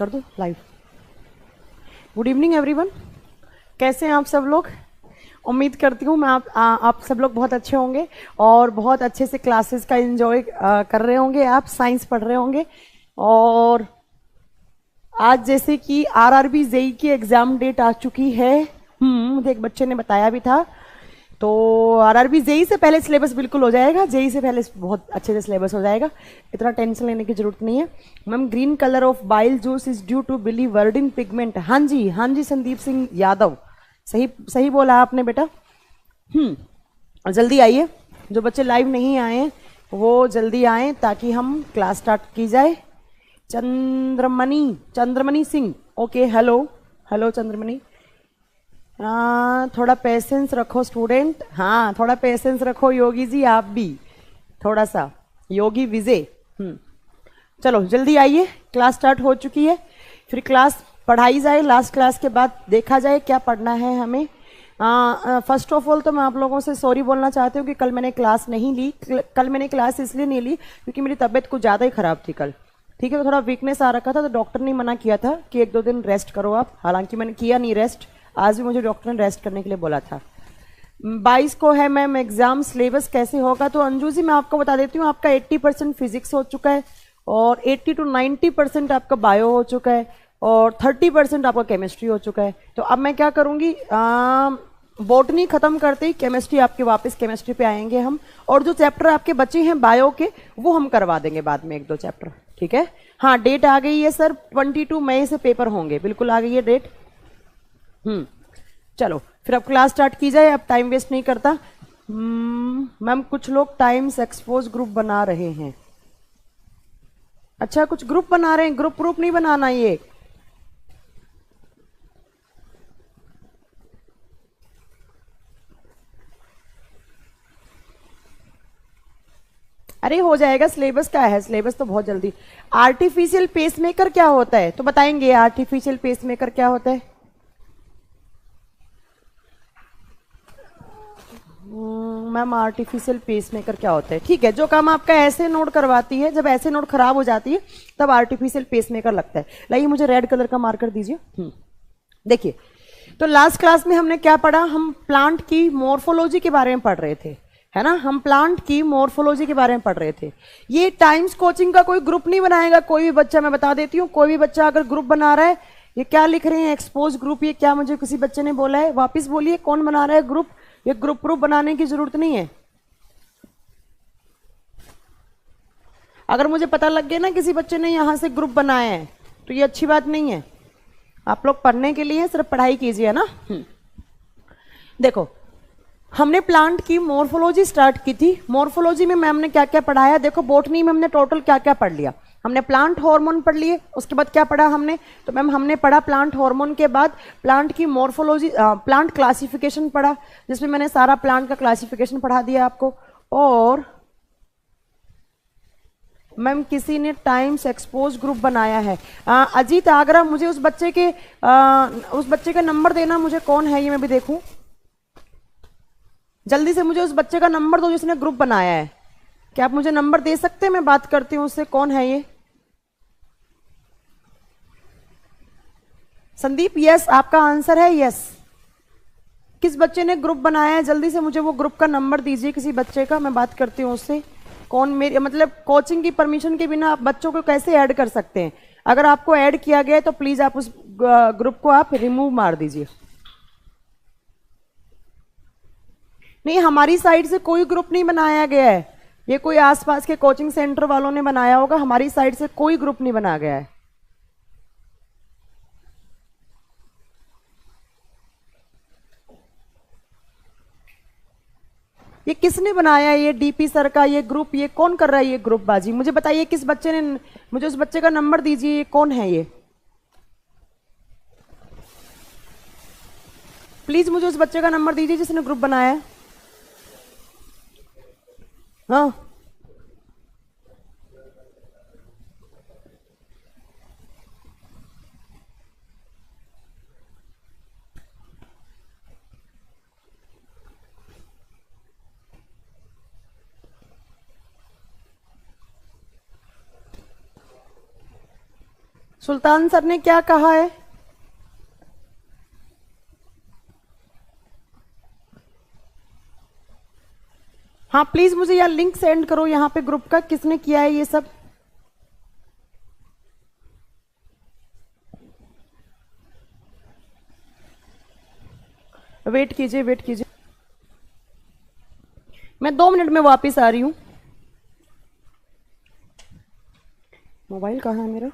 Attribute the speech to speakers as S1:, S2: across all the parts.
S1: कर दो live. Good evening everyone, कैसे हैं आप सब लोग? उम्मीद करती हूँ मैं आप सब लोग बहुत अच्छे होंगे और बहुत अच्छे से क्लासेस का एंजॉय कर रहे होंगे। आप साइंस पढ़ रहे होंगे और आज जैसे कि आरआरबी जेई की एग्जाम डेट आ चुकी है। मुझे एक बच्चे ने बताया भी था। तो आरआरबी जेई से पहले सिलेबस बिल्कुल हो जाएगा, जेई से पहले बहुत अच्छे से सिलेबस हो जाएगा, इतना टेंशन लेने की जरूरत नहीं है। Ma'am, green colour of bile juice is due to biliverdin pigment. हाँ जी, हाँ जी, संदीप सिंह यादव, सही सही बोला आपने बेटा। जल्दी आइए, जो बच्चे लाइव नहीं आए वो जल्दी आए ताकि हम क्लास स्टार्ट की जाए। Chandramani Singh, okay, hello hello Chandramani. थोड़ा पेशेंस रखो स्टूडेंट, हाँ थोड़ा पेशेंस रखो योगी जी, आप भी थोड़ा सा, योगी विजय। चलो जल्दी आइए, क्लास स्टार्ट हो चुकी है। फिर क्लास पढ़ाई जाए, लास्ट क्लास के बाद देखा जाए क्या पढ़ना है हमें। फर्स्ट ऑफ ऑल तो मैं आप लोगों से सॉरी बोलना चाहती हूँ कि कल मैंने क्लास नहीं ली। कल मैंने क्लास इसलिए नहीं ली क्योंकि मेरी तबीयत कुछ ज़्यादा ही ख़राब थी कल, ठीक है। तो थोड़ा वीकनेस आ रखा था, तो डॉक्टर ने मना किया था कि 1-2 दिन रेस्ट करो आप। हालांकि मैंने किया नहीं रेस्ट, आज भी मुझे डॉक्टर ने रेस्ट करने के लिए बोला था। 22 को है मैम एग्जाम। सिलेबस कैसे होगा? तो अंजू जी मैं आपको बता देती हूँ, आपका 80% फिजिक्स हो चुका है और 80 to 90% आपका बायो हो चुका है और 30% आपका केमिस्ट्री हो चुका है। तो अब मैं क्या करूँगी, बॉटनी खत्म करते ही केमिस्ट्री आपके वापस केमिस्ट्री पे आएंगे हम, और जो चैप्टर आपके बचे हैं बायो के वो हम करवा देंगे बाद में 1-2 चैप्टर, ठीक है। हाँ, डेट आ गई है सर, 22 मई से पेपर होंगे, बिल्कुल आ गई है डेट। चलो फिर अब क्लास स्टार्ट की जाए, अब टाइम वेस्ट नहीं करता। मैम, कुछ लोग टाइम्स एक्सपोज ग्रुप बना रहे हैं। अच्छा, कुछ ग्रुप बना रहे हैं, ग्रुप नहीं बनाना ये। अरे हो जाएगा, सिलेबस क्या है, सिलेबस तो बहुत जल्दी। आर्टिफिशियल पेसमेकर क्या होता है तो बताएंगे, आर्टिफिशियल पेसमेकर क्या होता है? मैम, आर्टिफिशियल पेसमेकर क्या होता है? ठीक है, जो काम आपका ऐसे नोड करवाती है, जब ऐसे नोड खराब हो जाती है तब आर्टिफिशियल पेसमेकर लगता है। लाइए मुझे रेड कलर का मार्कर दीजिए। देखिए, तो लास्ट क्लास में हमने क्या पढ़ा, हम प्लांट की मॉर्फोलॉजी के बारे में पढ़ रहे थे, है ना। हम प्लांट की मॉर्फोलॉजी के बारे में पढ़ रहे थे। ये टाइम्स कोचिंग का कोई ग्रुप नहीं बनाएगा कोई भी बच्चा, मैं बता देती हूँ। कोई भी बच्चा अगर ग्रुप बना रहा है, ये क्या लिख रहे हैं एक्सपोज ग्रुप, ये क्या मुझे किसी बच्चे ने बोला है? वापिस बोलिए, कौन बना रहा है ग्रुप? ये ग्रुप बनाने की जरूरत नहीं है। अगर मुझे पता लग गया ना किसी बच्चे ने यहां से ग्रुप बनाया है तो ये अच्छी बात नहीं है। आप लोग पढ़ने के लिए सिर्फ पढ़ाई कीजिए ना। देखो, हमने प्लांट की मॉर्फोलॉजी स्टार्ट की थी। मॉर्फोलॉजी में मैम ने क्या क्या पढ़ाया, देखो बॉटनी में हमने टोटल क्या क्या पढ़ लिया। हमने प्लांट हार्मोन पढ़ लिए, उसके बाद क्या पढ़ा हमने, तो मैम हमने पढ़ा प्लांट हार्मोन के बाद प्लांट की मॉर्फोलॉजी, प्लांट क्लासिफिकेशन पढ़ा, जिसमें मैंने सारा प्लांट का क्लासिफिकेशन पढ़ा दिया आपको। और मैम किसी ने टाइम्स एक्सपोज ग्रुप बनाया है, अजीत आगरा। मुझे उस बच्चे का नंबर देना, मुझे कौन है ये मैं भी देखूं। जल्दी से मुझे उस बच्चे का नंबर दो जिसने ग्रुप बनाया है। क्या आप मुझे नंबर दे सकते हैं? मैं बात करती हूँ उससे, कौन है ये? संदीप, यस, आपका आंसर है यस। किस बच्चे ने ग्रुप बनाया है? जल्दी से मुझे वो ग्रुप का नंबर दीजिए किसी बच्चे का, मैं बात करती हूँ उससे। कौन, मेरे मतलब कोचिंग की परमिशन के बिना आप बच्चों को कैसे ऐड कर सकते हैं? अगर आपको ऐड किया गया है तो प्लीज आप उस ग्रुप को आप रिमूव मार दीजिए। नहीं, हमारी साइड से कोई ग्रुप नहीं बनाया गया है, ये कोई आसपास के कोचिंग सेंटर वालों ने बनाया होगा, हमारी साइड से कोई ग्रुप नहीं बनाया गया है। ये किसने बनाया है? ये डीपी सर का ये ग्रुप, ये कौन कर रहा है ये ग्रुप बाजी? मुझे बताइए किस बच्चे ने, मुझे उस बच्चे का नंबर दीजिए, ये कौन है ये? प्लीज मुझे उस बच्चे का नंबर दीजिए जिसने ग्रुप बनाया है। हाँ, सुल्तान सर ने क्या कहा है? हाँ प्लीज मुझे यार लिंक सेंड करो यहाँ पे ग्रुप का, किसने किया है ये सब। वेट कीजिए, वेट कीजिए, मैं 2 मिनट में वापस आ रही हूं। मोबाइल कहाँ है मेरा?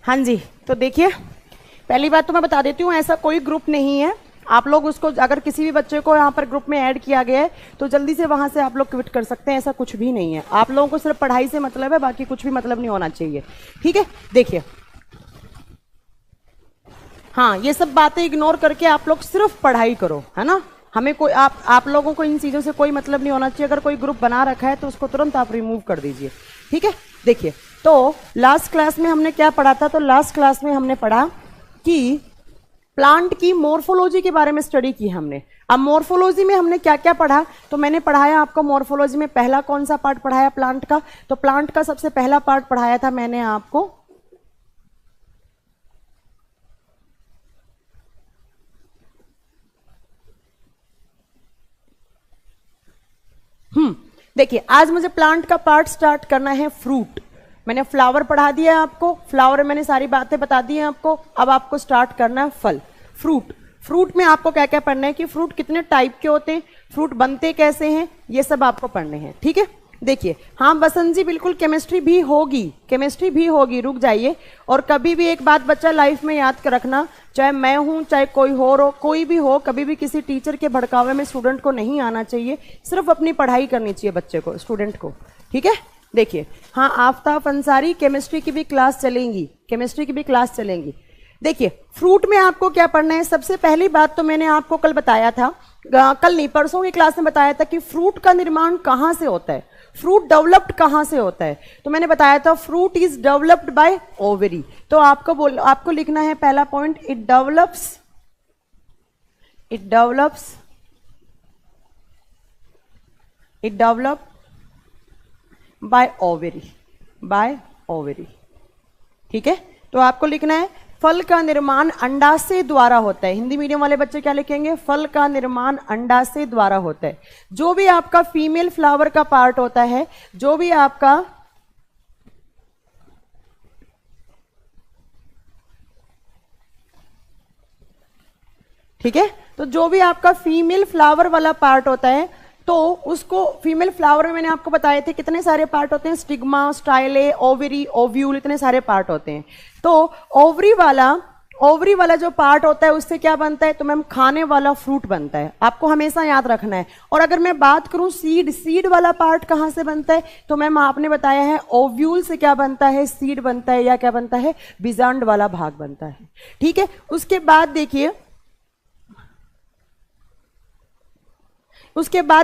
S1: हाँ जी, तो देखिए पहली बात तो मैं बता देती हूँ, ऐसा कोई ग्रुप नहीं है। आप लोग उसको, अगर किसी भी बच्चे को यहाँ पर ग्रुप में ऐड किया गया है तो जल्दी से वहां से आप लोग क्विट कर सकते हैं, ऐसा कुछ भी नहीं है। आप लोगों को सिर्फ पढ़ाई से मतलब है, बाकी कुछ भी मतलब नहीं होना चाहिए, ठीक है। देखिए हाँ, ये सब बातें इग्नोर करके आप लोग सिर्फ पढ़ाई करो, है ना। हमें कोई, आप लोगों को इन चीजों से कोई मतलब नहीं होना चाहिए। अगर कोई ग्रुप बना रखा है तो उसको तुरंत आप रिमूव कर दीजिए, ठीक है। देखिए, तो लास्ट क्लास में हमने क्या पढ़ा था? तो लास्ट क्लास में हमने पढ़ा कि प्लांट की मॉर्फोलॉजी के बारे में स्टडी की हमने। अब मॉर्फोलॉजी में हमने क्या क्या पढ़ा, तो मैंने पढ़ाया आपको मॉर्फोलॉजी में पहला कौन सा पार्ट पढ़ाया प्लांट का, तो प्लांट का सबसे पहला पार्ट पढ़ाया था मैंने आपको देखिए आज मुझे प्लांट का पार्ट स्टार्ट करना है फ्रूट। मैंने फ्लावर पढ़ा दिया है आपको, फ्लावर में मैंने सारी बातें बता दी हैं आपको। अब आपको स्टार्ट करना है फल, फ्रूट। फ्रूट में आपको क्या क्या पढ़ना है कि फ्रूट कितने टाइप के होते हैं, फ्रूट बनते कैसे हैं, ये सब आपको पढ़ने हैं, ठीक है। देखिए हाँ बसंत जी बिल्कुल केमिस्ट्री भी होगी, केमिस्ट्री भी होगी, रुक जाइए। और कभी भी एक बात बच्चा लाइफ में याद कर रखना, चाहे मैं हूं चाहे कोई हो, कोई भी हो, कभी भी किसी टीचर के भड़कावे में स्टूडेंट को नहीं आना चाहिए, सिर्फ अपनी पढ़ाई करनी चाहिए बच्चे को, स्टूडेंट को, ठीक है। देखिए हाँ आफ्ताब अंसारी केमिस्ट्री की भी क्लास चलेंगी, केमिस्ट्री की भी क्लास चलेंगी। देखिए फ्रूट में आपको क्या पढ़ना है, सबसे पहली बात तो मैंने आपको कल बताया था, कल नहीं परसों की क्लास में बताया था कि फ्रूट का निर्माण कहां से होता है, फ्रूट डेवलप्ड कहां से होता है। तो मैंने बताया था fruit is developed by ovary. तो आपको लिखना है पहला point, it develop by ovary, ठीक है। तो आपको लिखना है फल का निर्माण अंडाशय द्वारा होता है। हिंदी मीडियम वाले बच्चे क्या लिखेंगे, फल का निर्माण अंडाशय द्वारा होता है। जो भी आपका फीमेल फ्लावर का पार्ट होता है, जो भी आपका ठीक है, तो जो भी आपका फीमेल फ्लावर वाला पार्ट होता है, तो उसको फीमेल फ्लावर में मैंने आपको बताए थे कितने सारे पार्ट होते हैं, स्टिग्मा, स्टाइले, ओवरी, ओव्यूल, इतने सारे पार्ट होते हैं। तो ओवरी वाला जो पार्ट होता है उससे क्या बनता है, तो मैम खाने वाला फ्रूट बनता है, आपको हमेशा याद रखना है। और अगर मैं बात करूं सीड वाला पार्ट कहां से बनता है, तो मैम आपने बताया है ओव्यूल से क्या बनता है, सीड बनता है, या क्या बनता है, बीजांड वाला भाग बनता है, ठीक है। उसके बाद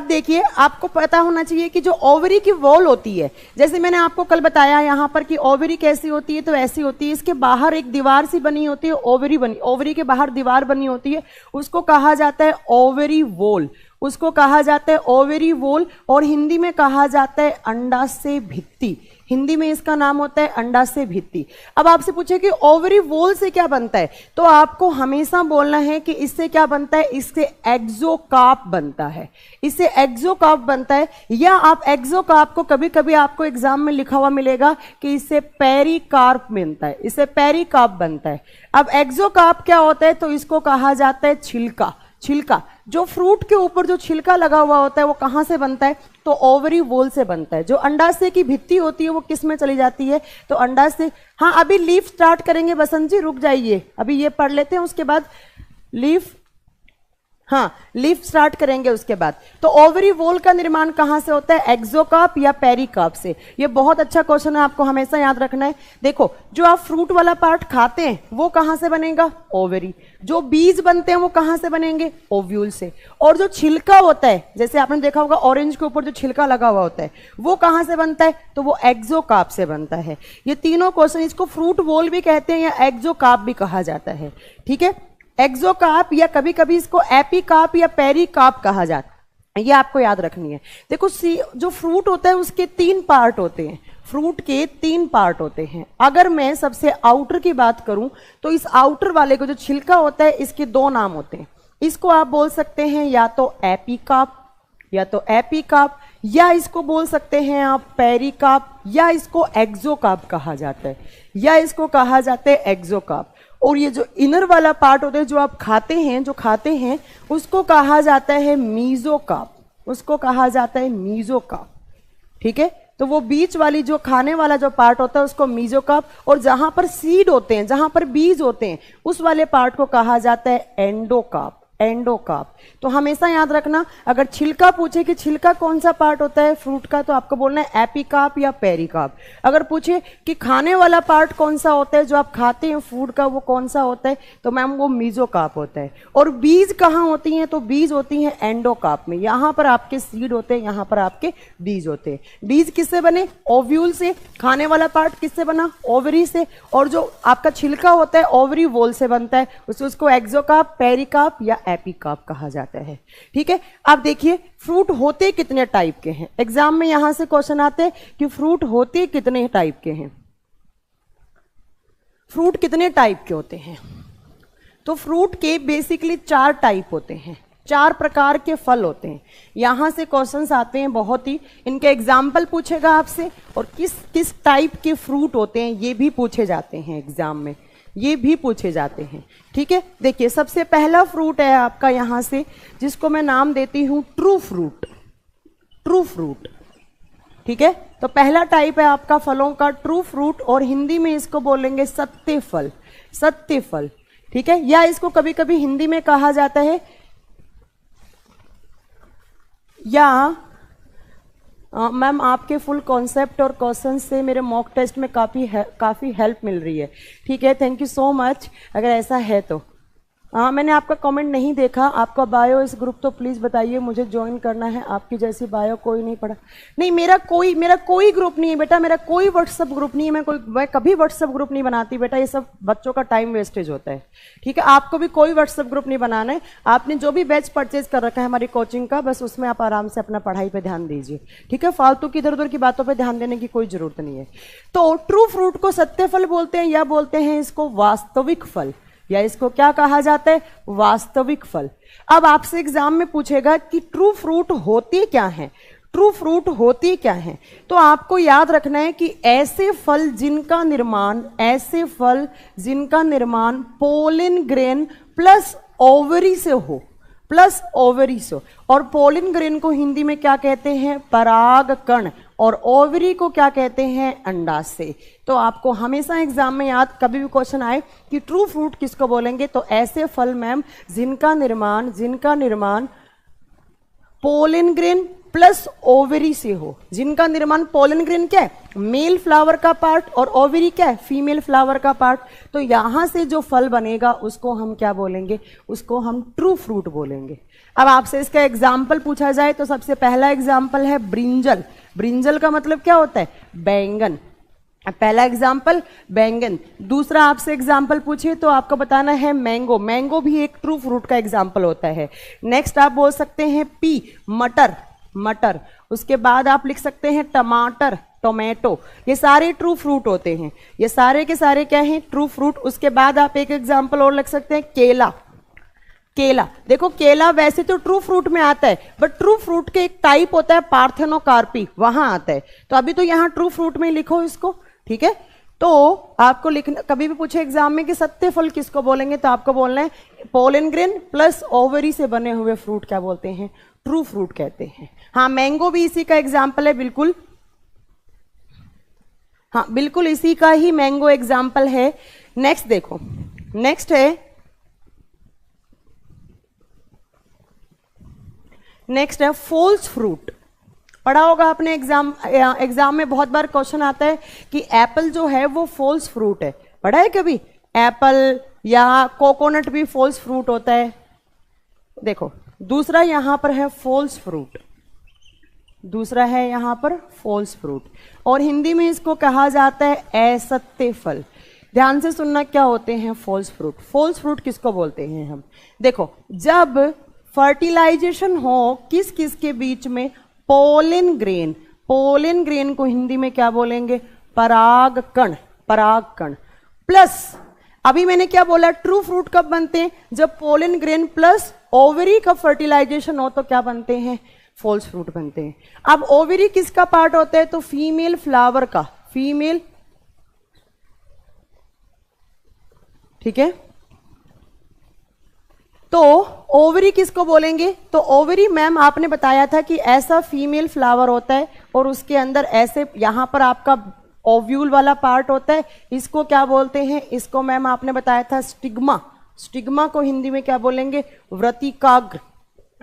S1: देखिए आपको पता होना चाहिए कि जो ओवरी की वॉल होती है, जैसे मैंने आपको कल बताया यहां पर कि ओवरी कैसी होती है, तो ऐसी होती है, इसके बाहर एक दीवार सी बनी होती है, ओवरी के बाहर दीवार बनी होती है, उसको कहा जाता है ओवरी वॉल, उसको कहा जाता है ओवरी वॉल। और हिंदी में कहा जाता है अंडाशय भित्ति, हिंदी में इसका नाम होता है अंडाशय भित्ति। अब आपसे पूछे कि ओवरी वॉल से क्या बनता है, तो आपको हमेशा बोलना है कि इससे क्या बनता है, इससे एक्सोकार्प बनता है, इससे एक्सोकार्प बनता है। या आप एक्सोकार्प को कभी कभी आपको एग्जाम में लिखा हुआ मिलेगा कि इससे पेरिकार्प बनता है, इससे पेरिकार्प बनता है। अब एक्सोकार्प क्या होता है, तो इसको कहा जाता है छिलका। जो फ्रूट के ऊपर जो छिलका लगा हुआ होता है वो कहां से बनता है, तो ओवरी वॉल से बनता है। जो अंडाशय की भित्ति होती है वो किस में चली जाती है, तो अंडाशय। हाँ अभी लीफ स्टार्ट करेंगे बसंत जी, रुक जाइए, अभी ये पढ़ लेते हैं, उसके बाद लीफ स्टार्ट करेंगे उसके बाद। तो ओवरी वॉल का निर्माण कहां से होता है, एक्सोकार्प या पेरिकार्प से। ये बहुत अच्छा क्वेश्चन है, आपको हमेशा याद रखना है। देखो जो आप फ्रूट वाला पार्ट खाते हैं वो कहां से बनेगा, ओवरी। जो बीज बनते हैं वो कहां से बनेंगे, ओव्यूल से। और जो छिलका होता है, जैसे आपने देखा होगा ऑरेंज के ऊपर जो छिलका लगा हुआ होता है वो कहां से बनता है, तो वो एक्सोकार्प से बनता है। ये तीनों क्वेश्चन, इसको फ्रूट वॉल भी कहते हैं या एक्सोकार्प भी कहा जाता है, ठीक है। एक्सोकार्प या कभी कभी इसको एपिकार्प या पेरिकार्प कहा जाता है, ये आपको याद रखनी है। देखो जो फ्रूट होता है उसके 3 पार्ट होते हैं, फ्रूट के 3 पार्ट होते हैं। अगर मैं सबसे आउटर की बात करूं तो इस आउटर वाले को जो छिलका होता है इसके 2 नाम होते हैं। इसको आप बोल सकते हैं या तो एपिकार्प या इसको बोल सकते हैं आप पेरिकार्प, या इसको एक्सोकार्प कहा जाता है, या इसको कहा जाता है एक्सोकार्प। और ये जो इनर वाला पार्ट होता है जो आप खाते हैं उसको कहा जाता है मीजोकार्प, उसको कहा जाता है मीजोकार्प, ठीक है। तो वो बीच वाली जो खाने वाला जो पार्ट होता है उसको मीजोकार्प, और जहां पर सीड होते हैं, जहां पर बीज होते हैं, उस वाले पार्ट को कहा जाता है एंडोकार्प, एंडोकार्प। तो हमेशा याद रखना, अगर छिलका पूछे कि छिलका कौन सा पार्ट होता है फ्रूट का, तो आपको बोलना है एपिकार्प या पेरिकार्प। अगर पूछे कि खाने वाला पार्ट कौन सा होता है, जो आप खाते हैं फूड का, वो कौन सा होता है, तो मैम वो मीजोकार्प होता है। और बीज कहाँ होती हैं, तो बीज होती हैं एंडोकार्प में। यहाँ पर आपके सीड होते हैं, यहाँ पर आपके बीज होते हैं। बीज किससे बने, ओव्यूल से। खाने वाला पार्ट किससे बना, ओवरी से। और जो आपका छिलका होता है ओवरी वोल से बनता है, उसको एक्सोकार्प, पेरिकार्प या एपिकार्प कहा जाता है। ठीक है, अब देखिए फ्रूट होते कितने टाइप के हैं। एग्जाम में यहां से क्वेश्चन आते हैं कि फ्रूट होते कितने टाइप के हैं, फ्रूट कितने टाइप के होते हैं। तो फ्रूट के बेसिकली 4 टाइप होते हैं, 4 प्रकार के फल होते हैं। यहां से क्वेश्चंस आते हैं बहुत ही, इनके एग्जाम्पल पूछेगा आपसे, और किस किस टाइप के फ्रूट होते हैं ये भी पूछे जाते हैं एग्जाम में, ये भी पूछे जाते हैं। ठीक है, देखिए सबसे पहला फ्रूट है आपका यहां से, जिसको मैं नाम देती हूं ट्रू फ्रूट। ट्रू फ्रूट, ठीक है। तो पहला टाइप है आपका फलों का ट्रू फ्रूट, और हिंदी में इसको बोलेंगे सत्य फल। सत्य फल, ठीक है, या इसको कभी कभी हिंदी में कहा जाता है, या मैम आपके फुल कॉन्सेप्ट और क्वेश्चन से मेरे मॉक टेस्ट में काफ़ी हेल्प मिल रही है। ठीक है, थैंक यू सो मच। अगर ऐसा है तो मैंने आपका कमेंट नहीं देखा, आपका बायो इस ग्रुप तो प्लीज़ बताइए, मुझे ज्वाइन करना है। आपकी जैसी बायो कोई नहीं पढ़ा, नहीं मेरा कोई ग्रुप नहीं है बेटा, मेरा कोई व्हाट्सअप ग्रुप नहीं है। मैं कभी व्हाट्सअप ग्रुप नहीं बनाती बेटा, ये सब बच्चों का टाइम वेस्टेज होता है। ठीक है, आपको भी कोई व्हाट्सअप ग्रुप नहीं बनाना है। आपने जो भी बैच परचेज कर रखा है हमारी कोचिंग का, बस उसमें आप आराम से अपना पढ़ाई पर ध्यान दीजिए। ठीक है, फालतू की इधर उधर की बातों पर ध्यान देने की कोई जरूरत नहीं है। तो ट्रू फ्रूट को सत्य फल बोलते हैं, या बोलते हैं इसको वास्तविक फल, या इसको क्या कहा जाता है, वास्तविक फल। अब आपसे एग्जाम में पूछेगा कि ट्रू फ्रूट होती क्या है, ट्रू फ्रूट होती क्या है। तो आपको याद रखना है कि ऐसे फल जिनका निर्माण पोलिन ग्रेन प्लस ओवरी से हो, प्लस ओवरी से। और पोलिन ग्रेन को हिंदी में क्या कहते हैं, परागकण, और ओवरी को क्या कहते हैं, अंडाशय। तो आपको हमेशा एग्जाम में याद, कभी भी क्वेश्चन आए कि ट्रू फ्रूट किसको बोलेंगे, तो ऐसे फल मैम जिनका निर्माण पोलिन ग्रेन प्लस ओवरी से हो। जिनका निर्माण पोलिन ग्रेन क्या है, मेल फ्लावर का पार्ट, और ओवरी क्या है, फीमेल फ्लावर का पार्ट। तो यहां से जो फल बनेगा उसको हम क्या बोलेंगे, उसको हम ट्रू फ्रूट बोलेंगे। अब आपसे इसका एग्जाम्पल पूछा जाए तो सबसे पहला एग्जाम्पल है ब्रिंजल। ब्रिंजल का मतलब क्या होता है, बैंगन। पहला एग्जाम्पल बैंगन। दूसरा आपसे एग्जाम्पल पूछे तो आपको बताना है मैंगो। मैंगो भी एक ट्रू फ्रूट का एग्जाम्पल होता है। नेक्स्ट आप बोल सकते हैं पी, मटर। उसके बाद आप लिख सकते हैं टमाटर, टोमेटो। ये सारे ट्रू फ्रूट होते हैं, ये सारे के सारे क्या हैं, ट्रू फ्रूट। उसके बाद आप एक एग्जाम्पल और लिख सकते हैं केला। देखो केला वैसे तो ट्रू फ्रूट में आता है, बट ट्रू फ्रूट के एक टाइप होता है पार्थेनोकार्पी, वहां आता है। तो अभी तो यहां ट्रू फ्रूट में लिखो इसको। ठीक है, तो आपको लिखना, कभी भी पूछे एग्जाम में कि सत्य फल किसको बोलेंगे, तो आपको बोलना है पोलन ग्रेन प्लस ओवरी से बने हुए फ्रूट क्या बोलते हैं, ट्रू फ्रूट कहते हैं। हाँ, मैंगो भी इसी का एग्जाम्पल है, बिल्कुल। हाँ, बिल्कुल इसी का ही मैंगो एग्जाम्पल है। नेक्स्ट देखो, नेक्स्ट है फॉल्स फ्रूट। पढ़ा होगा आपने एग्जाम में बहुत बार क्वेश्चन आता है कि एप्पल जो है वो फॉल्स फ्रूट है। पढ़ा है कभी, एप्पल या कोकोनट भी फॉल्स फ्रूट होता है। देखो दूसरा यहां पर है फॉल्स फ्रूट, दूसरा है यहां पर फॉल्स फ्रूट, और हिंदी में इसको कहा जाता है असत्य फल। ध्यान से सुनना, क्या होते हैं फॉल्स फ्रूट। फॉल्स फ्रूट किसको बोलते हैं हम, देखो जब फर्टिलाइजेशन हो किस किस के बीच में, पोलिन ग्रेन को हिंदी में क्या बोलेंगे, परागकण प्लस, अभी मैंने क्या बोला, ट्रू फ्रूट कब बनते हैं, जब पोलिन ग्रेन प्लस ओवरी का फर्टिलाइजेशन हो तो क्या बनते हैं, फॉल्स फ्रूट बनते हैं। अब ओवरी किसका पार्ट होता है, तो फीमेल फ्लावर का, फीमेल, ठीक है। तो ओवरी किसको बोलेंगे, तो ओवरी मैम आपने बताया था कि ऐसा फीमेल फ्लावर होता है और उसके अंदर ऐसे यहां पर आपका ओव्यूल वाला पार्ट होता है, इसको क्या बोलते हैं, इसको मैम आपने बताया था स्टिग्मा, स्टिग्मा को हिंदी में क्या बोलेंगे? व्रतिकाग्र।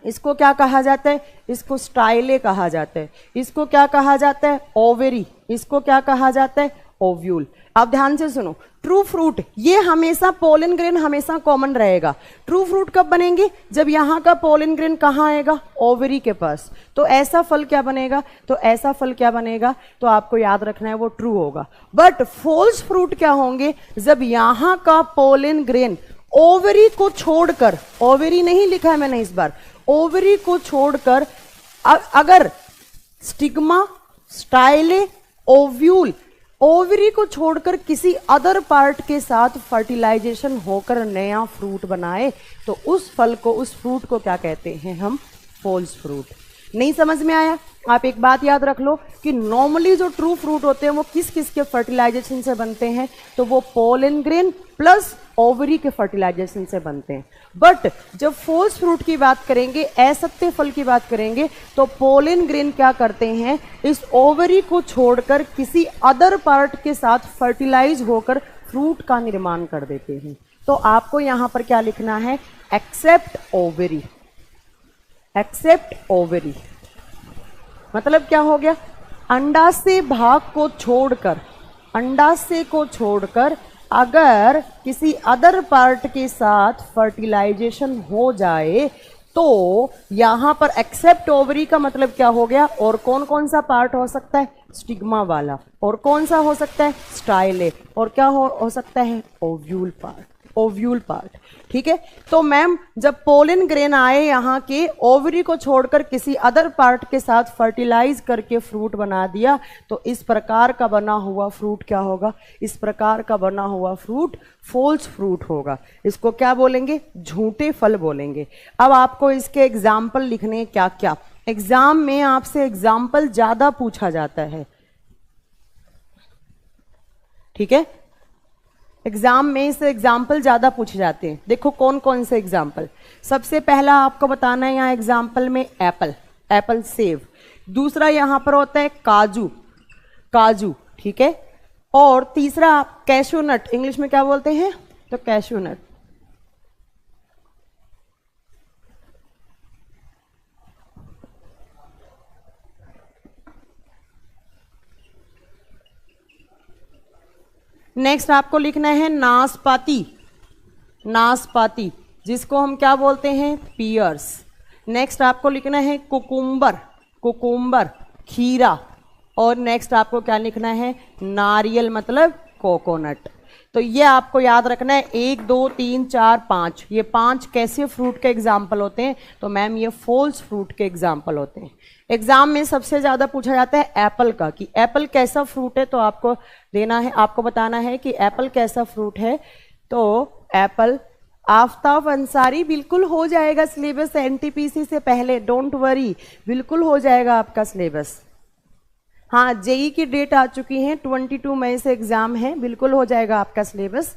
S1: इसको क्या कहा जाता है? इसको स्टाइले कहा जाता है। इसको क्या कहा जाता है? ओवेरी। इसको क्या कहा जाता है? ओव्यूल। अब ध्यान से सुनो, ट्रू फ्रूट ये हमेशा पोलन ग्रेन हमेशा कॉमन रहेगा। ट्रू फ्रूट कब बनेंगे? जब यहां का पोलन ग्रेन कहां आएगा? ओवरी के पास। तो ऐसा फल क्या बनेगा? तो ऐसा फल क्या बनेगा? तो आपको याद रखना है वो ट्रू होगा। बट फॉल्स फ्रूट क्या होंगे? जब यहां का पोलन ग्रेन ओवरी को छोड़कर, ओवरी नहीं लिखा है मैंने इस बार, ओवरी को छोड़कर अगर स्टिग्मा, स्टाइले, ओव्यूल, ओवरी को छोड़कर किसी अदर पार्ट के साथ फर्टिलाइजेशन होकर नया फ्रूट बनाए, तो उस फल को, उस फ्रूट को क्या कहते हैं हम? False fruit. नहीं समझ में आया? आप एक बात याद रख लो कि नॉर्मली जो ट्रू फ्रूट होते हैं वो किस किस के फर्टिलाइजेशन से बनते हैं? तो वो पोलन ग्रेन प्लस ओवरी के फर्टिलाइजेशन से बनते हैं। बट जब फॉल्स फ्रूट की बात करेंगे, असत्य फल की बात करेंगे, तो पोलन ग्रेन क्या करते हैं? इस ओवरी को छोड़कर किसी अदर पार्ट के साथ फर्टिलाइज होकर फ्रूट का निर्माण कर देते हैं। तो आपको यहां पर क्या लिखना है? Accept ovary. एक्सेप्ट ओवरी मतलब क्या हो गया? अंडाशय भाग को छोड़कर, अंडाशय को छोड़कर अगर किसी अदर पार्ट के साथ फर्टिलाइजेशन हो जाए, तो यहां पर एक्सेप्ट ओवरी का मतलब क्या हो गया? और कौन कौन सा पार्ट हो सकता है? स्टिग्मा वाला। और कौन सा हो सकता है? स्टाइले। और क्या हो सकता है? Ovule part. Ovule part. ठीक है। तो मैम जब पोलन ग्रेन आए यहाँ के, ओवरी को छोड़कर किसी अदर पार्ट के साथ फर्टिलाइज करके फ्रूट बना दिया, तो इस प्रकार का बना हुआ फ्रूट क्या होगा? इस प्रकार का बना हुआ फ्रूट फॉल्स फ्रूट होगा। इसको क्या बोलेंगे? झूठे फल बोलेंगे। अब आपको इसके एग्जाम्पल लिखने क्या क्या? एग्जाम में आपसे एग्जाम्पल ज्यादा पूछा जाता है। ठीक है, एग्जाम में से एग्जाम्पल ज्यादा पूछे जाते हैं। देखो कौन कौन से एग्जाम्पल। सबसे पहला आपको बताना है यहाँ एग्जाम्पल में एप्पल, एप्पल सेव। दूसरा यहां पर होता है काजू, काजू। ठीक है। और तीसरा कैशू नट, इंग्लिश में क्या बोलते हैं? तो कैशू नट। नेक्स्ट आपको लिखना है नाशपाती, नाशपाती जिसको हम क्या बोलते हैं? पियर्स। नेक्स्ट आपको लिखना है कुकुम्बर, कुकुम्बर खीरा। और नेक्स्ट आपको क्या लिखना है? नारियल मतलब कोकोनट। तो ये आपको याद रखना है। 1 2 3 4 5, ये 5 कैसे फ्रूट के एग्जाम्पल होते हैं? तो मैम ये फॉल्स फ्रूट के एग्जाम्पल होते हैं। एग्जाम में सबसे ज्यादा पूछा जाता है एप्पल का, कि एप्पल कैसा फ्रूट है। तो आपको देना है, आपको बताना है कि एप्पल कैसा फ्रूट है। तो एप्पल, आफ्ताब अंसारी बिल्कुल हो जाएगा सिलेबस एनटीपीसी से पहले, डोंट वरी, बिल्कुल हो जाएगा आपका सिलेबस। हाँ, जेई की डेट आ चुकी है, 22 मई से एग्जाम है, बिल्कुल हो जाएगा आपका सिलेबस।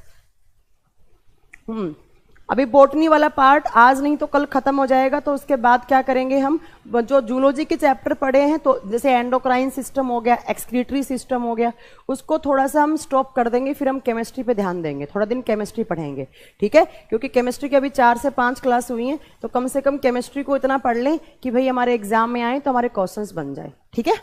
S1: अभी बोटनी वाला पार्ट आज नहीं तो कल खत्म हो जाएगा। तो उसके बाद क्या करेंगे हम? जो जूलॉजी के चैप्टर पढ़े हैं, तो जैसे एंडोक्राइन सिस्टम हो गया, एक्सक्रीटरी सिस्टम हो गया, उसको थोड़ा सा हम स्टॉप कर देंगे। फिर हम केमिस्ट्री पे ध्यान देंगे, थोड़ा दिन केमिस्ट्री पढ़ेंगे। ठीक है, क्योंकि केमिस्ट्री की अभी 4 से 5 क्लास हुई हैं, तो कम से कम केमिस्ट्री को इतना पढ़ लें कि भाई हमारे एग्जाम में आए तो हमारे क्वेश्चंस बन जाए। ठीक है,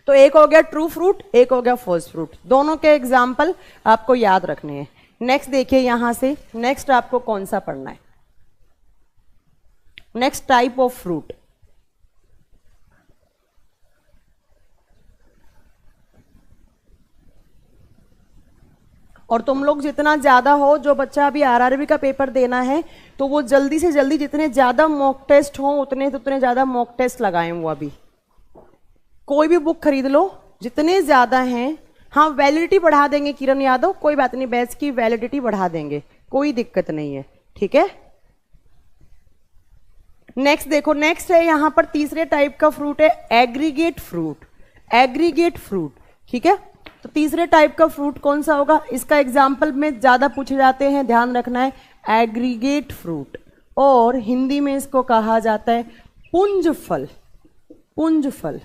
S1: तो एक हो गया ट्रू फ्रूट, एक हो गया फॉल्स फ्रूट। दोनों के एग्जाम्पल आपको याद रखने हैं। नेक्स्ट देखिए यहां से, नेक्स्ट आपको कौन सा पढ़ना है? Next type of fruit. और तुम लोग जितना ज्यादा हो, जो बच्चा अभी आरआरबी का पेपर देना है, तो वो जल्दी से जल्दी जितने ज्यादा मॉक टेस्ट हो उतने ज्यादा मॉक टेस्ट लगाएं। वो अभी कोई भी बुक खरीद लो, जितने ज्यादा हैं। हाँ, वैलिडिटी बढ़ा देंगे किरण यादव, कोई बात नहीं, बैच की वैलिडिटी बढ़ा देंगे, कोई दिक्कत नहीं है। ठीक है, नेक्स्ट देखो, नेक्स्ट है यहां पर तीसरे टाइप का फ्रूट है एग्रीगेट फ्रूट, एग्रीगेट फ्रूट। ठीक है, तो तीसरे टाइप का फ्रूट कौन सा होगा? इसका एग्जाम्पल में ज्यादा पूछे जाते हैं, ध्यान रखना है, एग्रीगेट फ्रूट। और हिंदी में इसको कहा जाता है पुंज फल, पुंज फल।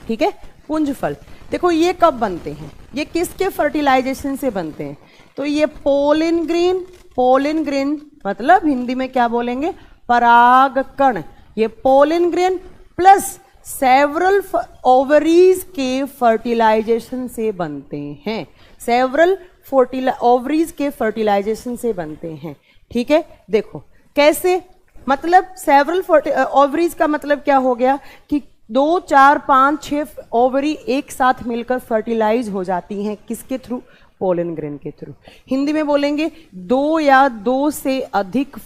S1: ठीक है, पुंज फल। देखो ये कब बनते हैं, ये किसके फर्टिलाइजेशन से बनते हैं, तो ये पोलिन ग्रेन, पोलिन ग्रेन मतलब हिंदी में क्या बोलेंगे, परागकण। ये pollen grain plus several ovaries के फर्टिलाइजेशन से बनते हैं, सेवरल ओवरीज के फर्टिलाइजेशन से बनते हैं। ठीक है, देखो कैसे, मतलब सेवरल ओवरीज का मतलब क्या हो गया कि 2, 4, 5, 6 ओवरी एक साथ मिलकर फर्टिलाइज हो जाती हैं, किसके थ्रू, पोलन ग्रेन के थ्रू। हिंदी में बोलेंगे 2 या 2 से अधिक,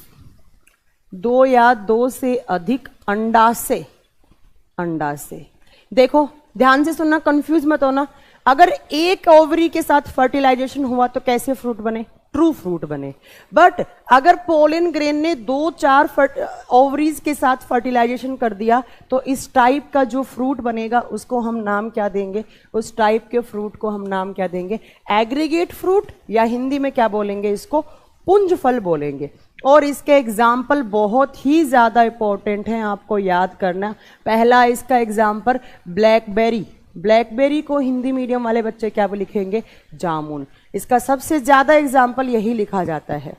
S1: 2 या 2 से अधिक अंडाशय, अंडाशय। देखो ध्यान से सुनना, कंफ्यूज मत होना। अगर एक ओवरी के साथ फर्टिलाइजेशन हुआ तो कैसे फ्रूट बने, ट्रू फ्रूट बने। बट अगर पोलन ग्रेन ने 2-4 ओवरीज के साथ फर्टिलाइजेशन कर दिया तो इस टाइप का जो फ्रूट बनेगा उसको हम नाम क्या देंगे, उस टाइप के फ्रूट को हम नाम क्या देंगे, एग्रीगेट फ्रूट, या हिंदी में क्या बोलेंगे इसको, पुंज फल बोलेंगे। और इसके एग्जाम्पल बहुत ही ज़्यादा इंपॉर्टेंट हैं, आपको याद करना। पहला इसका एग्जाम्पल ब्लैकबेरी, ब्लैकबेरी को हिंदी मीडियम वाले बच्चे क्या लिखेंगे, जामुन। इसका सबसे ज़्यादा एग्जाम्पल यही लिखा जाता है।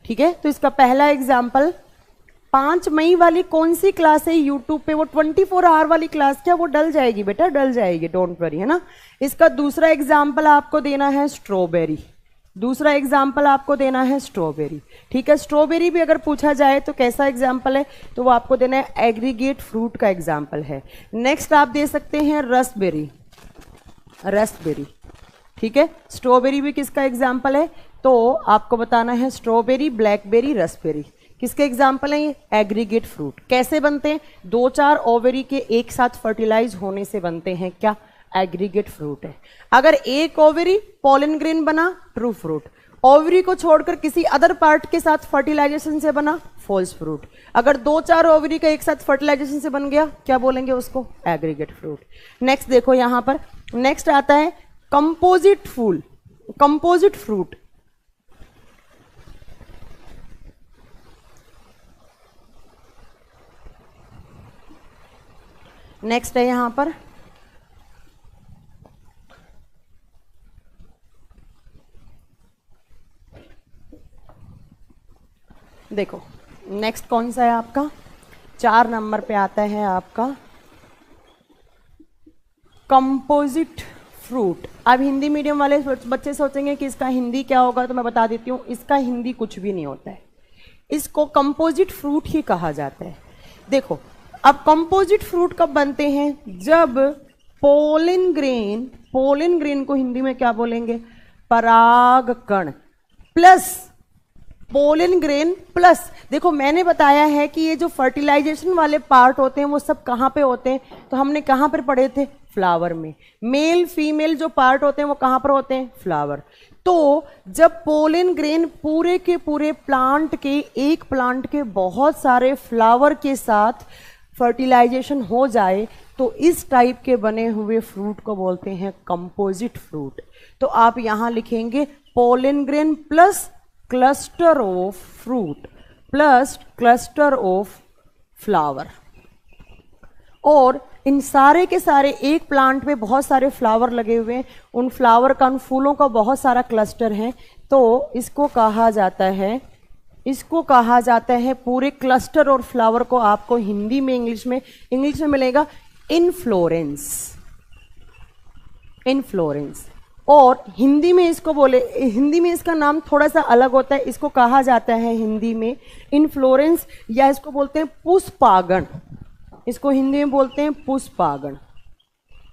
S1: ठीक है, तो इसका पहला एग्जाम्पल 5 मई वाली कौन सी क्लास है यूट्यूब पे, वो 24 आवर वाली क्लास, क्या वो डल जाएगी बेटा, डल जाएगी, डोंट वरी, है ना। इसका दूसरा एग्जाम्पल आपको देना है स्ट्रॉबेरी, दूसरा एग्जाम्पल आपको देना है स्ट्रॉबेरी। ठीक है, स्ट्रॉबेरी भी अगर पूछा जाए तो कैसा एग्जाम्पल है, तो वो आपको देना है एग्रीगेट फ्रूट का एग्जाम्पल है। नेक्स्ट आप दे सकते हैं रसबेरी, रसबेरी। ठीक है, स्ट्रॉबेरी भी किसका एग्जाम्पल है, तो आपको बताना है स्ट्रॉबेरी, ब्लैकबेरी, रसबेरी किसके एग्जाम्पल हैं, ये एग्रीगेट फ्रूट। कैसे बनते हैं, 2-4 ओवरी के एक साथ फर्टिलाइज होने से बनते हैं, क्या, एग्रीगेट फ्रूट है। अगर एक ओवरी पोलन ग्रेन बना, ट्रू फ्रूट। ओवरी को छोड़कर किसी अदर पार्ट के साथ फर्टिलाइजेशन से बना, फॉल्स फ्रूट। अगर 2-4 ओवरी का एक साथ फर्टिलाइजेशन से बन गया, क्या बोलेंगे उसको, एग्रीगेट फ्रूट। नेक्स्ट देखो यहां पर, नेक्स्ट आता है कंपोजिट फूल, कंपोजिट फ्रूट। नेक्स्ट है यहां पर देखो, नेक्स्ट कौन सा है आपका, 4 नंबर पे आता है आपका कंपोजिट फ्रूट। अब हिंदी मीडियम वाले बच्चे सोचेंगे कि इसका हिंदी क्या होगा, तो मैं बता देती हूँ, इसका हिंदी कुछ भी नहीं होता है, इसको कंपोजिट फ्रूट ही कहा जाता है। देखो अब कंपोजिट फ्रूट कब बनते हैं, जब पोलन ग्रेन, पोलन ग्रेन को हिंदी में क्या बोलेंगे, परागकण, प्लस पोलन ग्रेन प्लस, देखो मैंने बताया है कि ये जो फर्टिलाइजेशन वाले पार्ट होते हैं वो सब कहाँ पे होते हैं, तो हमने कहाँ पर पढ़े थे, फ्लावर में। मेल फीमेल जो पार्ट होते हैं वो कहाँ पर होते हैं, फ्लावर। तो जब पोलन ग्रेन पूरे के पूरे प्लांट के, एक प्लांट के बहुत सारे फ्लावर के साथ फर्टिलाइजेशन हो जाए तो इस टाइप के बने हुए फ्रूट को बोलते हैं कंपोजिट फ्रूट। तो आप यहां लिखेंगे pollen grain plus cluster of fruit plus cluster of flower. और इन सारे के सारे एक प्लांट में बहुत सारे फ्लावर लगे हुए हैं, उन फ्लावर का, उन फूलों का बहुत सारा क्लस्टर है, तो इसको कहा जाता है, इसको कहा जाता है, पूरे क्लस्टर और फ्लावर को आपको हिंदी में, इंग्लिश में मिलेगा इनफ्लोरेंस, इनफ्लोरेंस। और हिंदी में इसको बोले, हिंदी में इसका नाम थोड़ा सा अलग होता है, इसको कहा जाता है हिंदी में इनफ्लोरेंस, या इसको बोलते हैं पुष्पागण, इसको हिंदी में बोलते हैं पुष्पागण।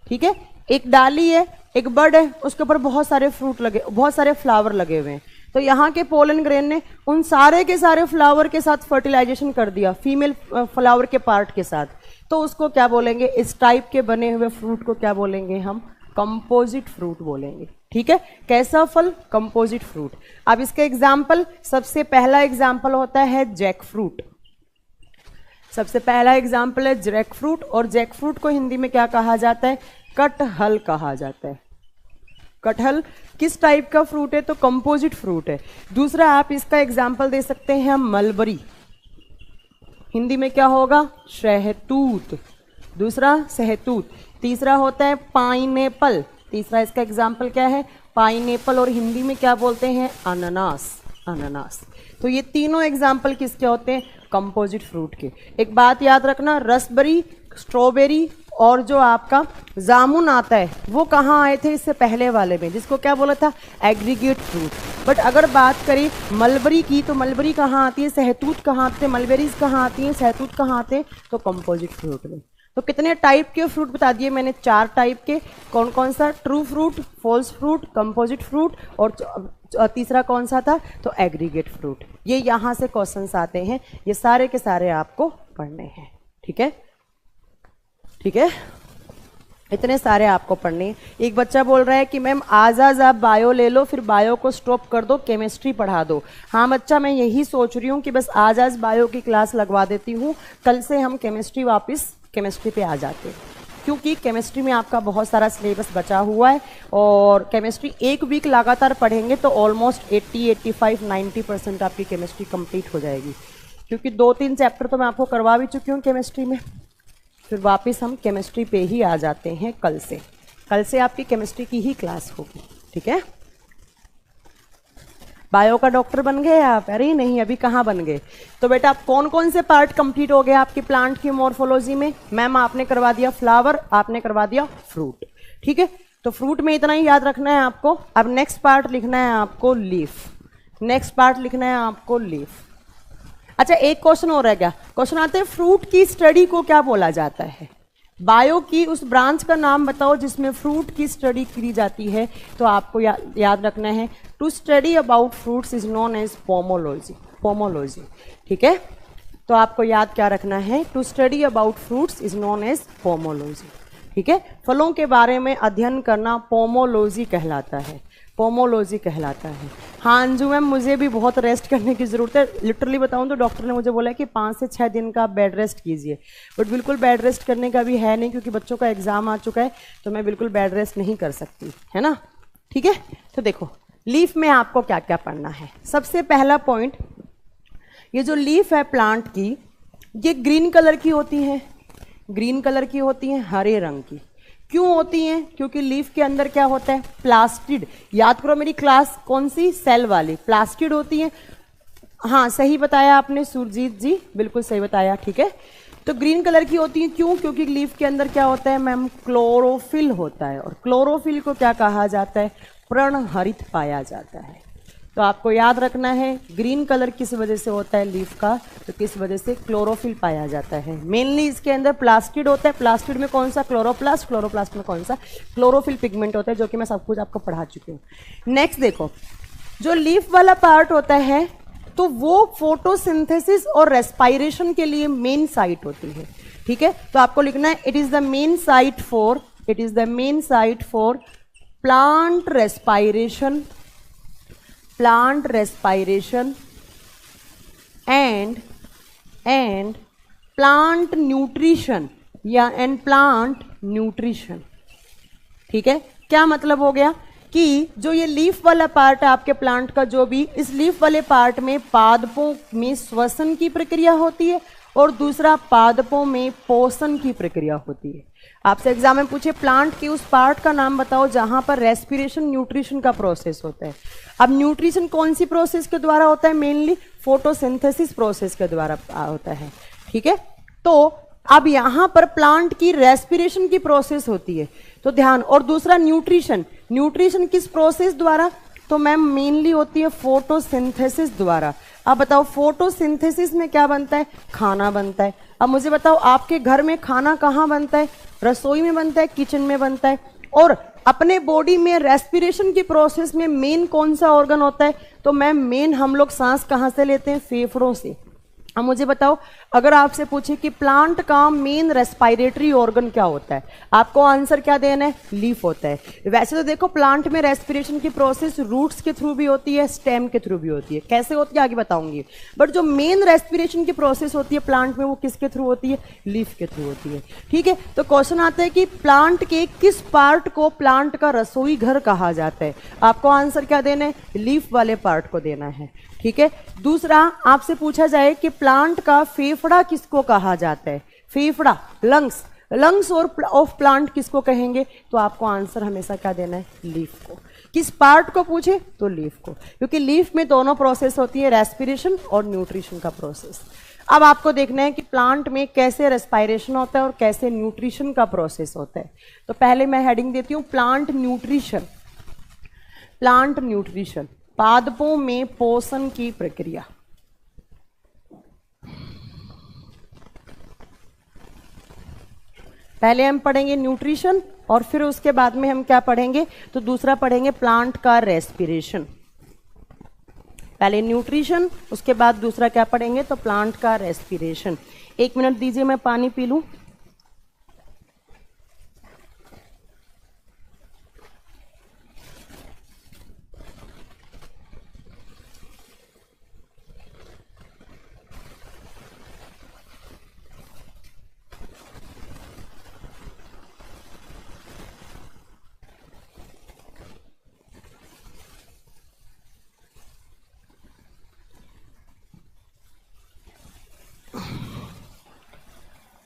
S1: ठीक है, एक डाली है, एक बर्ड है, उसके ऊपर बहुत सारे फ्रूट लगे, बहुत सारे फ्लावर लगे हुए हैं, तो यहाँ के पोलन ग्रेन ने उन सारे के सारे फ्लावर के साथ फर्टिलाइजेशन कर दिया, फीमेल फ्लावर के पार्ट के साथ, तो उसको क्या बोलेंगे, इस टाइप के बने हुए फ्रूट को क्या बोलेंगे हम, कंपोजिट फ्रूट बोलेंगे। ठीक है, कैसा फल, कंपोजिट फ्रूट। अब इसके एग्जाम्पल, सबसे पहला एग्जाम्पल होता है जैक फ्रूट, सबसे पहला एग्जाम्पल है जैक फ्रूट। और जैक फ्रूट को हिंदी में क्या कहा जाता है, कटहल कहा जाता है, कटहल किस टाइप का फ्रूट है? तो कंपोजिट फ्रूट है। दूसरा आप इसका एग्जाम्पल दे सकते हैं मलबरी, हिंदी में क्या होगा? शहतूत। दूसरा सहतूत। तीसरा होता है पाइनएप्पल, तीसरा इसका एग्जाम्पल क्या है? पाइनएप्पल, और हिंदी में क्या बोलते हैं? अनानास। अनानास। तो ये तीनों एग्जाम्पल किसके होते हैं? कंपोजिट फ्रूट के। एक बात याद रखना, रसबेरी, स्ट्रॉबेरी और जो आपका जामुन आता है वो कहाँ आए थे? इससे पहले वाले में, जिसको क्या बोला था? Aggregate fruit. बट अगर बात करें मलबरी की, तो मलबरी कहाँ आती है? सहतूत कहाँ आते हैं? मलबेरीज कहाँ आती हैं? सहतूत कहाँ आते हैं? तो कंपोजिट फ्रूट में। तो कितने टाइप के फ्रूट बता दिए मैंने? 4 टाइप के। कौन कौन सा? True fruit, false fruit, composite fruit, और तीसरा कौन सा था? तो एग्रीगेट फ्रूट। ये यहाँ से क्वेश्चंस आते हैं, ये सारे के सारे आपको पढ़ने हैं। ठीक है, ठीक है, इतने सारे आपको पढ़ने हैं। एक बच्चा बोल रहा है कि मैम आज आप बायो ले लो, फिर बायो को स्टॉप कर दो, केमिस्ट्री पढ़ा दो। हाँ बच्चा, मैं यही सोच रही हूँ कि बस आज बायो की क्लास लगवा देती हूँ, कल से हम केमिस्ट्री वापस केमिस्ट्री पे आ जाते हैं, क्योंकि केमिस्ट्री में आपका बहुत सारा सिलेबस बचा हुआ है, और केमिस्ट्री एक वीक लगातार पढ़ेंगे तो ऑलमोस्ट 80, 85, 90% आपकी केमिस्ट्री कंप्लीट हो जाएगी, क्योंकि 2-3 चैप्टर तो मैं आपको करवा भी चुकी हूँ केमिस्ट्री में। फिर वापस हम केमिस्ट्री पे ही आ जाते हैं कल से। कल से आपकी केमिस्ट्री की ही क्लास होगी। ठीक है, बायो का डॉक्टर बन गए आप? अरे नहीं, अभी कहाँ बन गए। तो बेटा आप कौन कौन से पार्ट कंप्लीट हो गए आपकी प्लांट की मॉर्फोलॉजी में? मैम आपने करवा दिया फ्लावर, आपने करवा दिया फ्रूट। ठीक है, तो फ्रूट में इतना ही याद रखना है आपको। अब नेक्स्ट पार्ट लिखना है आपको लीफ। नेक्स्ट पार्ट लिखना है आपको लीफ। अच्छा, एक क्वेश्चन और रह गया। क्वेश्चन आते हैं फ्रूट की स्टडी को क्या बोला जाता है? बायो की उस ब्रांच का नाम बताओ जिसमें फ्रूट की स्टडी की जाती है। तो आपको याद रखना है, to study about fruits is known as pomology. Pomology. ठीक है, तो आपको याद क्या रखना है? To study about fruits is known as pomology. ठीक है, फलों के बारे में अध्ययन करना पोमोलॉजी कहलाता है। पोमोलॉजी कहलाता है। हाँ अंजू मैम, मुझे भी बहुत रेस्ट करने की ज़रूरत है। लिटरली बताऊँ तो डॉक्टर ने मुझे बोला है कि 5 से 6 दिन का बेड रेस्ट कीजिए, बट बिल्कुल बेड रेस्ट करने का भी है नहीं, क्योंकि बच्चों का एग्ज़ाम आ चुका है, तो मैं बिल्कुल बेड रेस्ट नहीं कर सकती, है ना। ठीक है, तो देखो लीफ में आपको क्या क्या पढ़ना है। सबसे पहला पॉइंट, ये जो लीफ है प्लांट की, ये ग्रीन कलर की होती है। ग्रीन कलर की होती है, हरे रंग की। क्यों होती हैं? क्योंकि लीफ के अंदर क्या होता है? प्लास्टिड। याद करो मेरी क्लास कौन सी? सेल वाली। प्लास्टिड होती है। हाँ सही बताया आपने सुरजीत जी, बिल्कुल सही बताया। ठीक है, तो ग्रीन कलर की होती है। क्यों? क्योंकि लीफ के अंदर क्या होता है मैम? क्लोरोफिल होता है, और क्लोरोफिल को क्या कहा जाता है? पर्णहरित पाया जाता है। तो आपको याद रखना है ग्रीन कलर किस वजह से होता है लीफ का? तो किस वजह से? क्लोरोफिल पाया जाता है। मेनली इसके अंदर प्लास्टिड होता है। प्लास्टिड में कौन सा? क्लोरोप्लास्ट। क्लोरोप्लास्ट में कौन सा? क्लोरोफिल पिगमेंट होता है, जो कि मैं सब कुछ आपको पढ़ा चुकी हूँ। नेक्स्ट देखो, जो लीफ वाला पार्ट होता है तो वो फोटोसिंथेसिस और रेस्पायरेशन के लिए मेन साइट होती है। ठीक है, तो आपको लिखना है it is the main site for, it is the main site for plant respiration, plant respiration and plant nutrition या and plant nutrition। ठीक है, क्या मतलब हो गया कि जो ये लीफ वाला पार्ट है आपके प्लांट का, जो भी इस लीफ वाले पार्ट में पादपों में श्वसन की प्रक्रिया होती है, और दूसरा पादपों में पोषण की प्रक्रिया होती है। आपसे एग्जाम में पूछे प्लांट के उस पार्ट का नाम बताओ जहां पर रेस्पिरेशन न्यूट्रिशन का प्रोसेस होता है। अब न्यूट्रिशन कौन सी प्रोसेस के द्वारा होता है? मेनली फोटोसिंथेसिस प्रोसेस के द्वारा होता है। ठीक है, तो अब यहां पर प्लांट की रेस्पिरेशन की प्रोसेस होती है, तो ध्यान। और दूसरा न्यूट्रिशन, न्यूट्रिशन किस प्रोसेस द्वारा? तो मैम मेनली होती है फोटोसिंथेसिस द्वारा। अब बताओ फोटोसिंथेसिस में क्या बनता है? खाना बनता है। अब मुझे बताओ आपके घर में खाना कहाँ बनता है? रसोई में बनता है, किचन में बनता है। और अपने बॉडी में रेस्पिरेशन की प्रोसेस में मेन कौन सा ऑर्गन होता है? तो मैम मेन हम लोग सांस कहाँ से लेते हैं? फेफड़ों से। अब मुझे बताओ, अगर आपसे पूछे कि प्लांट का मेन रेस्पिरेटरी ऑर्गन क्या होता है, आपको आंसर क्या देना है? लीफ होता है। वैसे तो देखो प्लांट में रेस्पिरेशन की प्रोसेस रूट्स के थ्रू भी होती है, स्टेम के थ्रू भी होती है, कैसे होती है आगे बताऊंगी। बट जो मेन रेस्पिरेशन की प्रोसेस होती है प्लांट में, वो किसके थ्रू होती है? लीफ के थ्रू होती है। ठीक है, तो क्वेश्चन आता है कि प्लांट के किस पार्ट को प्लांट का रसोई घर कहा जाता है? आपको आंसर क्या देना है? लीफ वाले पार्ट को देना है। ठीक है, दूसरा आपसे पूछा जाए कि प्लांट का फेफड़ा किसको कहा जाता है? फेफड़ा, लंग्स, लंग्स और ऑफ प्लांट किसको कहेंगे? तो आपको आंसर हमेशा क्या देना है? लीफ को। किस पार्ट को पूछे तो लीफ को, क्योंकि लीफ में दोनों प्रोसेस होती है, रेस्पिरेशन और न्यूट्रिशन का प्रोसेस। अब आपको देखना है कि प्लांट में कैसे रेस्पिरेशन होता है और कैसे न्यूट्रिशन का प्रोसेस होता है। तो पहले मैं हेडिंग देती हूँ प्लांट न्यूट्रिशन। प्लांट न्यूट्रिशन, पादपों में पोषण की प्रक्रिया। पहले हम पढ़ेंगे न्यूट्रिशन और फिर उसके बाद में हम क्या पढ़ेंगे? तो दूसरा पढ़ेंगे प्लांट का रेस्पिरेशन। पहले न्यूट्रिशन, उसके बाद दूसरा क्या पढ़ेंगे? तो प्लांट का रेस्पिरेशन। 1 मिनट दीजिए, मैं पानी पी लूं।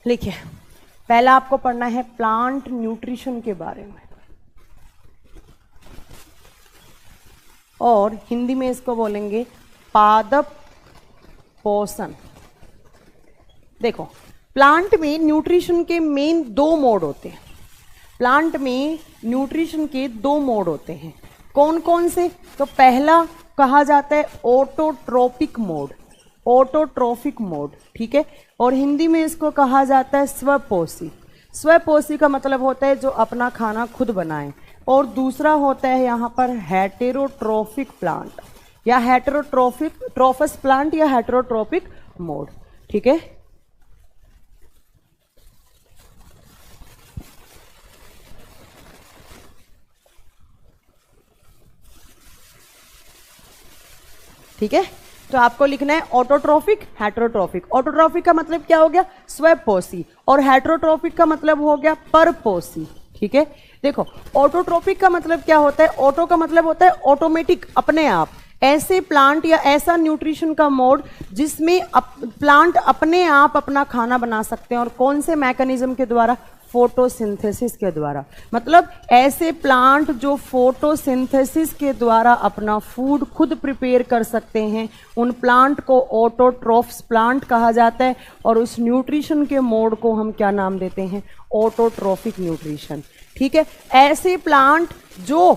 S1: लिखिए, पहला आपको पढ़ना है प्लांट न्यूट्रिशन के बारे में, और हिंदी में इसको बोलेंगे पादप पोषण। देखो, प्लांट में न्यूट्रिशन के मेन 2 मोड होते हैं। प्लांट में न्यूट्रिशन के 2 मोड होते हैं। कौन कौन से? तो पहला कहा जाता है ऑटोट्रोपिक मोड, ऑटोट्रोफिक मोड। ठीक है, और हिंदी में इसको कहा जाता है स्वपोषी। स्वपोषी का मतलब होता है जो अपना खाना खुद बनाए। और दूसरा होता है यहाँ पर हेटेरोट्रोफिक प्लांट, या हेटेरोट्रोफिक ट्रोफस प्लांट, या हेटेरोट्रोपिक मोड। ठीक है, ठीक है, तो आपको लिखना है ऑटोट्रोफिक, हेटेरोट्रोफिक। ऑटोट्रोफिक का मतलब क्या हो गया? स्वपोषी, और हेटेरोट्रोफिक का मतलब हो गया परपोषी। ठीक है, देखो ऑटोट्रोफिक का मतलब क्या होता है? ऑटो का मतलब होता है ऑटोमेटिक, अपने आप। ऐसे प्लांट या ऐसा न्यूट्रिशन का मोड जिसमें प्लांट अपने आप अपना खाना बना सकते हैं। और कौन से मैकेनिज्म के द्वारा? फोटोसिंथेसिस के द्वारा। मतलब ऐसे प्लांट जो फोटोसिंथेसिस के द्वारा अपना फूड खुद प्रिपेयर कर सकते हैं, उन प्लांट को ऑटोट्रोफ्स प्लांट कहा जाता है। और उस न्यूट्रिशन के मोड को हम क्या नाम देते हैं? Autotrophic nutrition. ठीक है, ऐसे प्लांट जो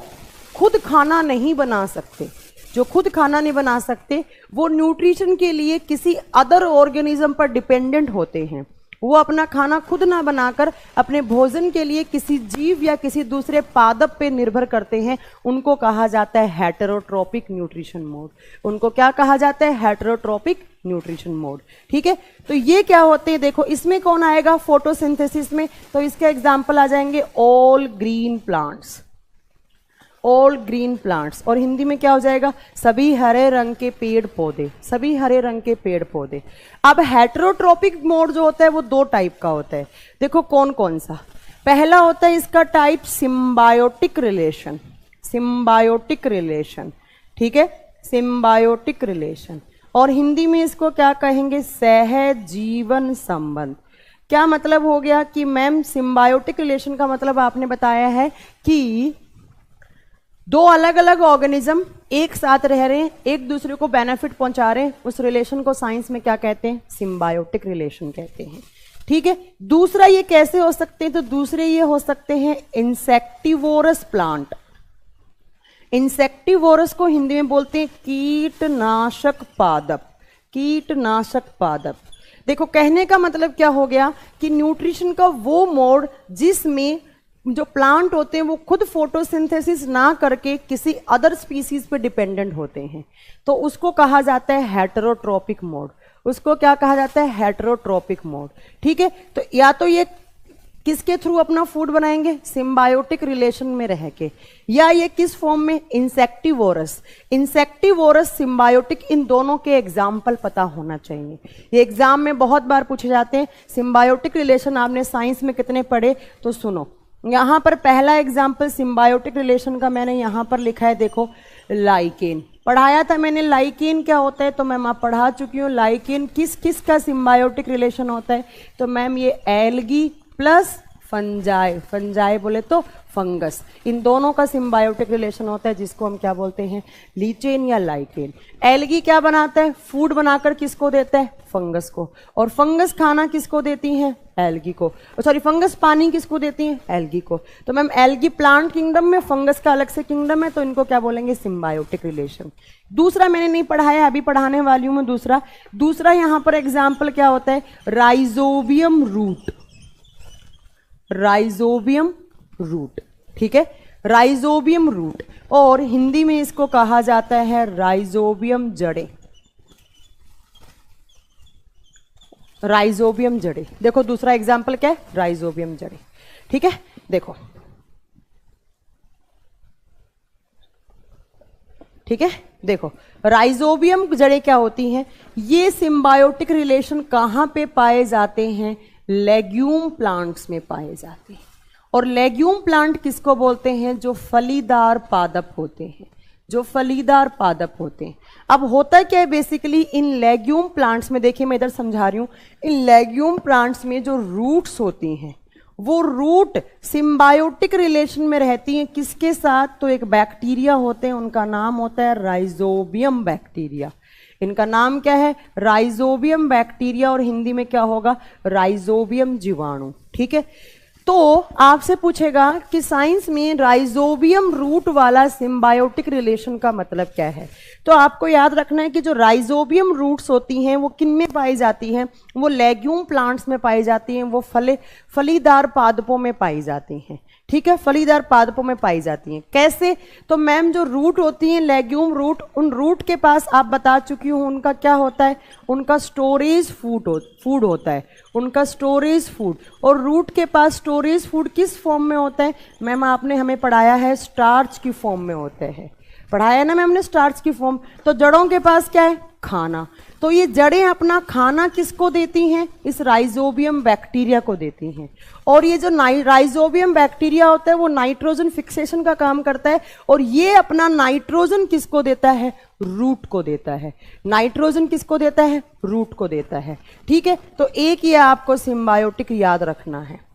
S1: खुद खाना नहीं बना सकते, जो खुद खाना नहीं बना सकते, वो न्यूट्रिशन के लिए किसी अदर ऑर्गेनिज्म पर डिपेंडेंट होते हैं। वो अपना खाना खुद ना बनाकर अपने भोजन के लिए किसी जीव या किसी दूसरे पादप पे निर्भर करते हैं। उनको कहा जाता है हेटेरोट्रोपिक न्यूट्रिशन मोड। उनको क्या कहा जाता है? हेटेरोट्रोपिक न्यूट्रिशन मोड। ठीक है, तो ये क्या होते हैं? देखो, इसमें कौन आएगा फोटोसिंथेसिस में? तो इसके एग्जाम्पल आ जाएंगे all green plants, all green plants. और हिंदी में क्या हो जाएगा? सभी हरे रंग के पेड़ पौधे, सभी हरे रंग के पेड़ पौधे। अब हेटेरोट्रोपिक मोड जो होता है वो 2 टाइप का होता है। देखो कौन कौन सा? पहला होता है इसका type symbiotic relation, symbiotic relation. ठीक है, सिम्बायोटिक रिलेशन। और हिंदी में इसको क्या कहेंगे? सहजीवन संबंध। क्या मतलब हो गया कि मैम सिम्बायोटिक रिलेशन का मतलब आपने बताया है कि 2 अलग अलग ऑर्गेनिज्म एक साथ रह रहे हैं, एक दूसरे को बेनिफिट पहुंचा रहे हैं। उस रिलेशन को साइंस में क्या कहते हैं? सिम्बायोटिक रिलेशन कहते हैं। ठीक है, दूसरा ये कैसे हो सकते हैं? तो दूसरे ये हो सकते हैं इंसेक्टिवोरस प्लांट। इंसेक्टिवोरस को हिंदी में बोलते हैं कीटनाशक पादप, कीटनाशक पादप। देखो, कहने का मतलब क्या हो गया कि न्यूट्रिशन का वो मोड जिसमें जो प्लांट होते हैं वो खुद फोटोसिंथेसिस ना करके किसी अदर स्पीसीज पे डिपेंडेंट होते हैं, तो उसको कहा जाता है हेटेरोट्रोपिक मोड। उसको क्या कहा जाता है, हेटेरोट्रोपिक मोड। ठीक है, तो या तो ये किसके थ्रू अपना फूड बनाएंगे, सिम्बायोटिक रिलेशन में रह के, या ये किस फॉर्म में, इंसेक्टिवोरस। इंसेक्टिवोरस, सिम्बायोटिक, इन दोनों के एग्जाम्पल पता होना चाहिए। ये एग्जाम में बहुत बार पूछे जाते हैं। सिम्बायोटिक रिलेशन आपने साइंस में कितने पढ़े, तो सुनो यहां पर पहला एग्जाम्पल सिम्बायोटिक रिलेशन का मैंने यहां पर लिखा है, देखो लाइकेन पढ़ाया था मैंने। लाइकेन क्या होता है, तो मैम आप पढ़ा चुकी हूँ। लाइकेन किस किस का सिम्बायोटिक रिलेशन होता है, तो मैम ये एल्गी प्लस फंजाई, फंजाई बोले तो फंगस, इन दोनों का सिम्बायोटिक रिलेशन होता है, जिसको हम क्या बोलते हैं, लीचेन या लाइकेन। एल्गी क्या बनाता है, फूड बनाकर किसको देता है, फंगस को, और फंगस खाना किसको देती हैं, एल्गी को, सॉरी फंगस पानी किसको देती हैं, एल्गी को। तो मैम एल्गी प्लांट किंगडम में, फंगस का अलग से किंगडम है, तो इनको क्या बोलेंगे, सिम्बायोटिक रिलेशन। दूसरा मैंने नहीं पढ़ाया, अभी पढ़ाने वाली हूं मैं दूसरा यहां पर एग्जाम्पल क्या होता है, राइजोबियम रूट। राइजोबियम रूट, ठीक है, राइजोबियम रूट, और हिंदी में इसको कहा जाता है राइजोबियम जड़े। राइजोबियम जड़े, देखो दूसरा एग्जाम्पल क्या है, राइजोबियम जड़े। ठीक है, देखो ठीक है, देखो राइजोबियम जड़े क्या होती हैं, ये सिम्बायोटिक रिलेशन कहां पे पाए जाते हैं, लेग्यूम प्लांट्स में पाए जाते हैं। और लेग्यूम प्लांट किसको बोलते हैं, जो फलीदार पादप होते हैं, जो फलीदार पादप होते हैं। अब होता क्या है बेसिकली इन लेग्यूम प्लांट्स में, देखिए मैं इधर समझा रही हूं, इन लेग्यूम प्लांट्स में जो रूट्स होती हैं, वो रूट सिम्बायोटिक रिलेशन में रहती हैं किसके साथ, तो एक बैक्टीरिया होते हैं, उनका नाम होता है राइजोबियम बैक्टीरिया। इनका नाम क्या है, राइजोबियम बैक्टीरिया, और हिंदी में क्या होगा, राइजोबियम जीवाणु। ठीक है, तो आपसे पूछेगा कि साइंस में राइजोबियम रूट वाला सिम्बायोटिक रिलेशन का मतलब क्या है, तो आपको याद रखना है कि जो राइजोबियम रूट्स होती हैं वो किन में पाई जाती हैं, वो लेग्यूम प्लांट्स में पाई जाती हैं, वो फलीदार पादपों में पाई जाती हैं। ठीक है, फलीदार पादपों में पाई जाती हैं। कैसे, तो मैम जो रूट होती हैं लेग्यूम रूट, उन रूट के पास आप बता चुकी हूँ उनका क्या होता है, उनका स्टोरेज फूड होता है, उनका स्टोरेज फूड। और रूट के पास स्टोरेज फूड किस फॉर्म में होता है, मैम आपने हमें पढ़ाया है स्टार्च की फॉर्म में होते हैं, पढ़ाया ना मैम ने स्टार्च की फॉर्म। तो जड़ों के पास क्या है, खाना, तो ये जड़ें अपना खाना किसको देती हैं, इस राइजोबियम बैक्टीरिया को देती हैं। और ये जो राइजोबियम बैक्टीरिया होता है वो नाइट्रोजन फिक्सेशन का काम करता है, और ये अपना नाइट्रोजन किसको देता है, रूट को देता है। नाइट्रोजन किसको देता है, रूट को देता है। ठीक है, तो एक ये आपको सिम्बायोटिक याद रखना है,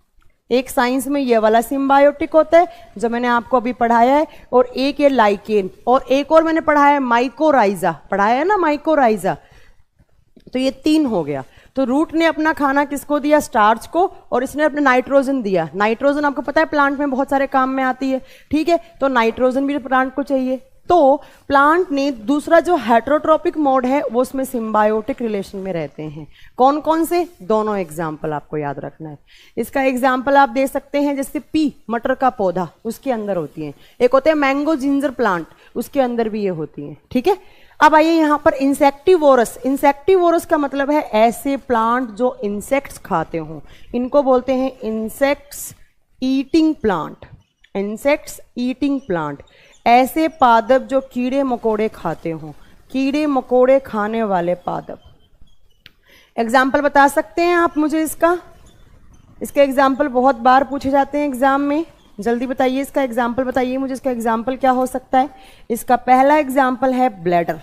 S1: एक साइंस में ये वाला सिम्बायोटिक होता है जो मैंने आपको अभी पढ़ाया है, और एक ये लाइकेन, और एक और मैंने पढ़ाया है माइकोराइजा, पढ़ाया है ना माइकोराइजा। तो ये 3 हो गया। तो रूट ने अपना खाना किसको दिया, स्टार्च को, और इसने अपने नाइट्रोजन दिया। नाइट्रोजन आपको पता है प्लांट में बहुत सारे काम में आती है। ठीक है, तो नाइट्रोजन भी प्लांट को चाहिए। तो प्लांट ने दूसरा जो हेटेरोट्रोपिक मोड है वो उसमें सिम्बायोटिक रिलेशन में रहते हैं। कौन कौन से, दोनों एग्जाम्पल आपको याद रखना है। इसका एग्जाम्पल आप दे सकते हैं, जैसे पी मटर का पौधा, उसके अंदर होती है। एक होते हैं मैंगो जिंजर प्लांट, उसके अंदर भी ये होती है। ठीक है, अब आइए यहाँ पर इंसेक्टिवोरस। इंसेक्टिवोरस का मतलब है ऐसे प्लांट जो इंसेक्ट्स खाते हों, इनको बोलते हैं insects eating plant. Insects eating plant, ऐसे पादप जो कीड़े मकोड़े खाते हों, कीड़े मकोड़े खाने वाले पादप। एग्जाम्पल बता सकते हैं आप मुझे इसका, इसके एग्जाम्पल बहुत बार पूछे जाते हैं एग्जाम में, जल्दी बताइए इसका एग्जाम्पल बताइए मुझे, इसका एग्जाम्पल क्या हो सकता है। इसका पहला एग्जाम्पल है ब्लैडर।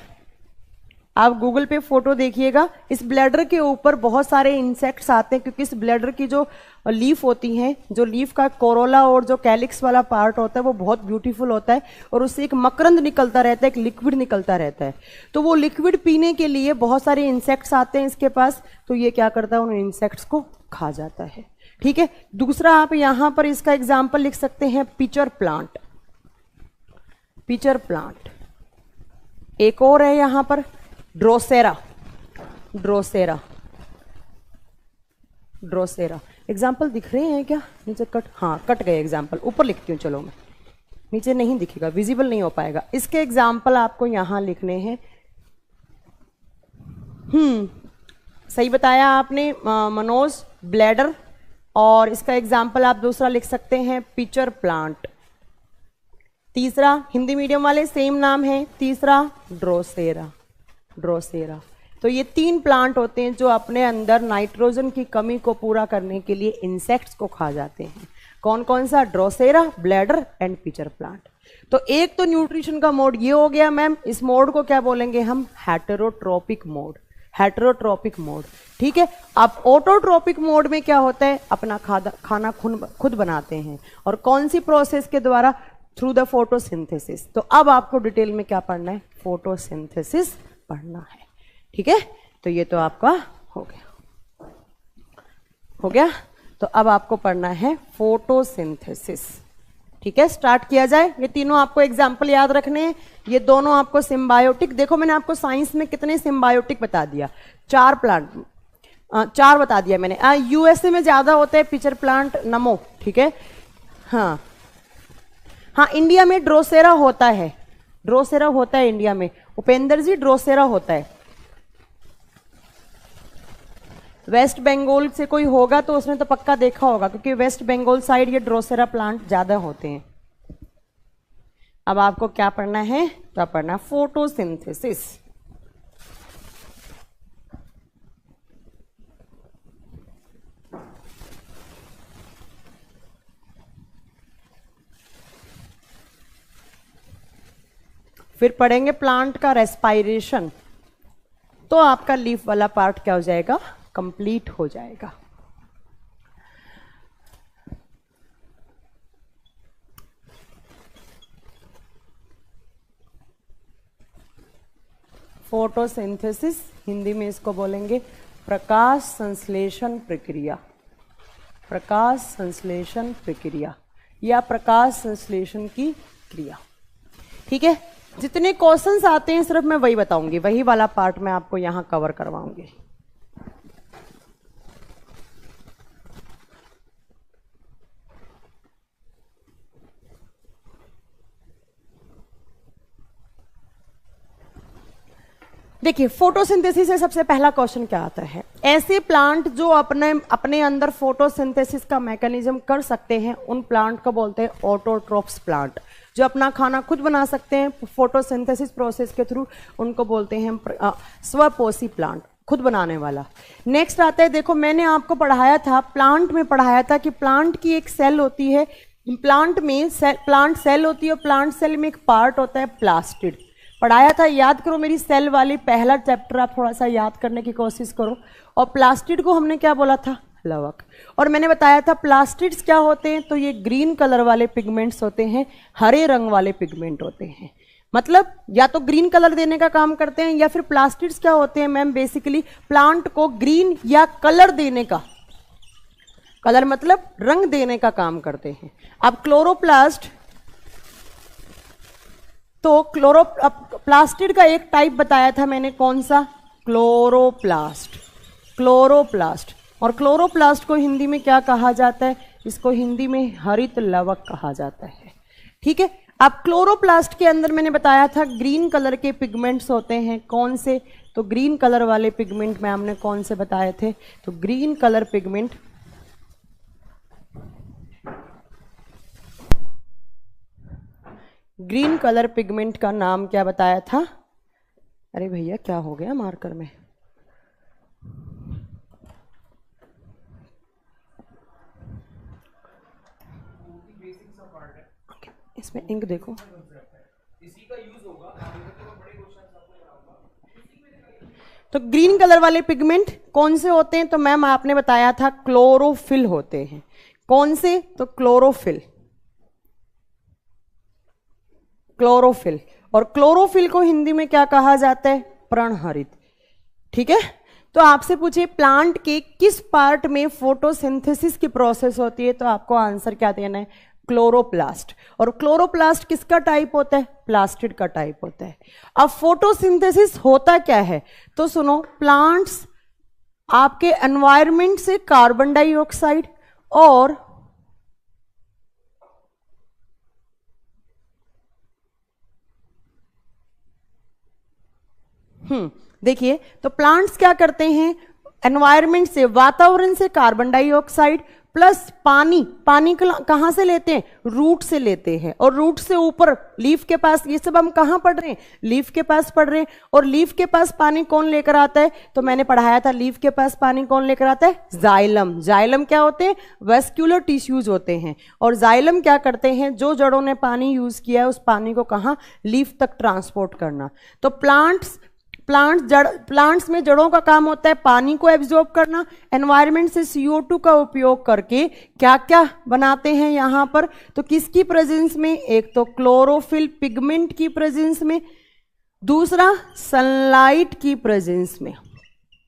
S1: आप गूगल पे फोटो देखिएगा, इस ब्लैडर के ऊपर बहुत सारे इंसेक्ट्स आते हैं, क्योंकि इस ब्लैडर की जो लीफ होती हैं, जो लीफ का कोरोला और जो कैलिक्स वाला पार्ट होता है वो बहुत ब्यूटीफुल होता है, और उससे एक मकरंद निकलता रहता है, एक लिक्विड निकलता रहता है। तो वो लिक्विड पीने के लिए बहुत सारे इंसेक्ट्स आते हैं इसके पास, तो ये क्या करता है, उन इंसेक्ट्स को खा जाता है। ठीक है, दूसरा आप यहां पर इसका एग्जाम्पल लिख सकते हैं पिचर प्लांट। पिचर प्लांट, एक और है यहां पर ड्रोसेरा। ड्रोसेरा, ड्रोसेरा एग्जाम्पल दिख रहे हैं क्या, नीचे कट, हाँ कट गए एग्जाम्पल, ऊपर लिखती हूँ चलो मैं, नीचे नहीं दिखेगा, विजिबल नहीं हो पाएगा। इसके एग्जाम्पल आपको यहां लिखने हैं। सही बताया आपने मनोज, ब्लैडर। और इसका एग्जाम्पल आप दूसरा लिख सकते हैं पिचर प्लांट। तीसरा, हिंदी मीडियम वाले सेम नाम है, तीसरा ड्रोसेरा। ड्रोसेरा। तो ये 3 प्लांट होते हैं जो अपने अंदर नाइट्रोजन की कमी को पूरा करने के लिए इंसेक्ट्स को खा जाते हैं। कौन कौन सा? Drosera, bladder and pitcher plant. तो एक तो न्यूट्रिशन का मोड ये हो गया मैम, इस मोड को क्या बोलेंगे हम? हेटेरोट्रोपिक मोड। हेटेरोट्रोपिक मोड, ठीक है। अब ऑटोट्रोपिक मोड में क्या होता है? अपना खाना खुद बनाते हैं। और कौन सी प्रोसेस के द्वारा? Through the photosynthesis. तो अब आपको डिटेल में क्या पढ़ना है? फोटोसिंथेसिस पढ़ना है, ठीक है। तो ये तो आपका हो गया, हो गया। तो अब आपको पढ़ना है फोटोसिंथेसिस, ठीक है। स्टार्ट किया जाए। ये तीनों आपको एग्जाम्पल याद रखने हैं। ये दोनों आपको सिम्बायोटिक, देखो मैंने आपको साइंस में कितने सिम्बायोटिक बता दिया, 4 प्लांट, 4 बता दिया मैंने। यूएसए में ज्यादा होता है पिचर प्लांट, नमो, ठीक है। हाँ हाँ, इंडिया में ड्रोसेरा होता है, ड्रोसेरा होता है इंडिया में। उपेंद्र जी, ड्रोसेरा होता है। वेस्ट बंगाल से कोई होगा तो उसने तो पक्का देखा होगा, क्योंकि वेस्ट बंगाल साइड ये ड्रोसेरा प्लांट ज्यादा होते हैं। अब आपको क्या पढ़ना है? क्या पढ़ना है? फोटोसिंथेसिस। फिर पढ़ेंगे प्लांट का रेस्पायरेशन। तो आपका लीफ वाला पार्ट क्या हो जाएगा? कंप्लीट हो जाएगा। फोटोसिंथेसिस, हिंदी में इसको बोलेंगे प्रकाश संश्लेषण प्रक्रिया। प्रकाश संश्लेषण प्रक्रिया या प्रकाश संश्लेषण की क्रिया, ठीक है। जितने क्वेश्चंस आते हैं सिर्फ मैं वही बताऊंगी, वही वाला पार्ट मैं आपको यहां कवर करवाऊंगी। देखिए, फोटोसिंथेसिस से सबसे पहला क्वेश्चन क्या आता है? ऐसे प्लांट जो अपने अंदर फोटोसिंथेसिस का मैकेनिज्म कर सकते हैं, उन प्लांट को बोलते हैं ऑटोट्रोप्स प्लांट। जो अपना खाना खुद बना सकते हैं फोटोसिंथेसिस प्रोसेस के थ्रू, उनको बोलते हैं स्वपोषी प्लांट, खुद बनाने वाला। नेक्स्ट आता है, देखो मैंने आपको पढ़ाया था, प्लांट में पढ़ाया था कि प्लांट की एक सेल होती है, प्लांट में प्लांट सेल होती है, और प्लांट सेल में एक पार्ट होता है प्लास्टिड। पढ़ाया था, याद करो मेरी सेल वाली पहला चैप्टर, आप थोड़ा सा याद करने की कोशिश करो। और प्लास्टिड को हमने क्या बोला था? लवक। और मैंने बताया था प्लास्टिड्स क्या होते हैं, तो ये ग्रीन कलर वाले पिगमेंट्स होते हैं, हरे रंग वाले पिगमेंट होते हैं। मतलब या तो ग्रीन कलर देने का काम करते हैं, या फिर प्लास्टिड्स क्या होते हैं मैम? बेसिकली प्लांट को ग्रीन या कलर देने का, कलर मतलब रंग देने का काम करते हैं। अब क्लोरोप्लास्ट, तो प्लास्टिड का एक टाइप बताया था मैंने, कौन सा? क्लोरोप्लास्ट। क्लोरोप्लास्ट। और क्लोरोप्लास्ट को हिंदी में क्या कहा जाता है? इसको हिंदी में हरित लवक कहा जाता है, ठीक है। अब क्लोरोप्लास्ट के अंदर मैंने बताया था ग्रीन कलर के पिगमेंट्स होते हैं, कौन से? तो ग्रीन कलर वाले पिगमेंट में हमने कौन से बताए थे? तो green colour pigment, green colour pigment का नाम क्या बताया था? अरे भैया क्या हो गया मार्कर में? इसमें इंक देखो, इसी का यूज होगा। तो ग्रीन कलर वाले पिगमेंट कौन से होते हैं? तो मैम आपने बताया था क्लोरोफिल होते हैं। कौन से? तो क्लोरोफिल। क्लोरोफिल। और क्लोरोफिल को हिंदी में क्या कहा जाता है? प्रणहरित, ठीक है। तो आपसे पूछे प्लांट के किस पार्ट में फोटोसिंथेसिस की प्रोसेस होती है, तो आपको आंसर क्या देना है? क्लोरोप्लास्ट। और क्लोरोप्लास्ट किसका टाइप होता है? प्लास्टिड का टाइप होता है। अब फोटोसिंथेसिस होता क्या है? तो सुनो, प्लांट्स आपके एनवायरमेंट से कार्बन डाइऑक्साइड और देखिए, तो प्लांट्स क्या करते हैं? एनवायरमेंट से, वातावरण से कार्बन डाइऑक्साइड प्लस पानी, पानी कहां से लेते हैं? रूट से लेते हैं, और रूट से ऊपर लीफ के पास, ये सब हम कहां पढ़ रहे हैं? लीफ के पास पढ़ रहे हैं। और लीफ के पास पानी कौन लेकर आता है? तो मैंने पढ़ाया था, लीफ के पास पानी कौन लेकर आता है? जाइलम। जाइलम क्या होते हैं? वेस्क्यूलर टिश्यूज होते हैं। और जाइलम क्या करते हैं? जो जड़ों ने पानी यूज किया है उस पानी को कहां? लीफ तक ट्रांसपोर्ट करना। तो प्लांट्स में जड़ों का काम होता है पानी को एब्जॉर्ब करना। एनवायरनमेंट से CO2 का उपयोग करके क्या क्या बनाते हैं यहां पर? तो किसकी प्रेजेंस में? एक तो क्लोरोफिल पिगमेंट की प्रेजेंस में, दूसरा सनलाइट की प्रेजेंस में।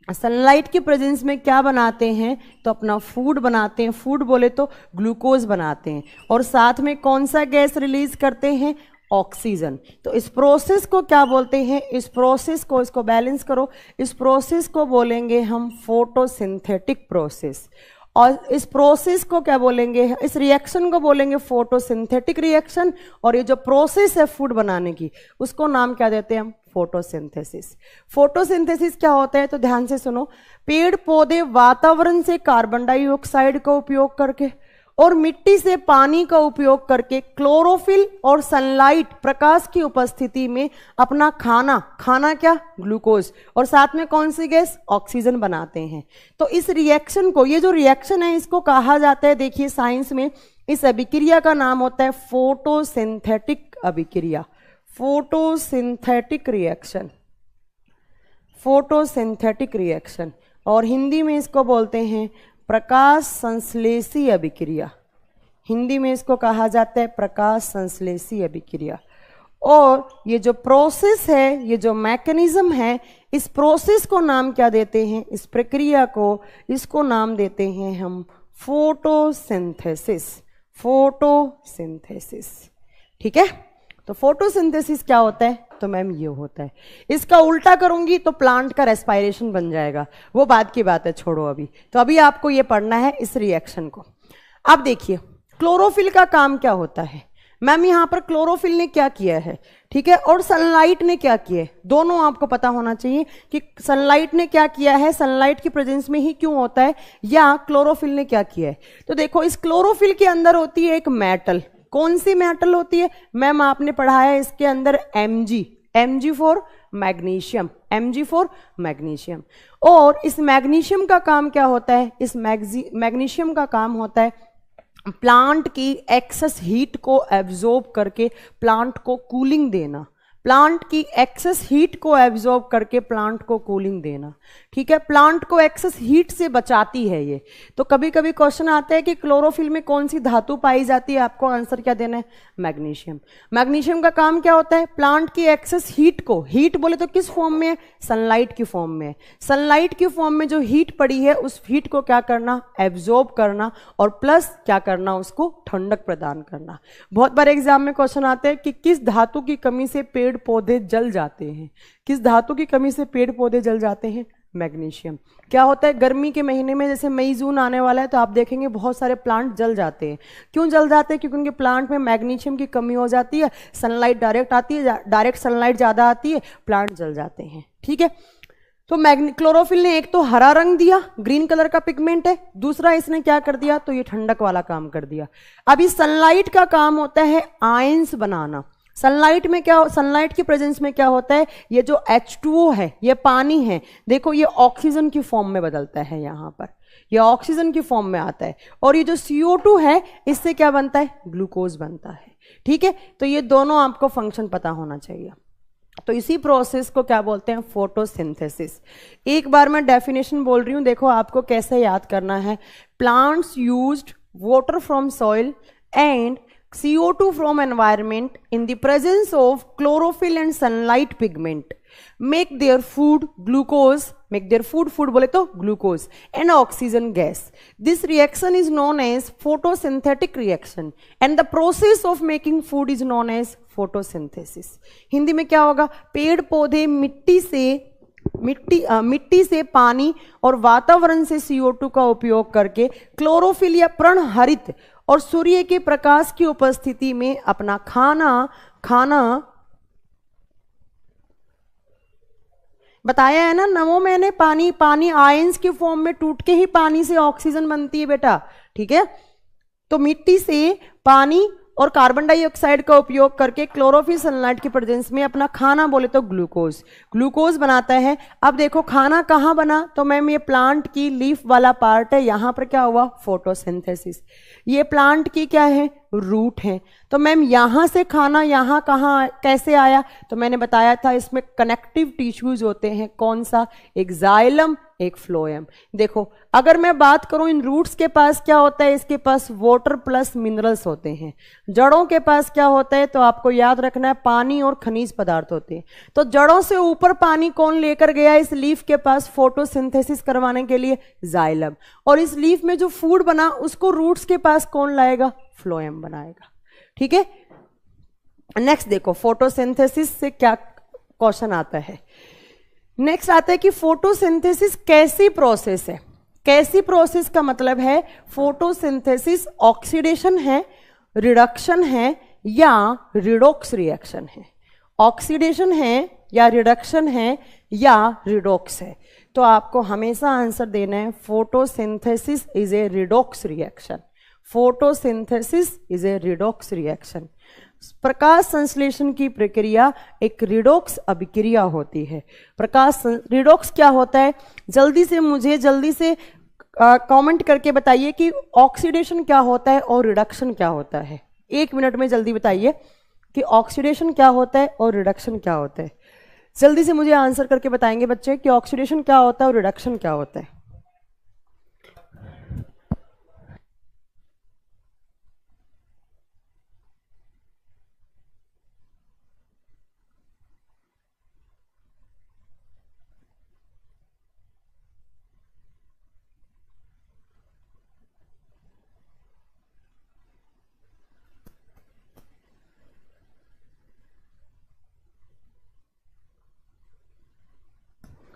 S1: सनलाइट की प्रेजेंस में क्या बनाते हैं? तो अपना फूड बनाते हैं। फूड बोले तो ग्लूकोज बनाते हैं। और साथ में कौन सा गैस रिलीज करते हैं? ऑक्सीजन। तो इस प्रोसेस को क्या बोलते हैं? इस प्रोसेस को, इसको बैलेंस करो, इस प्रोसेस को बोलेंगे हम फोटोसिंथेटिक प्रोसेस। और इस प्रोसेस को क्या बोलेंगे? इस रिएक्शन को बोलेंगे फोटोसिंथेटिक रिएक्शन। और ये जो प्रोसेस है फूड बनाने की, उसको नाम क्या देते हैं हम? फोटोसिंथेसिस। फोटोसिंथेसिस क्या होता है? तो ध्यान से सुनो। पेड़ पौधे वातावरण से कार्बन डाइऑक्साइड का उपयोग करके और मिट्टी से पानी का उपयोग करके क्लोरोफिल और सनलाइट, प्रकाश की उपस्थिति में अपना खाना क्या? ग्लूकोज, और साथ में कौन सी गैस? ऑक्सीजन बनाते हैं। तो इस रिएक्शन को, ये जो रिएक्शन है इसको कहा जाता है, देखिए साइंस में इस अभिक्रिया का नाम होता है फोटोसिंथेटिक अभिक्रिया। Photosynthetic reaction, photosynthetic reaction. और हिंदी में इसको बोलते हैं प्रकाश संश्लेषी अभिक्रिया। हिंदी में इसको कहा जाता है प्रकाश संश्लेषी अभिक्रिया। और ये जो प्रोसेस है, ये जो मैकेनिज्म है, इस प्रोसेस को नाम क्या देते हैं? इस प्रक्रिया को, इसको नाम देते हैं हम फोटोसिंथेसिस। फोटोसिंथेसिस, ठीक है। तो फोटोसिंथेसिस क्या होता है? तो मैम ये होता है, इसका उल्टा करूंगी तो प्लांट का रेस्पायरेशन बन जाएगा, वो बाद की बात है, छोड़ो अभी। तो अभी आपको ये पढ़ना है इस रिएक्शन को। अब देखिए क्लोरोफिल का काम क्या होता है। मैम यहाँ पर क्लोरोफिल ने क्या किया है, ठीक है, और सनलाइट ने क्या किया है, दोनों आपको पता होना चाहिए कि सनलाइट ने क्या किया है, सनलाइट की प्रेजेंस में ही क्यों होता है, या क्लोरोफिल ने क्या किया है। तो देखो इस क्लोरोफिल के अंदर होती है एक मेटल। कौन सी मेटल होती है? मैम आपने पढ़ाया है इसके अंदर Mg for magnesium, Mg for magnesium. और इस मैग्नीशियम का काम क्या होता है? इस मैग्नीशियम का काम होता है प्लांट की एक्सेस हीट को एब्जॉर्ब करके प्लांट को कूलिंग देना। प्लांट की एक्सेस हीट को एब्जॉर्ब करके प्लांट को कूलिंग देना, ठीक है। प्लांट को एक्सेस हीट से बचाती है ये। तो कभी कभी क्वेश्चन आता है कि क्लोरोफिल में कौन सी धातु पाई जाती है, आपको आंसर क्या देना है? मैग्नीशियम। मैग्नीशियम का काम क्या होता है? प्लांट की एक्सेस हीट को, हीट बोले तो किस फॉर्म में है? सनलाइट की फॉर्म में। सनलाइट की फॉर्म में जो हीट पड़ी है उस हीट को क्या करना? एब्जॉर्ब करना, और प्लस क्या करना? उसको ठंडक प्रदान करना। बहुत बार एग्जाम में क्वेश्चन आते हैं कि किस धातु की कमी से पेड़ पौधे जल जाते हैं। किस धातु की कमी से पेड़ पौधे जल जाते हैं? मैग्नीशियम। क्या होता है गर्मी के महीने में, जैसे मई जून आने वाला है, तो आप देखेंगे बहुत सारे प्लांट जल जाते हैं। क्यों जल जाते हैं? क्योंकि उनके प्लांट में मैग्नीशियम की कमी हो जाती है, सनलाइट डायरेक्ट आती है, डायरेक्ट सनलाइट ज्यादा आती है, प्लांट जल जाते हैं, ठीक है। तो क्लोरोफिल ने एक तो हरा रंग दिया, ग्रीन कलर का पिगमेंट है, दूसरा इसने क्या कर दिया? तो ये ठंडक वाला काम कर दिया। अभी सनलाइट का काम होता है आयंस बनाना। सनलाइट में क्या, सनलाइट की प्रेजेंस में क्या होता है? ये जो H2O है, ये पानी है, देखो ये ऑक्सीजन की फॉर्म में बदलता है, यहाँ पर ये ऑक्सीजन की फॉर्म में आता है। और ये जो CO2 है, इससे क्या बनता है? ग्लूकोज बनता है, ठीक है। तो ये दोनों आपको फंक्शन पता होना चाहिए। तो इसी प्रोसेस को क्या बोलते हैं? फोटोसिंथेसिस। एक बार मैं डेफिनेशन बोल रही हूं, देखो आपको कैसे याद करना है। Plants used water from soil and CO2 from environment in the presence of chlorophyll and sunlight pigment make their food glucose, make their food बोले तो glucose and oxygen gas. This reaction is known as photosynthetic reaction and the process of making food is known as photosynthesis. Hindi में क्या होगा? पेड़ पौधे मिट्टी से पानी और वातावरण से CO2 का उपयोग करके क्लोरोफिल या पर्णहरित और सूर्य के प्रकाश की उपस्थिति में अपना खाना बताया है ना नमो मैंने, पानी पानी आयंस के फॉर्म में टूट के ही पानी से ऑक्सीजन बनती है बेटा, ठीक है। तो मिट्टी से पानी और कार्बन डाइऑक्साइड का उपयोग करके क्लोरोफिल सनलाइट की प्रेजेंस में अपना खाना बोले तो ग्लूकोज बनाता है। अब देखो खाना कहाँ बना, तो मैम ये प्लांट की लीफ वाला पार्ट है, यहां पर क्या हुआ, फोटोसिंथेसिस। ये प्लांट की क्या है, रूट है। तो मैम यहां से खाना यहां कहाँ कैसे आया, तो मैंने बताया था इसमें कनेक्टिव टिश्यूज होते हैं, कौन सा, एक जाइलम एक फ्लोएम। देखो अगर मैं बात करूं इन रूट्स के पास क्या होता है, इसके पास वाटर प्लस मिनरल्स होते हैं। जड़ों के पास क्या होता है, तो आपको याद रखना है पानी और खनिज पदार्थ होते हैं। तो जड़ों से ऊपर पानी कौन लेकर गया इस लीफ के पास फोटोसिंथेसिस करवाने के लिए, जाइलम। और इस लीफ में जो फूड बना उसको रूट्स के पास कौन लाएगा, फ्लोएम बनाएगा, ठीक है। नेक्स्ट देखो फोटोसिंथेसिस से क्या क्वेश्चन आता है। नेक्स्ट आता है कि फोटोसिंथेसिस कैसी प्रोसेस है। कैसी प्रोसेस का मतलब है फोटोसिंथेसिस ऑक्सीडेशन है, रिडक्शन है या रिडॉक्स रिएक्शन है। ऑक्सीडेशन है या रिडक्शन है या रिडॉक्स है। तो आपको हमेशा आंसर देना है photosynthesis is a redox reaction. Photosynthesis is a redox reaction. प्रकाश संश्लेषण की प्रक्रिया एक रिडॉक्स अभिक्रिया होती है। रिडॉक्स क्या होता है, जल्दी से कमेंट करके बताइए कि ऑक्सीडेशन क्या होता है और रिडक्शन क्या होता है। 1 मिनट में जल्दी बताइए कि ऑक्सीडेशन क्या होता है और रिडक्शन क्या होता है। जल्दी से मुझे आंसर करके बताएंगे बच्चे कि ऑक्सीडेशन क्या होता है और रिडक्शन क्या होता है।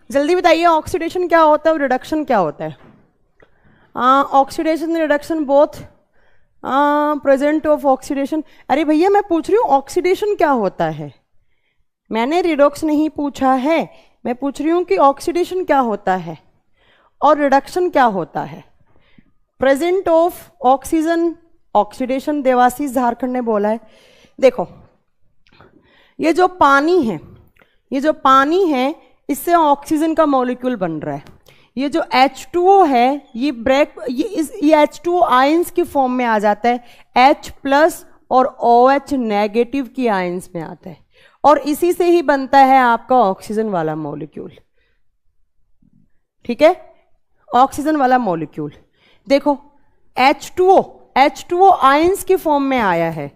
S1: जल्दी बताइए ऑक्सीडेशन क्या होता है और रिडक्शन क्या होता है। Oxidation reduction both present of oxidation. अरे भैया मैं पूछ रही हूँ ऑक्सीडेशन क्या होता है, मैंने रिडॉक्स नहीं पूछा है, मैं पूछ रही हूँ कि ऑक्सीडेशन क्या होता है और रिडक्शन क्या होता है। Present of oxygen oxidation Devashish Jharkhand ने बोला है। देखो ये जो पानी है इससे ऑक्सीजन का मॉलिक्यूल बन रहा है। ये जो H2O है ये H2O आयंस की फॉर्म में आ जाता है, H+ और OH नेगेटिव की आयंस में आता है और इसी से ही बनता है आपका ऑक्सीजन वाला मॉलिक्यूल, ठीक है। ऑक्सीजन वाला मॉलिक्यूल देखो H2O आयंस की फॉर्म में आया है,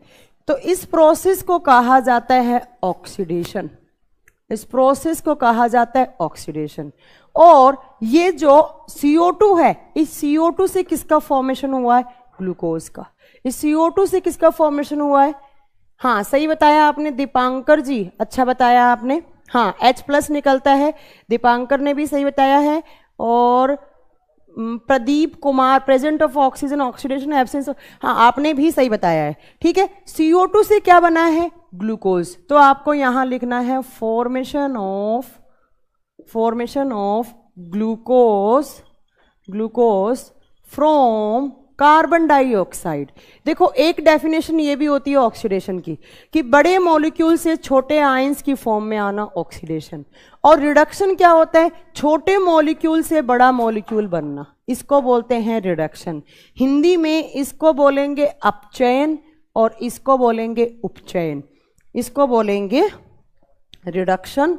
S1: तो इस प्रोसेस को कहा जाता है ऑक्सीडेशन। इस प्रोसेस को कहा जाता है ऑक्सीडेशन। और ये जो CO2 है, इस CO2 से किसका फॉर्मेशन हुआ है, ग्लूकोज का। इस CO2 से किसका फॉर्मेशन हुआ है, हाँ सही बताया आपने दीपांकर जी, अच्छा बताया आपने। हाँ H+ निकलता है, दीपांकर ने भी सही बताया है। और Pradeep Kumar present of oxygen oxidation absence, हाँ आपने भी सही बताया है, ठीक है। CO2 से क्या बना है, ग्लूकोज। तो आपको यहां लिखना है formation of glucose from carbon dioxide. देखो एक डेफिनेशन ये भी होती है ऑक्सीडेशन की कि बड़े मॉलिक्यूल से छोटे आयंस की फॉर्म में आना ऑक्सीडेशन। और रिडक्शन क्या होता है, छोटे मॉलिक्यूल से बड़ा मॉलिक्यूल बनना, इसको बोलते हैं रिडक्शन। हिंदी में इसको बोलेंगे अपचयन और इसको बोलेंगे उपचयन। इसको बोलेंगे रिडक्शन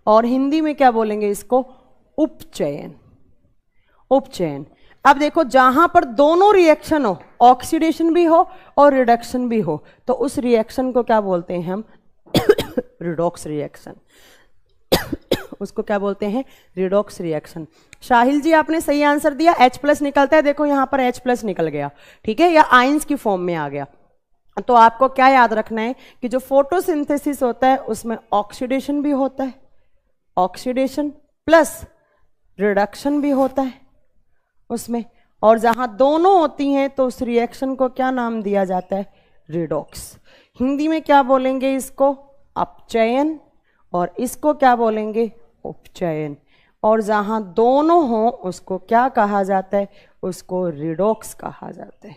S1: और हिंदी में क्या बोलेंगे इसको, उपचयन। अब देखो जहां पर दोनों रिएक्शन हो, ऑक्सीडेशन भी हो और रिडक्शन भी हो, तो उस रिएक्शन को क्या बोलते हैं हम, रिडॉक्स रिएक्शन। उसको क्या बोलते हैं, रिडॉक्स रिएक्शन। शाहिल जी आपने सही आंसर दिया, H+ निकलता है, देखो यहां पर H+ निकल गया, ठीक है, या आयंस की फॉर्म में आ गया। तो आपको क्या याद रखना है कि जो फोटोसिंथेसिस होता है उसमें ऑक्सीडेशन भी होता है, ऑक्सीडेशन प्लस रिडक्शन भी होता है उसमें, और जहां दोनों होती हैं तो उस रिएक्शन को क्या नाम दिया जाता है, रिडॉक्स। हिंदी में क्या बोलेंगे इसको, अपचयन और इसको क्या बोलेंगे, उपचयन। और जहां दोनों हो उसको क्या कहा जाता है, उसको रिडॉक्स कहा जाता है।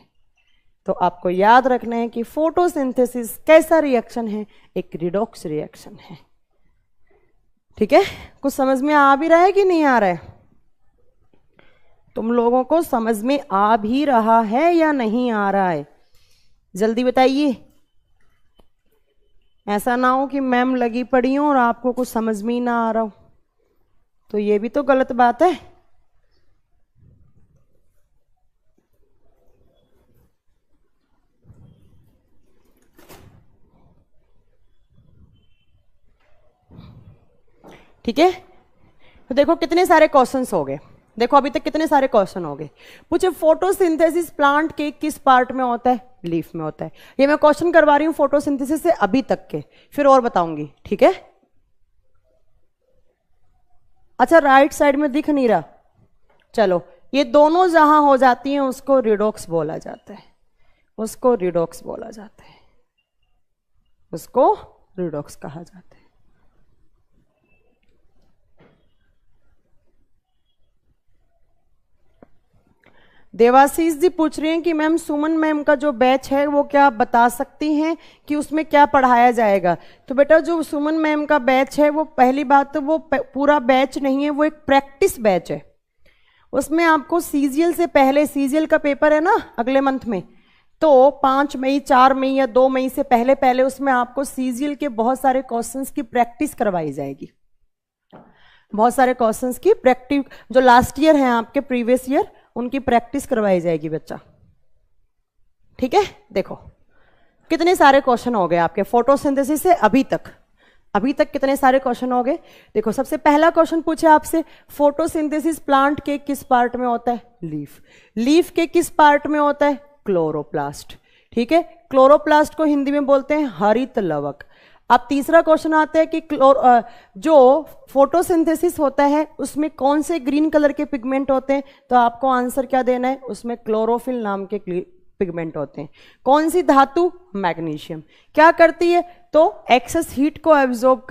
S1: तो आपको याद रखना है कि फोटोसिंथेसिस कैसा रिएक्शन है, एक रिडॉक्स रिएक्शन है। ठीक है, कुछ समझ में आ भी रहा है कि नहीं आ रहा है? तुम लोगों को समझ में आ भी रहा है या नहीं आ रहा है, जल्दी बताइए। ऐसा ना हो कि मैम लगी पड़ी हो और आपको कुछ समझ में ही ना आ रहा हो, तो ये भी तो गलत बात है। ठीक है, तो देखो कितने सारे क्वेश्चंस हो गए। देखो अभी तक कितने सारे क्वेश्चन हो गए। पूछे फोटोसिंथेसिस प्लांट के किस पार्ट में होता है, लीफ में होता है। ये मैं क्वेश्चन करवा रही हूं फोटोसिंथेसिस से अभी तक के, फिर और बताऊंगी। ठीक है, अच्छा राइट साइड में दिख नहीं रहा, चलो ये दोनों जहां हो जाती हैं उसको रिडॉक्स बोला जाता है, उसको रिडॉक्स बोला जाता है, उसको रिडॉक्स कहा जाता है। देवाशीष जी पूछ रही हैं कि मैम सुमन मैम का जो बैच है वो क्या बता सकती हैं कि उसमें क्या पढ़ाया जाएगा। तो बेटा जो सुमन मैम का बैच है वो पहली बात तो वो पूरा बैच नहीं है, वो एक प्रैक्टिस बैच है। उसमें आपको सीजीएल से पहले, सीजीएल का पेपर है ना अगले मंथ में, तो 5 मई 4 मई या 2 मई से पहले पहले उसमें आपको सीजीएल के बहुत सारे क्वेश्चंस की प्रैक्टिस करवाई जाएगी। बहुत सारे क्वेश्चंस की प्रैक्टिस, जो लास्ट ईयर है आपके प्रीवियस ईयर, उनकी प्रैक्टिस करवाई जाएगी बच्चा। ठीक है, देखो कितने सारे क्वेश्चन हो गए आपके फोटोसिंथेसिस से अभी तक कितने सारे क्वेश्चन हो गए। देखो सबसे पहला क्वेश्चन पूछे आपसे, फोटोसिंथेसिस प्लांट के किस पार्ट में होता है, लीफ। लीफ के किस पार्ट में होता है, क्लोरोप्लास्ट। ठीक है, क्लोरोप्लास्ट को हिंदी में बोलते हैं हरित लवक। अब तीसरा क्वेश्चन आता है कि जो फोटोसिंथेसिस होता है उसमें कौन से ग्रीन कलर के पिगमेंट होते हैं, तो आपको आंसर क्या देना है, उसमें क्लोरोफिल नाम के पिगमेंट होते हैं। कौन सी धातु, मैग्नीशियम। क्या करती है, तो एक्सेस हीट को एब्जॉर्ब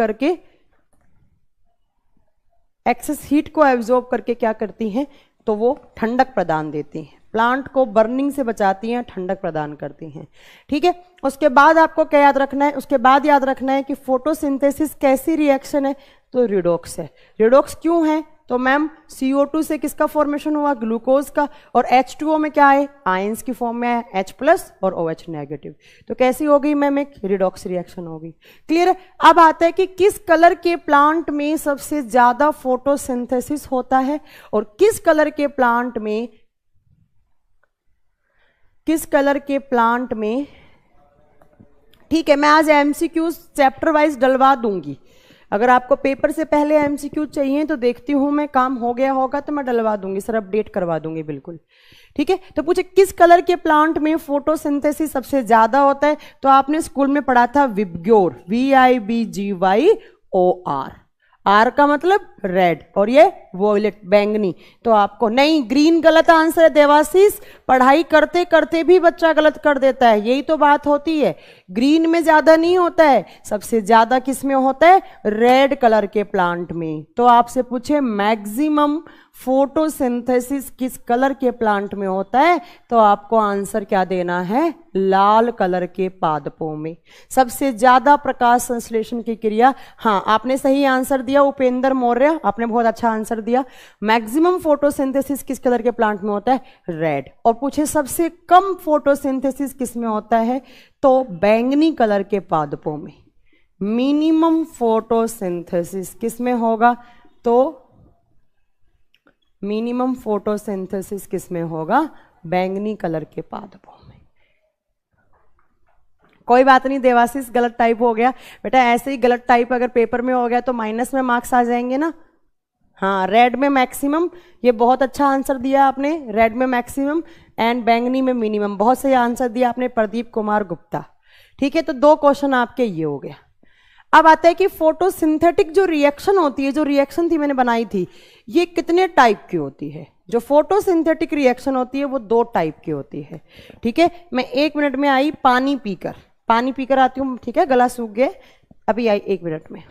S1: करके क्या करती हैं, तो वो ठंडक प्रदान देती हैं, प्लांट को बर्निंग से बचाती हैं, ठंडक प्रदान करती हैं। ठीक है, उसके बाद आपको क्या याद रखना है, उसके बाद याद रखना है कि फोटोसिंथेसिस कैसी रिएक्शन है, तो रिडॉक्स है। रिडॉक्स क्यों है, तो मैम CO2 से किसका फॉर्मेशन हुआ, ग्लूकोज का, और H2O में क्या है, आयंस की फॉर्म में है, H+ और OH नेगेटिव। तो कैसी हो गई मैम, एक रिडॉक्स रिएक्शन होगी। क्लियर है। अब आता है कि किस कलर के प्लांट में सबसे ज्यादा फोटोसिंथेसिस होता है और किस कलर के प्लांट में ठीक है, मैं आज MCQ चैप्टर वाइज डलवा दूंगी। अगर आपको पेपर से पहले MCQ चाहिए तो देखती हूं मैं, काम हो गया होगा तो मैं डलवा दूंगी, सर अपडेट करवा दूंगी बिल्कुल। ठीक है, तो पूछे किस कलर के प्लांट में फोटोसिंथेसिस सबसे ज्यादा होता है, तो आपने स्कूल में पढ़ा था विबग्योर, VIBGYOR। आर का मतलब रेड और ये वॉयलेट बैंगनी। तो आपको नहीं, ग्रीन गलत आंसर है देवाशीष, पढ़ाई करते करते भी बच्चा गलत कर देता है, यही तो बात होती है। ग्रीन में ज्यादा नहीं होता है, सबसे ज्यादा किस में होता है, रेड कलर के प्लांट में। तो आपसे पूछे मैक्सिमम फोटोसिंथेसिस किस कलर के प्लांट में होता है, तो आपको आंसर क्या देना है, लाल कलर के पादपों में। सबसे ज्यादा प्रकाश संश्लेषण की क्रिया, हाँ आपने सही आंसर दिया उपेंद्र मौर्य, आपने बहुत अच्छा आंसर दिया। मैक्सिमम फोटोसिंथेसिस किस कलर के प्लांट में होता है, रेड। और पूछे सबसे कम फोटोसिंथेसिस किस में होता है, तो बैंगनी कलर के पादपों में। मिनिमम फोटोसिंथेसिस किस में होगा, तो मिनिमम फोटोसिंथेसिस किस में होगा, बैंगनी कलर के पादपों में। कोई बात नहीं देवाशीष, गलत टाइप हो गया बेटा, ऐसे ही गलत टाइप अगर पेपर में हो गया तो माइनस में मार्क्स आ जाएंगे ना। हाँ, रेड में मैक्सिमम, ये बहुत अच्छा आंसर दिया आपने, रेड में मैक्सिमम एंड बैंगनी में मिनिमम, बहुत सही आंसर दिया आपने प्रदीप कुमार गुप्ता। ठीक है, तो 2 क्वेश्चन आपके ये हो गया। अब आता है कि फोटोसिंथेटिक जो रिएक्शन होती है, जो रिएक्शन थी मैंने बनाई थी, ये कितने टाइप की होती है। जो फोटोसिंथेटिक रिएक्शन होती है वो 2 टाइप की होती है। ठीक है, मैं 1 मिनट में आई, पानी पीकर आती हूँ। ठीक है, गला सूख गया, अभी आई 1 मिनट में।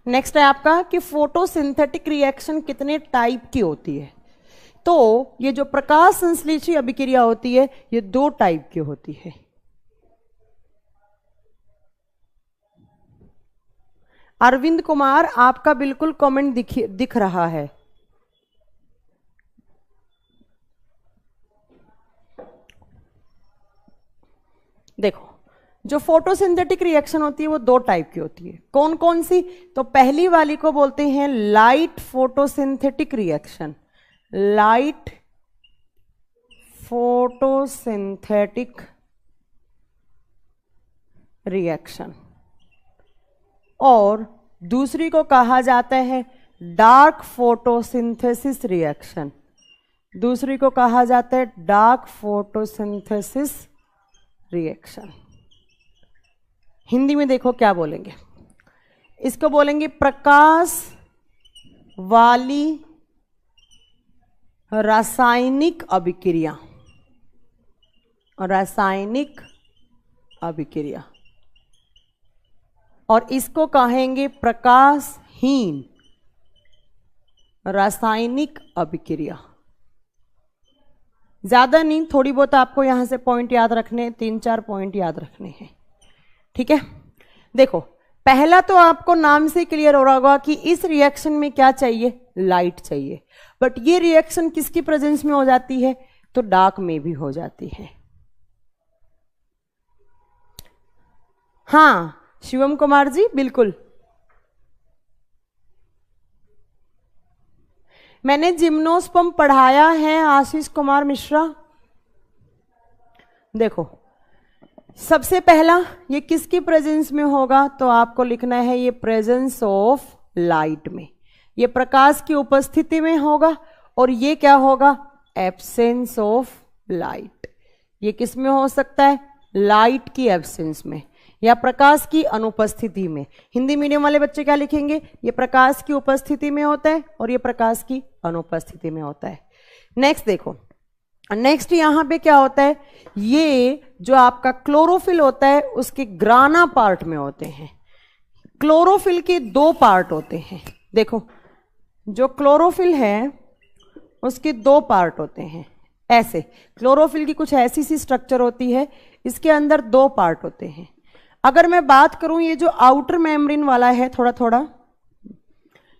S1: नेक्स्ट है आपका कि फोटोसिंथेटिक रिएक्शन कितने टाइप की होती है। तो ये जो प्रकाश संश्लेषी अभिक्रिया होती है ये 2 टाइप की होती है। अरविंद कुमार आपका बिल्कुल कमेंट दिख रहा है। देखो, जो फोटोसिंथेटिक रिएक्शन होती है वो 2 टाइप की होती है। कौन कौन सी? तो पहली वाली को बोलते हैं light photosynthetic reaction. Light photosynthetic reaction. और दूसरी को कहा जाता है डार्क फोटोसिंथेसिस रिएक्शन। दूसरी को कहा जाता है डार्क फोटोसिंथेसिस रिएक्शन। हिंदी में देखो क्या बोलेंगे, इसको बोलेंगे प्रकाश वाली रासायनिक अभिक्रिया। रासायनिक अभिक्रिया। और इसको कहेंगे प्रकाशहीन रासायनिक अभिक्रिया। ज्यादा नहीं, थोड़ी बहुत आपको यहां से पॉइंट याद रखने हैं, 3-4 पॉइंट याद रखने हैं। ठीक है, देखो पहला तो आपको नाम से क्लियर हो रहा होगा कि इस रिएक्शन में क्या चाहिए, लाइट चाहिए। बट ये रिएक्शन किसकी प्रेजेंस में हो जाती है? तो डार्क में भी हो जाती है। हाँ शिवम कुमार जी बिल्कुल, मैंने जिम्नोस्पर्म पढ़ाया है आशीष कुमार मिश्रा। देखो सबसे पहला ये किसकी प्रेजेंस में होगा? तो आपको लिखना है ये प्रेजेंस ऑफ लाइट में, ये प्रकाश की उपस्थिति में होगा। और ये क्या होगा? Absence of light. ये किस में हो सकता है? लाइट की एब्सेंस में या प्रकाश की अनुपस्थिति में। हिंदी मीडियम वाले बच्चे क्या लिखेंगे? ये प्रकाश की उपस्थिति में होता है और ये प्रकाश की अनुपस्थिति में होता है। नेक्स्ट देखो, नेक्स्ट यहां पे क्या होता है? ये जो आपका क्लोरोफिल होता है उसके ग्राना पार्ट में होते हैं। क्लोरोफिल के 2 पार्ट होते हैं। देखो जो क्लोरोफिल है उसके 2 पार्ट होते हैं। ऐसे क्लोरोफिल की कुछ ऐसी सी स्ट्रक्चर होती है, इसके अंदर 2 पार्ट होते हैं। अगर मैं बात करूं ये जो आउटर मेम्ब्रेन वाला है, थोड़ा थोड़ा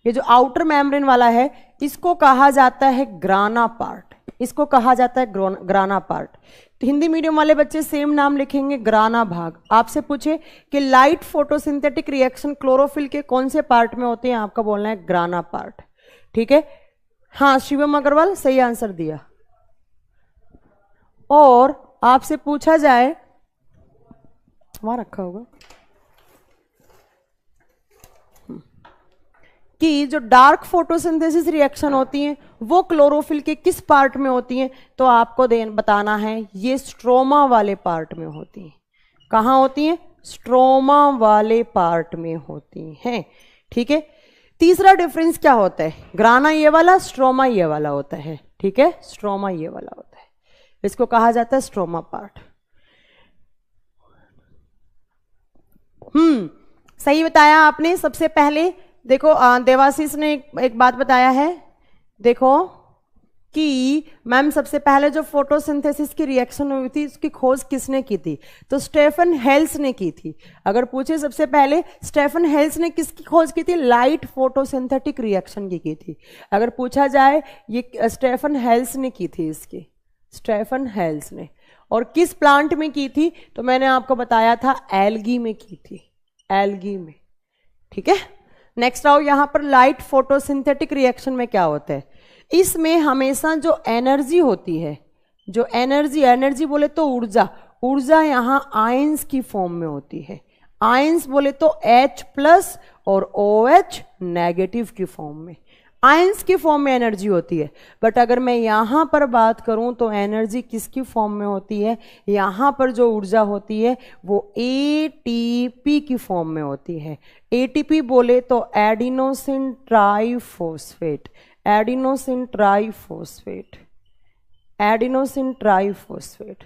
S1: ये जो आउटर मेम्ब्रेन वाला है इसको कहा जाता है ग्राना पार्ट। इसको कहा जाता है ग्राना पार्ट। तो हिंदी मीडियम वाले बच्चे सेम नाम लिखेंगे ग्राना भाग। आपसे पूछे कि लाइट फोटोसिंथेटिक रिएक्शन क्लोरोफिल के कौन से पार्ट में होते हैं, आपका बोलना है ग्राना पार्ट। ठीक है, हाँ शिवम अग्रवाल सही आंसर दिया। और आपसे पूछा जाए, वहां रखा होगा, कि जो डार्क फोटोसिंथेसिस रिएक्शन होती हैं वो क्लोरोफिल के किस पार्ट में होती हैं, तो आपको बताना है ये स्ट्रोमा वाले पार्ट में होती हैं। कहाँ होती हैं? स्ट्रोमा वाले पार्ट में होती हैं। ठीक है, तीसरा डिफरेंस क्या होता है? ग्राना ये वाला, स्ट्रोमा ये वाला होता है। ठीक है, स्ट्रोमा ये वाला होता है, इसको कहा जाता है स्ट्रोमा पार्ट। सही बताया आपने। सबसे पहले देखो देवाशीष ने एक बात बताया है, देखो कि मैम सबसे पहले जो फोटोसिंथेसिस की रिएक्शन हुई थी उसकी खोज किसने की थी? तो स्टेफन हेल्स ने की थी। अगर पूछे सबसे पहले स्टेफन हेल्स ने किसकी खोज की थी? लाइट फोटोसिंथेटिक रिएक्शन की थी। अगर पूछा जाए ये स्टेफन हेल्स ने की थी, इसकी स्टेफन हेल्स ने। और किस प्लांट में की थी? तो मैंने आपको बताया था एल्गी में की थी, एल्गी में। ठीक है, नेक्स्ट आओ यहां पर लाइट फोटोसिंथेटिक रिएक्शन में क्या होता है? इसमें हमेशा जो एनर्जी होती है, जो एनर्जी बोले तो ऊर्जा, ऊर्जा यहां आयंस की फॉर्म में होती है। आयंस बोले तो H+ और OH नेगेटिव की फॉर्म में, आयंस की फॉर्म में एनर्जी होती है। बट अगर मैं यहां पर बात करूं तो एनर्जी किसकी फॉर्म में होती है? यहां पर जो ऊर्जा होती है वो ATP की फॉर्म में होती है। ATP बोले तो adenosine triphosphate, adenosine triphosphate, adenosine triphosphate.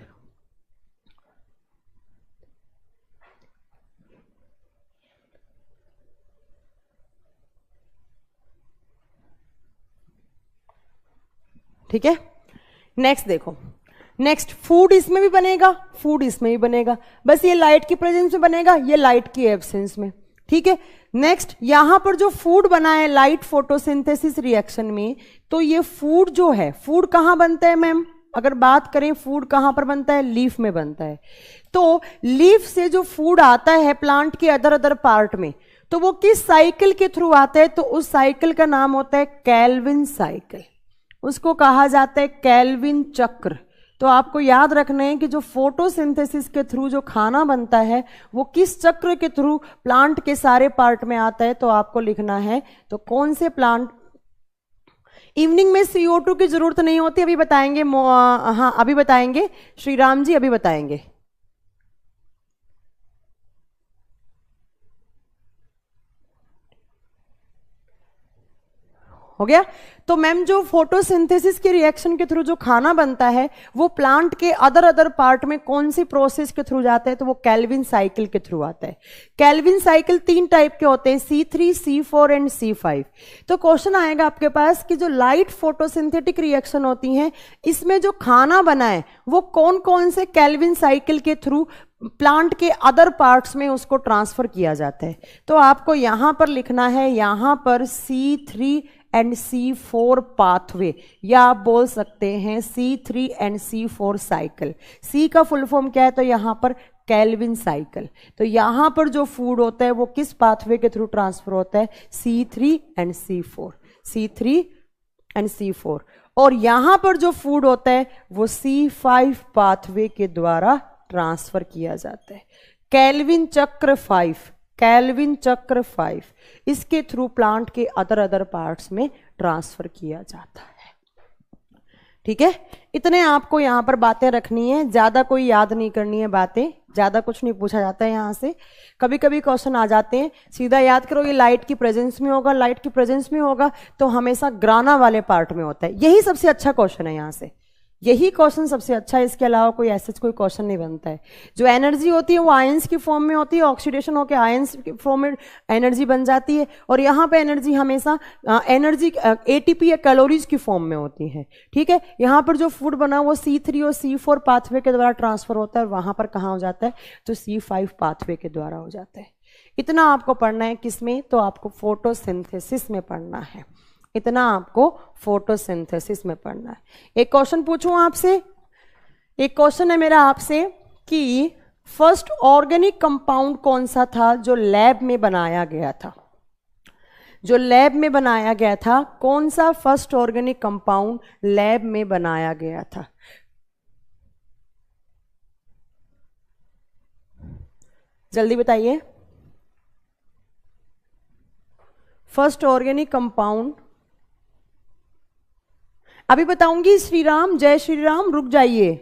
S1: ठीक है, नेक्स्ट देखो, नेक्स्ट फूड इसमें भी बनेगा, फूड इसमें भी बनेगा, बस ये लाइट की प्रेजेंस में बनेगा, ये लाइट की एब्सेंस में। ठीक है, नेक्स्ट यहां पर जो फूड बना है लाइट फोटोसिंथेसिस रिएक्शन में, तो ये फूड जो है, फूड कहां बनता है मैम? अगर बात करें फूड कहां पर बनता है, लीफ में बनता है। तो लीफ से जो फूड आता है प्लांट के अदर अदर पार्ट में, तो वो किस साइकिल के थ्रू आता है? तो उस साइकिल का नाम होता है कैल्विन साइकिल, उसको कहा जाता है कैल्विन चक्र। तो आपको याद रखना है कि जो फोटोसिंथेसिस के थ्रू जो खाना बनता है वो किस चक्र के थ्रू प्लांट के सारे पार्ट में आता है। तो आपको लिखना है, तो कौन से प्लांट, इवनिंग में CO2 की जरूरत नहीं होती, अभी बताएंगे, हाँ अभी बताएंगे, श्री राम जी अभी बताएंगे। हो गया। तो मैम जो फोटोसिंथेसिस के रिएक्शन के थ्रू जो खाना बनता है वो प्लांट के अदर अदर पार्ट में कौन सी प्रोसेस के थ्रू जाता है? तो वो कैल्विन साइकिल के थ्रू आता है। कैल्विन साइकिल 3 टाइप के होते हैं, C3, C4 एंड C5। तो क्वेश्चन आएगा आपके पास कि जो लाइट फोटोसिंथेटिक रिएक्शन होती हैं इसमें जो खाना बना है वो कौन कौन से कैल्विन साइकिल के थ्रू प्लांट के अदर पार्ट्स में उसको ट्रांसफर किया जाता है। तो आपको यहां पर लिखना है, यहां पर C3 एंड C4 पाथवे, या आप बोल सकते हैं C3 and C4 cycle. C का फुल फॉर्म क्या है? तो यहां पर कैल्विन साइकिल। तो यहां पर जो फूड होता है वो किस पाथवे के थ्रू ट्रांसफर होता है? C3 and C4, C3 and C4। और यहां पर जो फूड होता है वो C5 पाथवे के द्वारा ट्रांसफर किया जाता है। कैल्विन चक्र 5, कैल्विन चक्र 5 इसके थ्रू प्लांट के अदर अदर पार्ट्स में ट्रांसफर किया जाता है। ठीक है, इतने आपको यहां पर बातें रखनी है, ज्यादा कोई याद नहीं करनी है बातें, ज्यादा कुछ नहीं पूछा जाता है यहां से। कभी कभी क्वेश्चन आ जाते हैं, सीधा याद करो ये लाइट की प्रेजेंस में होगा, लाइट की प्रेजेंस में होगा तो हमेशा ग्राना वाले पार्ट में होता है। यही सबसे अच्छा क्वेश्चन है, यहां से यही क्वेश्चन सबसे अच्छा है, इसके अलावा कोई ऐसा कोई क्वेश्चन नहीं बनता है। जो एनर्जी होती है वो आयंस की फॉर्म में होती है, ऑक्सीडेशन होकर आयंस की फॉर्म में एनर्जी बन जाती है, और यहाँ पे एनर्जी हमेशा एनर्जी ATP या कैलोरीज की फॉर्म में होती है। ठीक है, यहाँ पर जो फूड बना वो C3 और C4 पाथवे के द्वारा ट्रांसफर होता है, और वहां पर कहाँ हो जाता है? तो C5 पाथवे के द्वारा हो जाता है। इतना आपको पढ़ना है किसमें? तो आपको फोटोसिंथेसिस में पढ़ना है, इतना आपको फोटोसिंथेसिस में पढ़ना है। एक क्वेश्चन पूछूं आपसे, एक क्वेश्चन है मेरा आपसे कि फर्स्ट ऑर्गेनिक कंपाउंड कौन सा था जो लैब में बनाया गया था? जो लैब में बनाया गया था, कौन सा फर्स्ट ऑर्गेनिक कंपाउंड लैब में बनाया गया था? जल्दी बताइए। फर्स्ट ऑर्गेनिक कंपाउंड अभी बताऊंगी। श्री राम, जय श्री राम, रुक जाइए,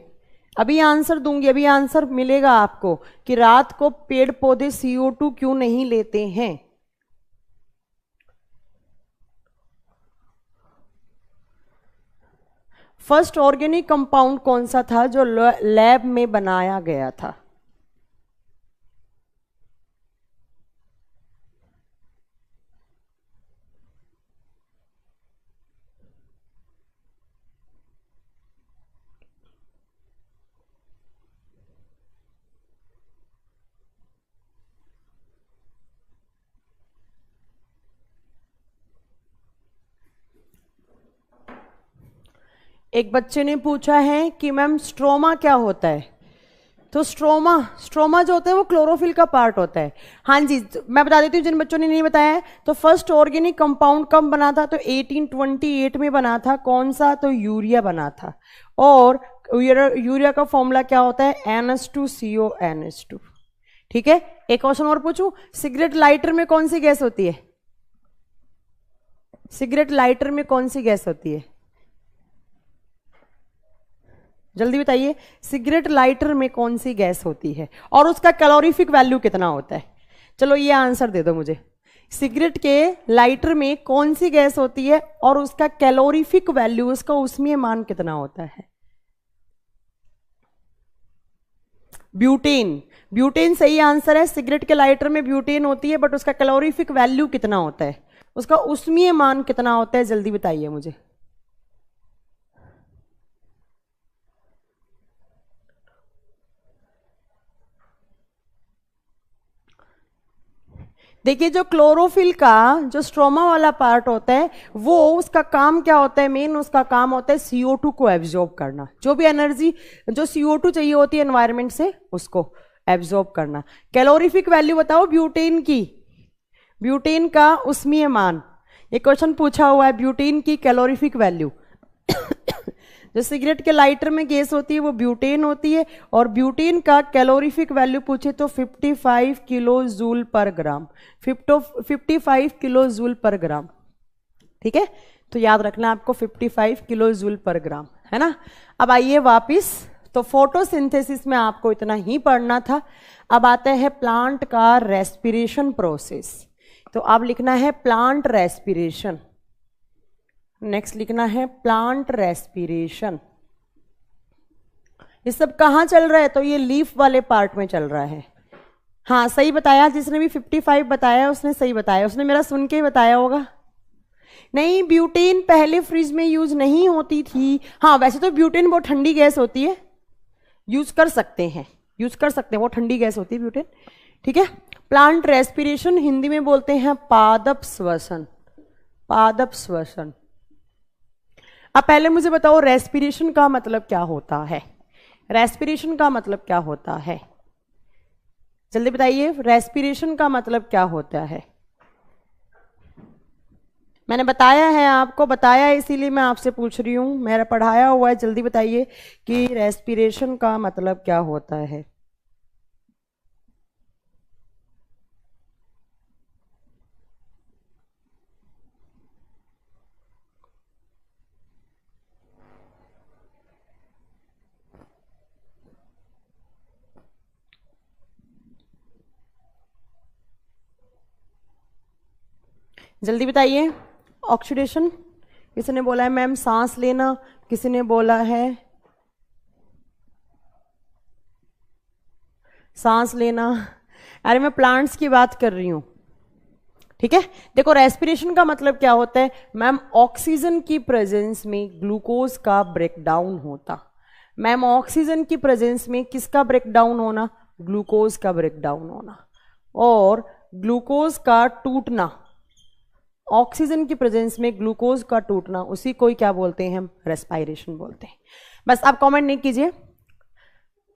S1: अभी आंसर दूंगी, अभी आंसर मिलेगा आपको कि रात को पेड़ पौधे CO2 क्यों नहीं लेते हैं। फर्स्ट ऑर्गेनिक कंपाउंड कौन सा था जो लैब में बनाया गया था? एक बच्चे ने पूछा है कि मैम स्ट्रोमा क्या होता है? तो स्ट्रोमा जो होता है वो क्लोरोफिल का पार्ट होता है। हाँ जी, मैं बता देती हूँ जिन बच्चों ने नहीं बताया है। तो फर्स्ट ऑर्गेनिक कंपाउंड कब बना था? तो 1828 में बना था। कौन सा? तो यूरिया बना था। और यूरिया का फॉर्मूला क्या होता है? NH2CO NH2। ठीक है, एक क्वेश्चन और पूछूं, सिगरेट लाइटर में कौन सी गैस होती है? सिगरेट लाइटर में कौन सी गैस होती है? जल्दी बताइए, सिगरेट लाइटर में कौन सी गैस होती है और उसका कैलोरीफिक वैल्यू कितना होता है? चलो ये आंसर दे दो मुझे, सिगरेट के लाइटर में कौन सी गैस होती है और उसका कैलोरीफिक वैल्यू, उसका उष्मीय मान कितना होता है? ब्यूटेन। ब्यूटेन सही आंसर है। सिगरेट के लाइटर में ब्यूटेन होती है, बट उसका कैलोरीफिक वैल्यू कितना होता है, उसका उष्मीय मान कितना होता है? जल्दी बताइए मुझे। देखिए जो क्लोरोफिल का जो स्ट्रोमा वाला पार्ट होता है वो उसका काम क्या होता है, मेन उसका काम होता है CO2 को एब्जॉर्ब करना, जो भी एनर्जी जो CO2 चाहिए होती है एनवायरनमेंट से उसको एब्जॉर्ब करना। कैलोरीफिक वैल्यू बताओ ब्यूटेन की, ब्यूटेन का उष्मीय मान, ये क्वेश्चन पूछा हुआ है, ब्यूटेन की कैलोरीफिक वैल्यू। जो सिगरेट के लाइटर में गैस होती है वो ब्यूटेन होती है, और ब्यूटेन का कैलोरीफिक वैल्यू पूछे तो 55 किलो जूल पर ग्राम, 55 किलो जूल पर ग्राम। ठीक है, तो याद रखना आपको 55 किलो जूल पर ग्राम, है ना। अब आइए वापिस, तो फोटोसिंथेसिस में आपको इतना ही पढ़ना था। अब आता है प्लांट का रेस्पिरेशन प्रोसेस, तो अब लिखना है प्लांट रेस्पिरेशन, नेक्स्ट लिखना है प्लांट रेस्पिरेशन। ये सब कहाँ चल रहा है, तो ये लीफ वाले पार्ट में चल रहा है। हाँ सही बताया, जिसने भी 55 बताया उसने सही बताया, उसने मेरा सुन के ही बताया होगा। नहीं, ब्यूटेन पहले फ्रिज में यूज नहीं होती थी। हाँ वैसे तो ब्यूटेन बहुत ठंडी गैस होती है, यूज कर सकते हैं, यूज कर सकते हैं, वो ठंडी गैस होती है ब्यूटेन। ठीक है, प्लांट रेस्पिरेशन हिंदी में बोलते हैं पादप श्वसन, पादप श्वसन। अब पहले मुझे बताओ रेस्पिरेशन का मतलब क्या होता है, रेस्पिरेशन का मतलब क्या होता है, जल्दी बताइए, रेस्पिरेशन का मतलब क्या होता है। मैंने बताया है आपको, बताया है इसीलिए मैं आपसे पूछ रही हूं, मेरा पढ़ाया हुआ है, जल्दी बताइए कि रेस्पिरेशन का मतलब क्या होता है। जल्दी बताइए। ऑक्सीडेशन, किसी ने बोला है मैम सांस लेना, किसी ने बोला है सांस लेना। अरे मैं प्लांट्स की बात कर रही हूं। ठीक है, देखो रेस्पिरेशन का मतलब क्या होता है मैम, ऑक्सीजन की प्रेजेंस में ग्लूकोज का ब्रेकडाउन होता। मैम ऑक्सीजन की प्रेजेंस में किसका ब्रेकडाउन होना, ग्लूकोज का ब्रेकडाउन होना, और ग्लूकोज का टूटना, ऑक्सीजन की प्रेजेंस में ग्लूकोज का टूटना, उसी को ही क्या बोलते हैं हम, रेस्पायरेशन बोलते हैं। बस आप कमेंट नहीं कीजिए।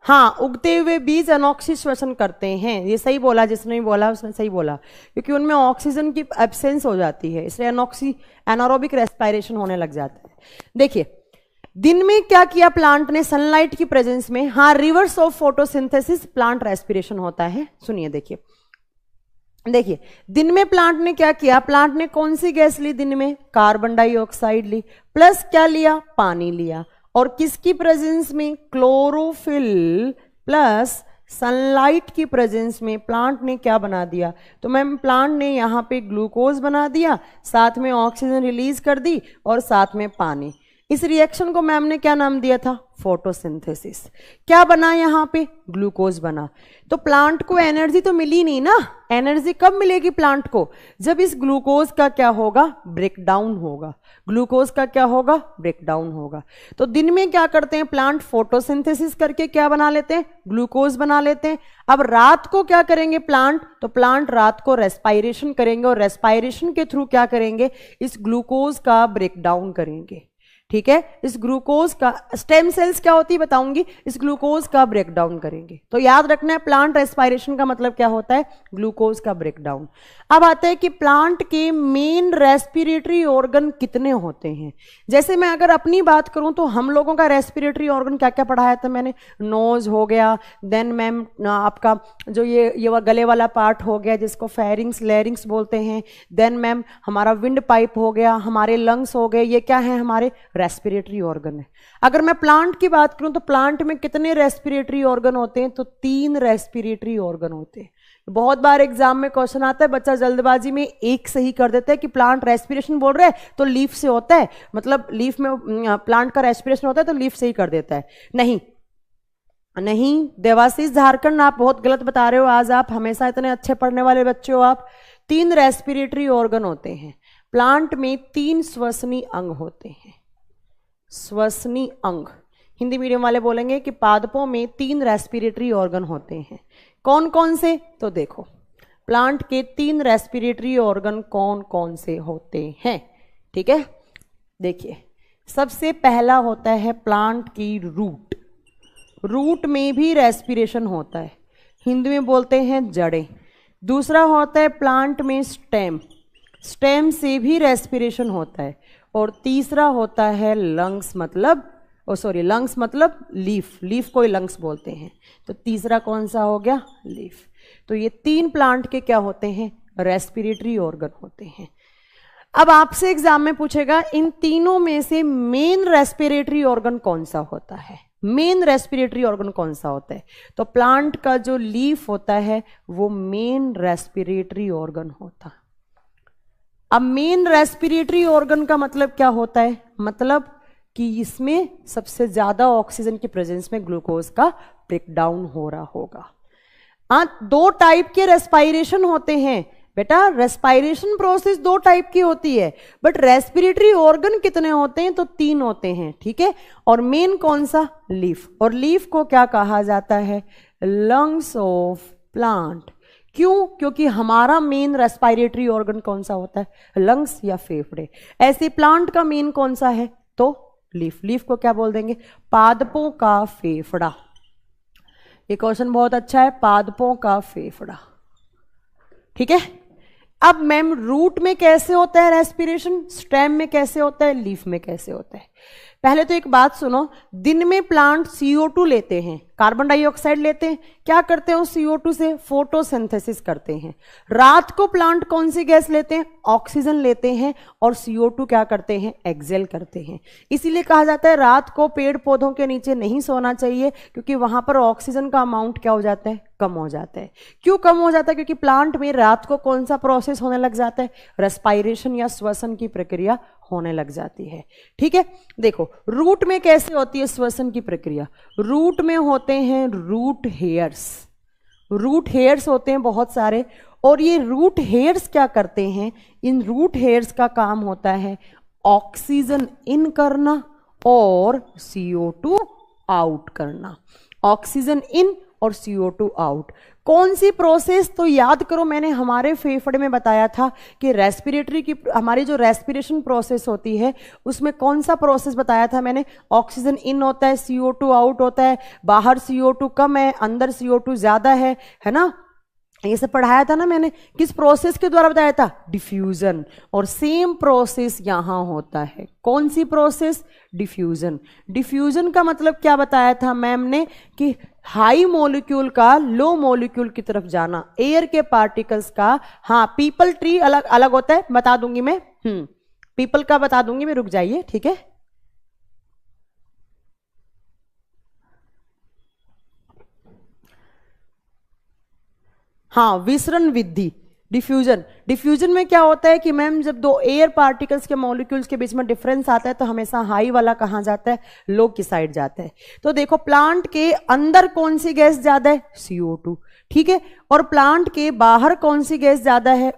S1: हाँ, उगते हुए बीज अनॉक्सी श्वसन करते हैं, ये सही बोला, जिसने भी बोला उसने सही बोला, क्योंकि उनमें ऑक्सीजन की एब्सेंस हो जाती है, इसलिए अनॉक्सी एनारोबिक रेस्पायरेशन होने लग जाता है। देखिए दिन में क्या किया प्लांट ने, सनलाइट की प्रेजेंस में, हाँ reverse of photosynthesis plant respiration होता है। सुनिए देखिए, देखिए दिन में प्लांट ने क्या किया, प्लांट ने कौन सी गैस ली दिन में, कार्बन डाइऑक्साइड ली, प्लस क्या लिया, पानी लिया, और किसकी प्रेजेंस में, क्लोरोफिल प्लस सनलाइट की प्रेजेंस में प्लांट ने क्या बना दिया, तो मैम प्लांट ने यहां पे ग्लूकोज बना दिया, साथ में ऑक्सीजन रिलीज कर दी, और साथ में पानी। इस रिएक्शन को मैम ने क्या नाम दिया था, फोटोसिंथेसिस। क्या बना यहां पे, ग्लूकोज बना। तो प्लांट को एनर्जी तो मिली नहीं ना, एनर्जी कब मिलेगी प्लांट को, जब इस ग्लूकोज का क्या होगा, ब्रेकडाउन होगा, ग्लूकोज का क्या होगा, ब्रेकडाउन होगा। तो दिन में क्या करते हैं प्लांट, फोटोसिंथेसिस करके क्या बना लेते हैं, ग्लूकोज बना लेते हैं। अब रात को क्या करेंगे प्लांट, तो प्लांट रात को रेस्पायरेशन करेंगे, और रेस्पायरेशन के थ्रू क्या करेंगे, इस ग्लूकोज का ब्रेकडाउन करेंगे। ठीक है, इस ग्लूकोज का, स्टेम सेल्स क्या होती है बताऊंगी, इस ग्लूकोज का ब्रेकडाउन करेंगे। तो याद रखना है प्लांट रेस्पायरेशन का मतलब क्या होता है, ग्लूकोज का ब्रेकडाउन। अब आता है कि प्लांट के मेन रेस्पिरेटरी ऑर्गन कितने होते हैं। जैसे मैं अगर अपनी बात करूं तो हम लोगों का रेस्पिरेटरी ऑर्गन क्या क्या पढ़ाया था मैंने, नोज हो गया, देन मैम आपका जो ये गले वाला पार्ट हो गया जिसको फेरिंग्स लैरिंग्स बोलते हैं, देन मैम हमारा विंड पाइप हो गया, हमारे लंग्स हो गए, ये क्या है, हमारे रेस्पिरेटरी ऑर्गन है। अगर मैं प्लांट की बात करूं तो प्लांट में कितने रेस्पिरेटरी ऑर्गन होते हैं, तो 3 रेस्पिरेटरी ऑर्गन होते हैं। बहुत बार एग्जाम में क्वेश्चन आता है, बच्चा जल्दबाजी में एक सही कर देता है कि प्लांट रेस्पिरेशन बोल रहे हैं तो लीफ से होता है, मतलब लीफ में प्लांट का रेस्पिरेशन होता है तो लीफ से ही कर देता है। नहीं नहीं, देवाशीष झारखंड आप बहुत गलत बता रहे हो, आज आप हमेशा इतने अच्छे पढ़ने वाले बच्चे हो आप। 3 रेस्पिरेटरी ऑर्गन होते हैं प्लांट में, 3 श्वसनी अंग होते हैं, श्वसनी अंग। हिंदी मीडियम वाले बोलेंगे कि पादपों में 3 रेस्पिरेटरी ऑर्गन होते हैं। कौन कौन से, तो देखो प्लांट के 3 रेस्पिरेटरी ऑर्गन कौन कौन से होते हैं? ठीक है, देखिए सबसे पहला होता है प्लांट की रूट। रूट में भी रेस्पिरेशन होता है, हिंदी में बोलते हैं जड़ें। दूसरा होता है प्लांट में स्टेम, स्टेम से भी रेस्पिरेशन होता है। और तीसरा होता है लंग्स, मतलब लंग्स मतलब लीफ, लीफ को ही लंग्स बोलते हैं। तो तीसरा कौन सा हो गया? लीफ। तो ये 3 प्लांट के क्या होते हैं? रेस्पिरेटरी ऑर्गन होते हैं। अब आपसे एग्जाम में पूछेगा इन तीनों में से मेन रेस्पिरेटरी ऑर्गन कौन सा होता है? मेन रेस्पिरेटरी ऑर्गन कौन सा होता है? तो प्लांट का जो लीफ होता है वो मेन रेस्पिरेटरी ऑर्गन होता है। अब मेन रेस्पिरेटरी ऑर्गन का मतलब क्या होता है? मतलब कि इसमें सबसे ज्यादा ऑक्सीजन की प्रेजेंस में ग्लूकोज का ब्रेकडाउन हो रहा होगा। 2 टाइप के रेस्पिरेशन होते हैं बेटा, रेस्पिरेशन प्रोसेस 2 टाइप की होती है, बट रेस्पिरेटरी ऑर्गन कितने होते हैं? तो 3 होते हैं, ठीक है। और मेन कौन सा? लीफ। और लीफ को क्या कहा जाता है? Lungs of plant. क्यों? क्योंकि हमारा मेन रेस्पिरेटरी ऑर्गन कौन सा होता है? लंग्स या फेफड़े। ऐसे प्लांट का मेन कौन सा है? तो लीफ। लीफ को क्या बोल देंगे? पादपों का फेफड़ा। ये क्वेश्चन बहुत अच्छा है, पादपों का फेफड़ा, ठीक है। अब मैम रूट में कैसे होता है रेस्पिरेशन, स्टेम में कैसे होता है, लीफ में कैसे होता है? पहले तो एक बात सुनो, दिन में प्लांट CO2 लेते हैं, कार्बन डाइऑक्साइड लेते हैं, क्या करते हैं उस CO2 से? फोटोसिंथेसिस करते हैं। रात को प्लांट कौन सी गैस लेते हैं? ऑक्सीजन लेते हैं, और CO2 क्या करते हैं? एक्सेल करते हैं। इसीलिए कहा जाता है रात को पेड़ पौधों के नीचे नहीं सोना चाहिए, क्योंकि वहां पर ऑक्सीजन का अमाउंट क्या हो जाता है? कम हो जाता है। क्यों कम हो जाता है? क्योंकि प्लांट में रात को कौन सा प्रोसेस होने लग जाता है? रेस्पिरेशन या श्वसन की प्रक्रिया होने लग जाती है, ठीक है। देखो रूट में कैसे होती है श्वसन की प्रक्रिया? रूट में होते हैं रूट हेयर्स। रूट हेयर्स होते हैं बहुत सारे, और ये रूट हेयर्स क्या करते हैं? इन रूट हेयर्स का काम होता है ऑक्सीजन इन करना और CO2 आउट करना। ऑक्सीजन इन और CO2 आउट। कौन सी प्रोसेस? तो याद करो, मैंने हमारे फेफड़े में बताया था कि रेस्पिरेटरी की हमारी जो रेस्पिरेशन प्रोसेस होती है उसमें कौन सा प्रोसेस बताया था मैंने? ऑक्सीजन इन होता है, CO2 आउट होता है, बाहर CO2 कम है, अंदर CO2 ज्यादा है ना। ये सब पढ़ाया था ना मैंने। किस प्रोसेस के द्वारा बताया था? डिफ्यूजन। और सेम प्रोसेस यहां होता है। कौन सी प्रोसेस? डिफ्यूजन। डिफ्यूजन का मतलब क्या बताया था मैम ने? कि हाई मॉलिक्यूल का लो मॉलिक्यूल की तरफ जाना, एयर के पार्टिकल्स का। हाँ, पीपल ट्री अलग अलग होता है, बता दूंगी मैं। पीपल का बता दूंगी मैं, रुक जाइए, ठीक है। हाँ, विसरण विधि, डिफ्यूजन। डिफ्यूजन में क्या होता है कि मैम जब 2 एयर पार्टिकल्स के मॉलिक्यूल्स के बीच में डिफरेंस आता है तो हमेशा हाई वाला कहाँ जाता है? लो की साइड जाता है। तो देखो प्लांट के अंदर कौन सी गैस ज्यादा है? CO2, ठीक है। और प्लांट के बाहर कौन सी गैस ज्यादा है?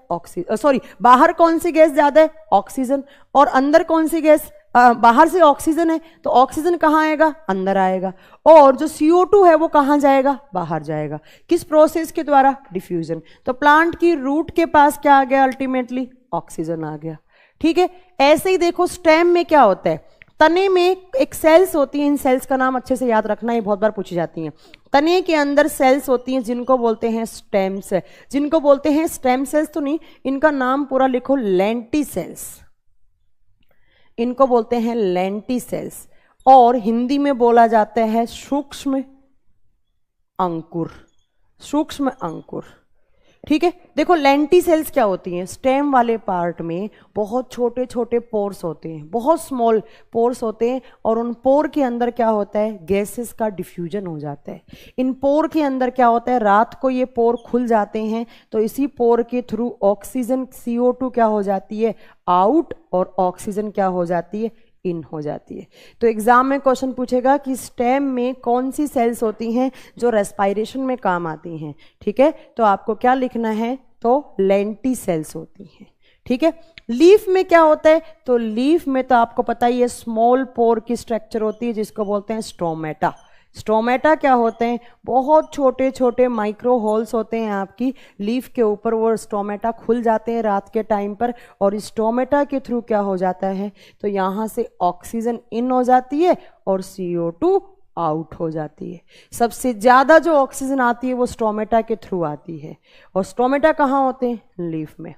S1: बाहर कौन सी गैस ज्यादा है? ऑक्सीजन। और अंदर कौन सी गैस? बाहर से ऑक्सीजन है, तो ऑक्सीजन कहाँ आएगा? अंदर आएगा। और जो CO2 है वो कहाँ जाएगा? बाहर जाएगा। किस प्रोसेस के द्वारा? डिफ्यूजन। तो प्लांट की रूट के पास क्या आ गया? अल्टीमेटली ऑक्सीजन आ गया, ठीक है। ऐसे ही देखो स्टेम में क्या होता है? तने में एक सेल्स होती हैं, इन सेल्स का नाम अच्छे से याद रखना, ये बहुत बार पूछी जाती हैं। तने के अंदर सेल्स होती हैं जिनको बोलते हैं स्टेम सेल। जिनको बोलते हैं स्टेम सेल्स तो नहीं, इनका नाम पूरा लिखो, लेंटिसेल्स। इनको बोलते हैं लेंटिसेल्स, और हिंदी में बोला जाता है सूक्ष्म अंकुर। सूक्ष्म अंकुर, ठीक है। देखो लेंटिसेल्स क्या होती हैं? स्टेम वाले पार्ट में बहुत छोटे छोटे पोर्स होते हैं, बहुत स्मॉल पोर्स होते हैं, और उन पोर के अंदर क्या होता है? गैसेस का डिफ्यूजन हो जाता है। इन पोर के अंदर क्या होता है? रात को ये पोर खुल जाते हैं, तो इसी पोर के थ्रू ऑक्सीजन CO2 क्या हो जाती है? आउट, और ऑक्सीजन क्या हो जाती है? इन हो जाती है। तो एग्जाम में क्वेश्चन पूछेगा कि स्टेम में कौन सी सेल्स होती हैं जो रेस्पिरेशन में काम आती हैं, ठीक है। तो आपको क्या लिखना है? तो लेंटिसेल्स होती हैं, ठीक है। लीफ में क्या होता है? तो लीफ में तो आपको पता ही है, स्मॉल पोर की स्ट्रक्चर होती है जिसको बोलते हैं स्टोमेटा। स्टोमेटा क्या होते हैं, बहुत छोटे छोटे माइक्रो होल्स होते हैं आपकी लीफ के ऊपर, वो स्टोमेटा खुल जाते हैं रात के टाइम पर, और इस स्टोमेटा के थ्रू क्या हो जाता है, तो यहाँ से ऑक्सीजन इन हो जाती है और CO2 आउट हो जाती है। सबसे ज़्यादा जो ऑक्सीजन आती है वो स्टोमेटा के थ्रू आती है, और स्टोमेटा कहाँ होते हैं, लीफ में।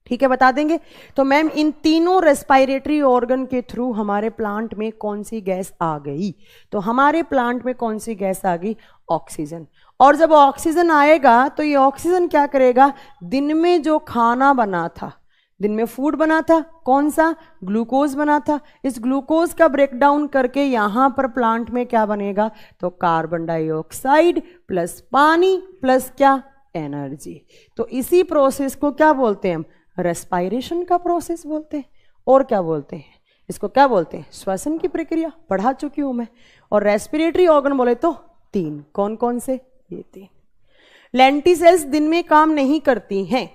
S1: ठीक है, बता देंगे। तो मैम इन तीनों रेस्पिरेटरी ऑर्गन के थ्रू हमारे प्लांट में कौन सी गैस आ गई, तो हमारे प्लांट में कौन सी गैस आ गई, ऑक्सीजन। और जब ऑक्सीजन आएगा तो ये ऑक्सीजन क्या करेगा, दिन में जो खाना बना था, दिन में फूड बना था, कौन सा, ग्लूकोज बना था, इस ग्लूकोज का ब्रेकडाउन करके यहां पर प्लांट में क्या बनेगा, तो कार्बन डाइऑक्साइड प्लस पानी प्लस क्या, एनर्जी। तो इसी प्रोसेस को क्या बोलते हैं हम, रेस्पायरेशन का प्रोसेस बोलते हैं। और क्या बोलते हैं, इसको क्या बोलते हैं, श्वसन की प्रक्रिया, पढ़ा चुकी हूं मैं। और रेस्पिरेटरी ऑर्गन बोले तो 3, कौन कौन से, ये 3। लेंटिसेल्स दिन में काम नहीं करती हैं,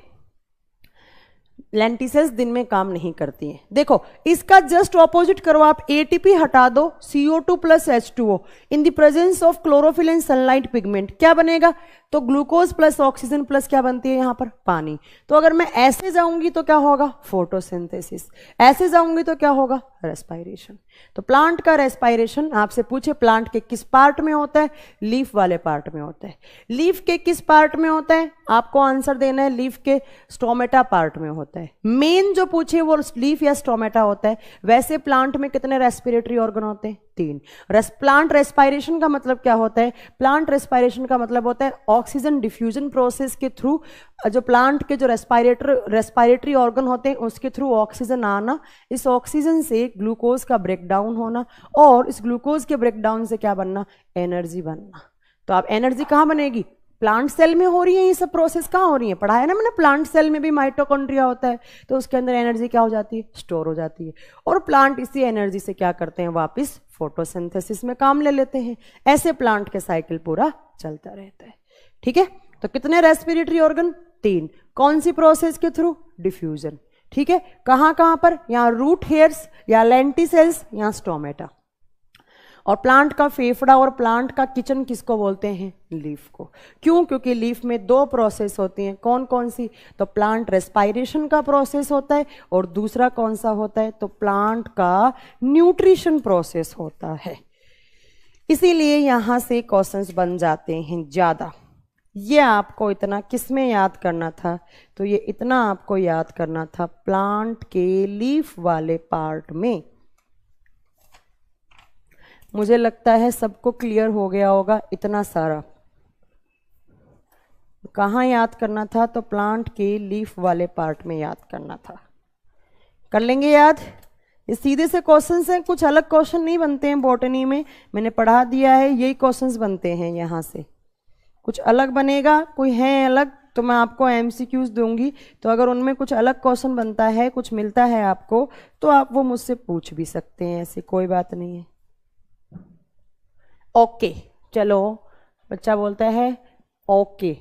S1: लेंटिसेल्स दिन में काम नहीं करती हैं। देखो इसका जस्ट ऑपोजिट करो आप, एटीपी हटा दो, CO2 plus H2O in the presence of chlorophyll and sunlight pigment, क्या बनेगा, तो ग्लूकोज प्लस ऑक्सीजन प्लस क्या बनती है यहां पर, पानी। तो अगर मैं ऐसे जाऊंगी तो क्या होगा, फोटोसिंथेसिस, ऐसे जाऊंगी तो क्या होगा, रेस्पायरेशन। तो प्लांट का रेस्पायरेशन आपसे पूछे प्लांट के किस पार्ट में होता है, लीफ वाले पार्ट में होता है। लीफ के किस पार्ट में होता है, आपको आंसर देना है, लीफ के स्टोमेटा पार्ट में होता है। मेन जो पूछे वो लीफ या स्टोमेटा होता है। वैसे प्लांट में कितने रेस्पिरेटरी ऑर्गन होते हैं, 3। प्लांट रेस्पायरेशन का मतलब क्या होता है, प्लांट रेस्पायरेशन का मतलब होता है ऑक्सीजन डिफ्यूजन प्रोसेस के थ्रू, जो प्लांट के जो रेस्पायरेटरी ऑर्गन होते हैं उसके थ्रू ऑक्सीजन आना, इस ऑक्सीजन से ग्लूकोज का ब्रेकडाउन होना, और इस ग्लूकोज के ब्रेकडाउन से क्या बनना, एनर्जी बनना। तो अब एनर्जी कहाँ बनेगी, प्लांट सेल में हो रही है, ये सब प्रोसेस कहाँ हो रही है, पढ़ा है ना मैंने, प्लांट सेल में भी माइटोकॉन्ड्रिया होता है, तो उसके अंदर एनर्जी क्या हो जाती है, स्टोर हो जाती है। और प्लांट इसी एनर्जी से क्या करते हैं, वापस फोटोसिंथेसिस में काम ले लेते हैं। ऐसे प्लांट के साइकिल पूरा चलता रहता है। ठीक है, तो कितने रेस्पिरेटरी ऑर्गन, 3। कौन सी प्रोसेस के थ्रू, डिफ्यूजन। ठीक है, कहां कहां पर, यहाँ रूट हेयर्स या लेंटिसेल्स, यहाँ स्टोमेटा। और प्लांट का फेफड़ा और प्लांट का किचन किसको बोलते हैं, लीफ को। क्यों, क्योंकि लीफ में 2 प्रोसेस होती हैं, कौन कौन सी, तो प्लांट रेस्पायरेशन का प्रोसेस होता है, और दूसरा कौन सा होता है, तो प्लांट का न्यूट्रिशन प्रोसेस होता है। इसीलिए यहां से क्वेश्चंस बन जाते हैं ज्यादा। ये आपको इतना किसमें याद करना था, तो ये इतना आपको याद करना था प्लांट के लीफ वाले पार्ट में। मुझे लगता है सबको क्लियर हो गया होगा इतना सारा। कहाँ याद करना था, तो प्लांट के लीफ वाले पार्ट में याद करना था। कर लेंगे याद, ये सीधे से क्वेश्चंस हैं, कुछ अलग क्वेश्चन नहीं बनते हैं बॉटनी में, मैंने पढ़ा दिया है, यही क्वेश्चंस बनते हैं। यहाँ से कुछ अलग बनेगा, कोई है अलग तो मैं आपको MCQs दूंगी, तो अगर उनमें कुछ अलग क्वेश्चन बनता है, कुछ मिलता है आपको, तो आप वो मुझसे पूछ भी सकते हैं, ऐसी कोई बात नहीं है। ओके, चलो बच्चा बोलता है ओके।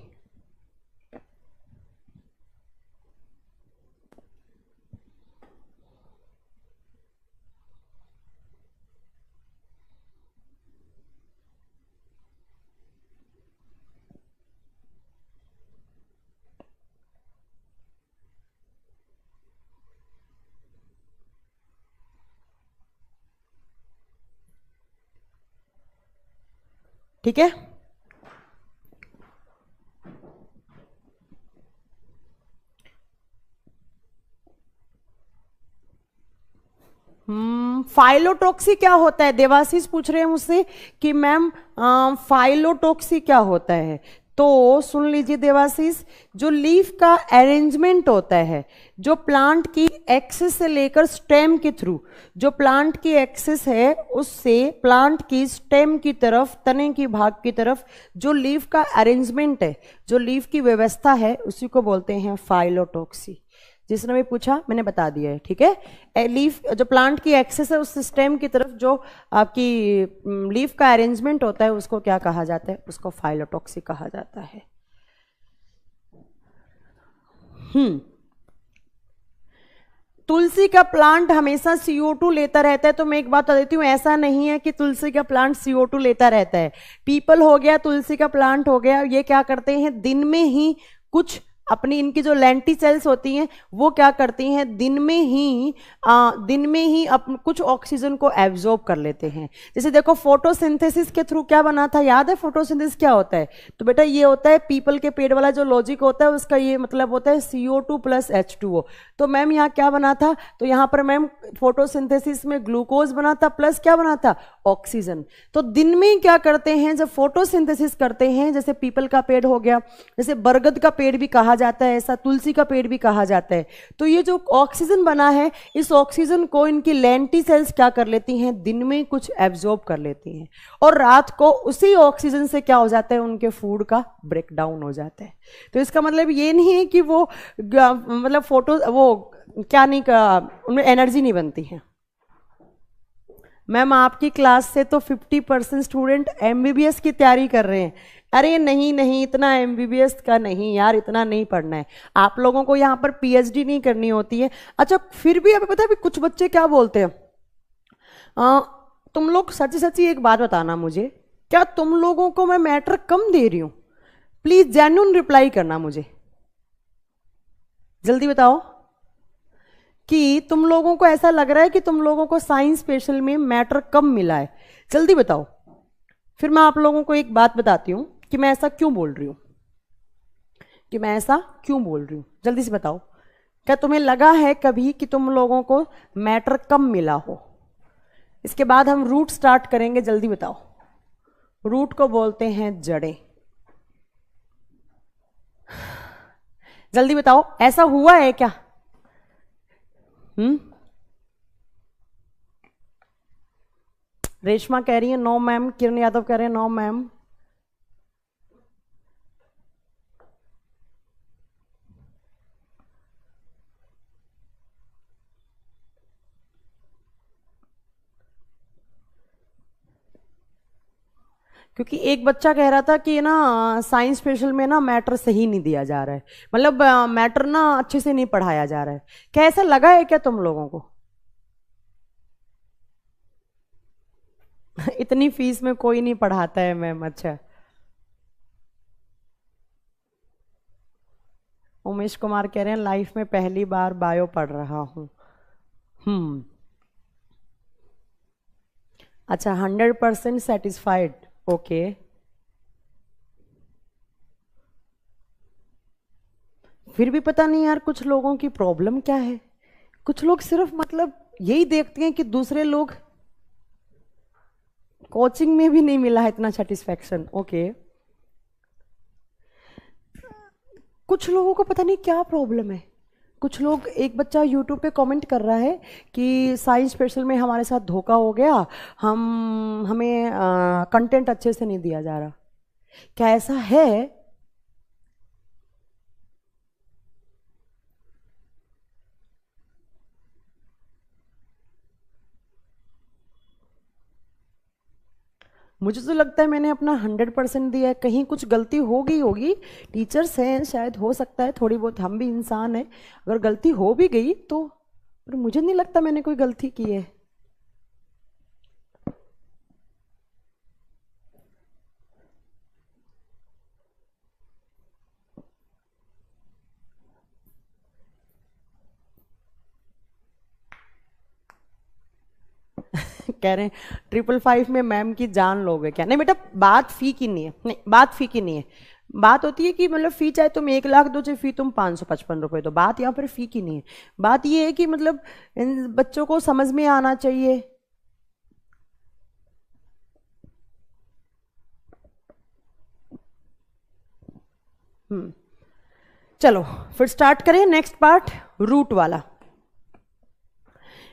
S1: ठीक है, फाइलोटॉक्सी क्या होता है, देवाशीष पूछ रहे हैं मुझसे कि मैम फाइलोटॉक्सी क्या होता है। तो सुन लीजिए देवाशीष, जो लीफ का अरेंजमेंट होता है, जो प्लांट की एक्सिस से लेकर स्टेम के थ्रू, जो प्लांट की एक्सिस है उससे प्लांट की स्टेम की तरफ, तने की भाग की तरफ जो लीफ का अरेंजमेंट है, जो लीफ की व्यवस्था है, उसी को बोलते हैं फाइलोटॉक्सी। जिसने भी पूछा मैंने बता दिया है। ठीक है, लीफ जो प्लांट की एक्सेस है उस स्टेम की तरफ जो आपकी लीफ का अरेंजमेंट होता है उसको क्या कहा जाता है, उसको फाइलोटॉक्सी कहा जाता है। तुलसी का प्लांट हमेशा CO2 लेता रहता है। तो मैं एक बात बता देती हूँ, ऐसा नहीं है कि तुलसी का प्लांट CO2 लेता रहता है। पीपल हो गया, तुलसी का प्लांट हो गया, ये क्या करते हैं, दिन में ही कुछ अपनी इनकी जो लेंटी सेल्स होती हैं वो क्या करती हैं, दिन में ही कुछ ऑक्सीजन को एब्जॉर्ब कर लेते हैं। जैसे देखो फोटोसिंथेसिस के थ्रू क्या बना था, याद है फोटोसिंथेसिस क्या होता है? तो बेटा ये होता है पीपल के पेड़ वाला जो लॉजिक होता है उसका ये मतलब होता है CO2 प्लस H2O। तो मैम यहाँ क्या बना था, तो यहाँ पर मैम फोटोसिंथेसिस में ग्लूकोज बना था प्लस क्या बना था, ऑक्सीजन। तो दिन में क्या करते हैं, जब फोटोसिंथेसिस करते हैं, जैसे पीपल का पेड़ हो गया, जैसे बरगद का पेड़ भी कहा जाता है, ऐसा तुलसी का पेड़ भी कहा जाता है। तो ये जो ऑक्सीजन बना है, इस ऑक्सीजन को इनकी लेंटी सेल्स क्या कर लेती हैं, दिन में कुछ एब्जॉर्ब कर लेती हैं, और रात को उसी ऑक्सीजन से क्या हो जाता है, उनके फूड का ब्रेकडाउन हो जाता है। तो इसका मतलब ये नहीं है कि वो मतलब वो क्या नहीं, उनमें एनर्जी नहीं बनती है। मैम आपकी क्लास से तो 50% स्टूडेंट MBBS की तैयारी कर रहे हैं। अरे नहीं नहीं, इतना MBBS का नहीं यार, इतना नहीं पढ़ना है आप लोगों को, यहाँ पर PhD नहीं करनी होती है। अच्छा फिर भी अभी पता है कुछ बच्चे क्या बोलते हैं, तुम लोग सच्ची सच्ची एक बात बताना मुझे, क्या तुम लोगों को मैं मैटर कम दे रही हूं? प्लीज जेन्युइन रिप्लाई करना मुझे, जल्दी बताओ कि तुम लोगों को ऐसा लग रहा है कि तुम लोगों को साइंस स्पेशल में मैटर कम मिला है, जल्दी बताओ। फिर मैं आप लोगों को एक बात बताती हूं कि मैं ऐसा क्यों बोल रही हूं, जल्दी से बताओ। क्या तुम्हें लगा है कभी कि तुम लोगों को मैटर कम मिला हो? इसके बाद हम रूट स्टार्ट करेंगे, जल्दी बताओ। रूट को बोलते हैं जड़ें। जल्दी बताओ, ऐसा हुआ है क्या? रेशमा कह रही है नो मैम, किरण यादव कह रहे हैं नो मैम। क्योंकि एक बच्चा कह रहा था कि ना साइंस स्पेशल में ना मैटर सही नहीं दिया जा रहा है, मतलब मैटर ना अच्छे से नहीं पढ़ाया जा रहा है। क्या ऐसा लगा है क्या तुम लोगों को? इतनी फीस में कोई नहीं पढ़ाता है मैम। अच्छा, उमेश कुमार कह रहे हैं लाइफ में पहली बार बायो पढ़ रहा हूं। अच्छा, 100% सेटिस्फाइड, ओके। फिर भी पता नहीं यार कुछ लोगों की प्रॉब्लम क्या है, कुछ लोग सिर्फ मतलब यही देखते हैं कि दूसरे लोग कोचिंग में भी नहीं मिला है इतना सेटिस्फैक्शन, ओके। कुछ लोगों को पता नहीं क्या प्रॉब्लम है। कुछ लोग, एक बच्चा यूट्यूब पे कमेंट कर रहा है कि साइंस स्पेशल में हमारे साथ धोखा हो गया, हमें कंटेंट अच्छे से नहीं दिया जा रहा। क्या ऐसा है? मुझे तो लगता है मैंने अपना 100% दिया है, कहीं कुछ गलती हो गई होगी। टीचर्स हैं शायद, हो सकता है थोड़ी बहुत, हम भी इंसान हैं, अगर गलती हो भी गई तो, पर मुझे नहीं लगता मैंने कोई गलती की है। कह रहे हैं 555 में मैम की जान लोगे क्या? नहीं बेटा, बात फी की नहीं है, नहीं बात फी की नहीं है। बात होती है कि मतलब फी चाहे तुम 1 लाख दो, चाहे फी तुम 555 रुपए दो, बात यहाँ पर फी की नहीं है। बात ये है कि मतलब इन बच्चों को समझ में आना चाहिए। चलो फिर स्टार्ट करें नेक्स्ट पार्ट, रूट वाला।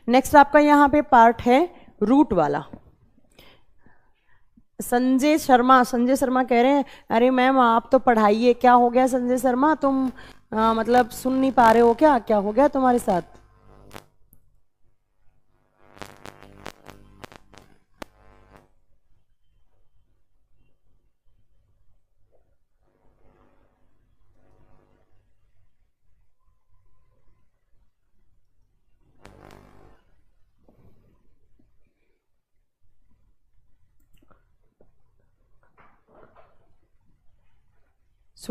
S1: नेक्स्ट आपका यहाँ पे पार्ट है रूट वाला। संजय शर्मा कह रहे हैं अरे मैम आप तो पढ़ाइए, क्या हो गया संजय शर्मा, तुम मतलब सुन नहीं पा रहे हो क्या, क्या हो गया तुम्हारे साथ?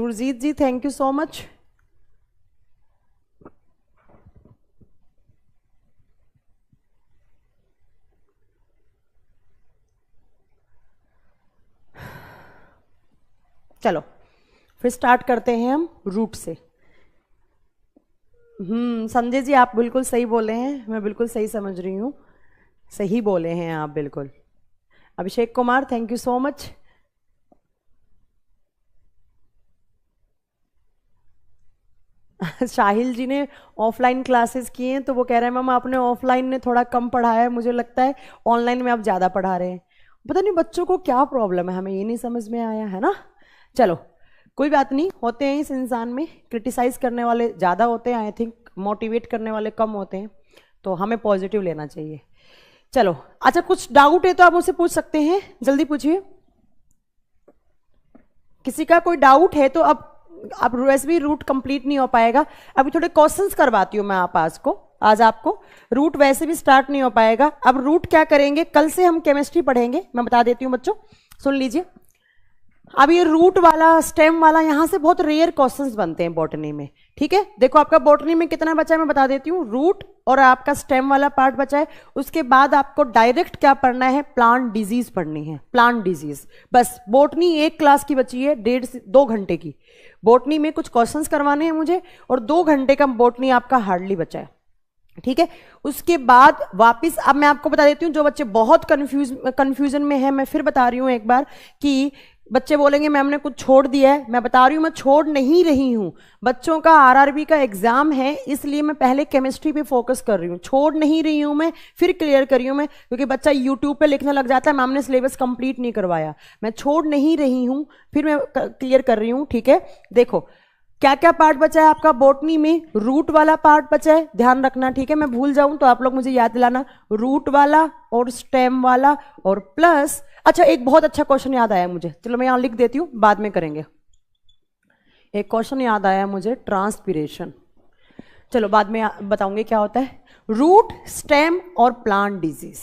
S1: सुरजीत जी थैंक यू सो मच। चलो फिर स्टार्ट करते हैं हम रूट से। संजय जी आप बिल्कुल सही बोले हैं, मैं बिल्कुल सही समझ रही हूँ, सही बोले हैं आप बिल्कुल। Abhishek Kumar thank you so much. Sahil ji ने ऑफलाइन क्लासेस किए हैं तो वो कह रहे हैं मैम आपने ऑफलाइन ने थोड़ा कम पढ़ाया है, मुझे लगता है ऑनलाइन में आप ज़्यादा पढ़ा रहे हैं। पता नहीं बच्चों को क्या प्रॉब्लम है, हमें ये नहीं समझ में आया है ना। चलो कोई बात नहीं, होते हैं इस इंसान में, क्रिटिसाइज करने वाले ज़्यादा होते हैं आई थिंक, मोटिवेट करने वाले कम होते हैं, तो हमें पॉजिटिव लेना चाहिए। चलो अच्छा, कुछ डाउट है तो आप मुझसे पूछ सकते हैं, जल्दी पूछिए। किसी का कोई डाउट है तो अब वैसे भी रूट कंप्लीट नहीं हो पाएगा, अभी थोड़े क्वेश्चंस करवाती हूँ मैं आज आपको रूट वैसे भी स्टार्ट नहीं हो पाएगा। अब रूट क्या करेंगे, कल से हम केमिस्ट्री पढ़ेंगे, मैं बता देती हूँ बच्चों, सुन लीजिए। अब ये रूट वाला स्टेम वाला यहां से बहुत रेयर क्वेश्चंस बनते हैं बॉटनी में, ठीक है। देखो आपका बॉटनी में कितना बचा है मैं बता देती हूँ, रूट और आपका स्टेम वाला पार्ट बचा है। उसके बाद आपको डायरेक्ट क्या पढ़ना है, प्लांट डिजीज पढ़नी है, प्लांट डिजीज। बस बॉटनी एक क्लास की बची है, 1.5 से 2 घंटे की बॉटनी में कुछ क्वेश्चंस करवाने हैं मुझे, और 2 घंटे का बॉटनी आपका हार्डली बचा है, ठीक है। उसके बाद वापस अब मैं आपको बता देती हूँ, जो बच्चे बहुत कंफ्यूजन में है, मैं फिर बता रही हूँ एक बार कि बच्चे बोलेंगे मैम ने कुछ छोड़ दिया है, मैं बता रही हूँ मैं छोड़ नहीं रही हूँ। बच्चों का आरआरबी का एग्जाम है, इसलिए मैं पहले केमिस्ट्री पे फोकस कर रही हूँ, छोड़ नहीं रही हूँ मैं, फिर क्लियर कर रही हूँ मैं, क्योंकि बच्चा यूट्यूब पे लिखने लग जाता है मैम ने सिलेबस कंप्लीट नहीं करवाया। मैं छोड़ नहीं रही हूँ, फिर मैं क्लियर कर रही हूँ, ठीक है। देखो क्या क्या पार्ट बचा है आपका बॉटनी में, रूट वाला पार्ट बचा है, ध्यान रखना, ठीक है। मैं भूल जाऊं तो आप लोग मुझे याद दिलाना, रूट वाला और स्टेम वाला और प्लस, अच्छा एक बहुत अच्छा क्वेश्चन याद आया मुझे, चलो मैं यहां लिख देती हूं, बाद में करेंगे। एक क्वेश्चन याद आया मुझे, ट्रांसपीरेशन, चलो बाद में बताऊंगी क्या होता है। रूट, स्टेम और प्लांट डिजीज,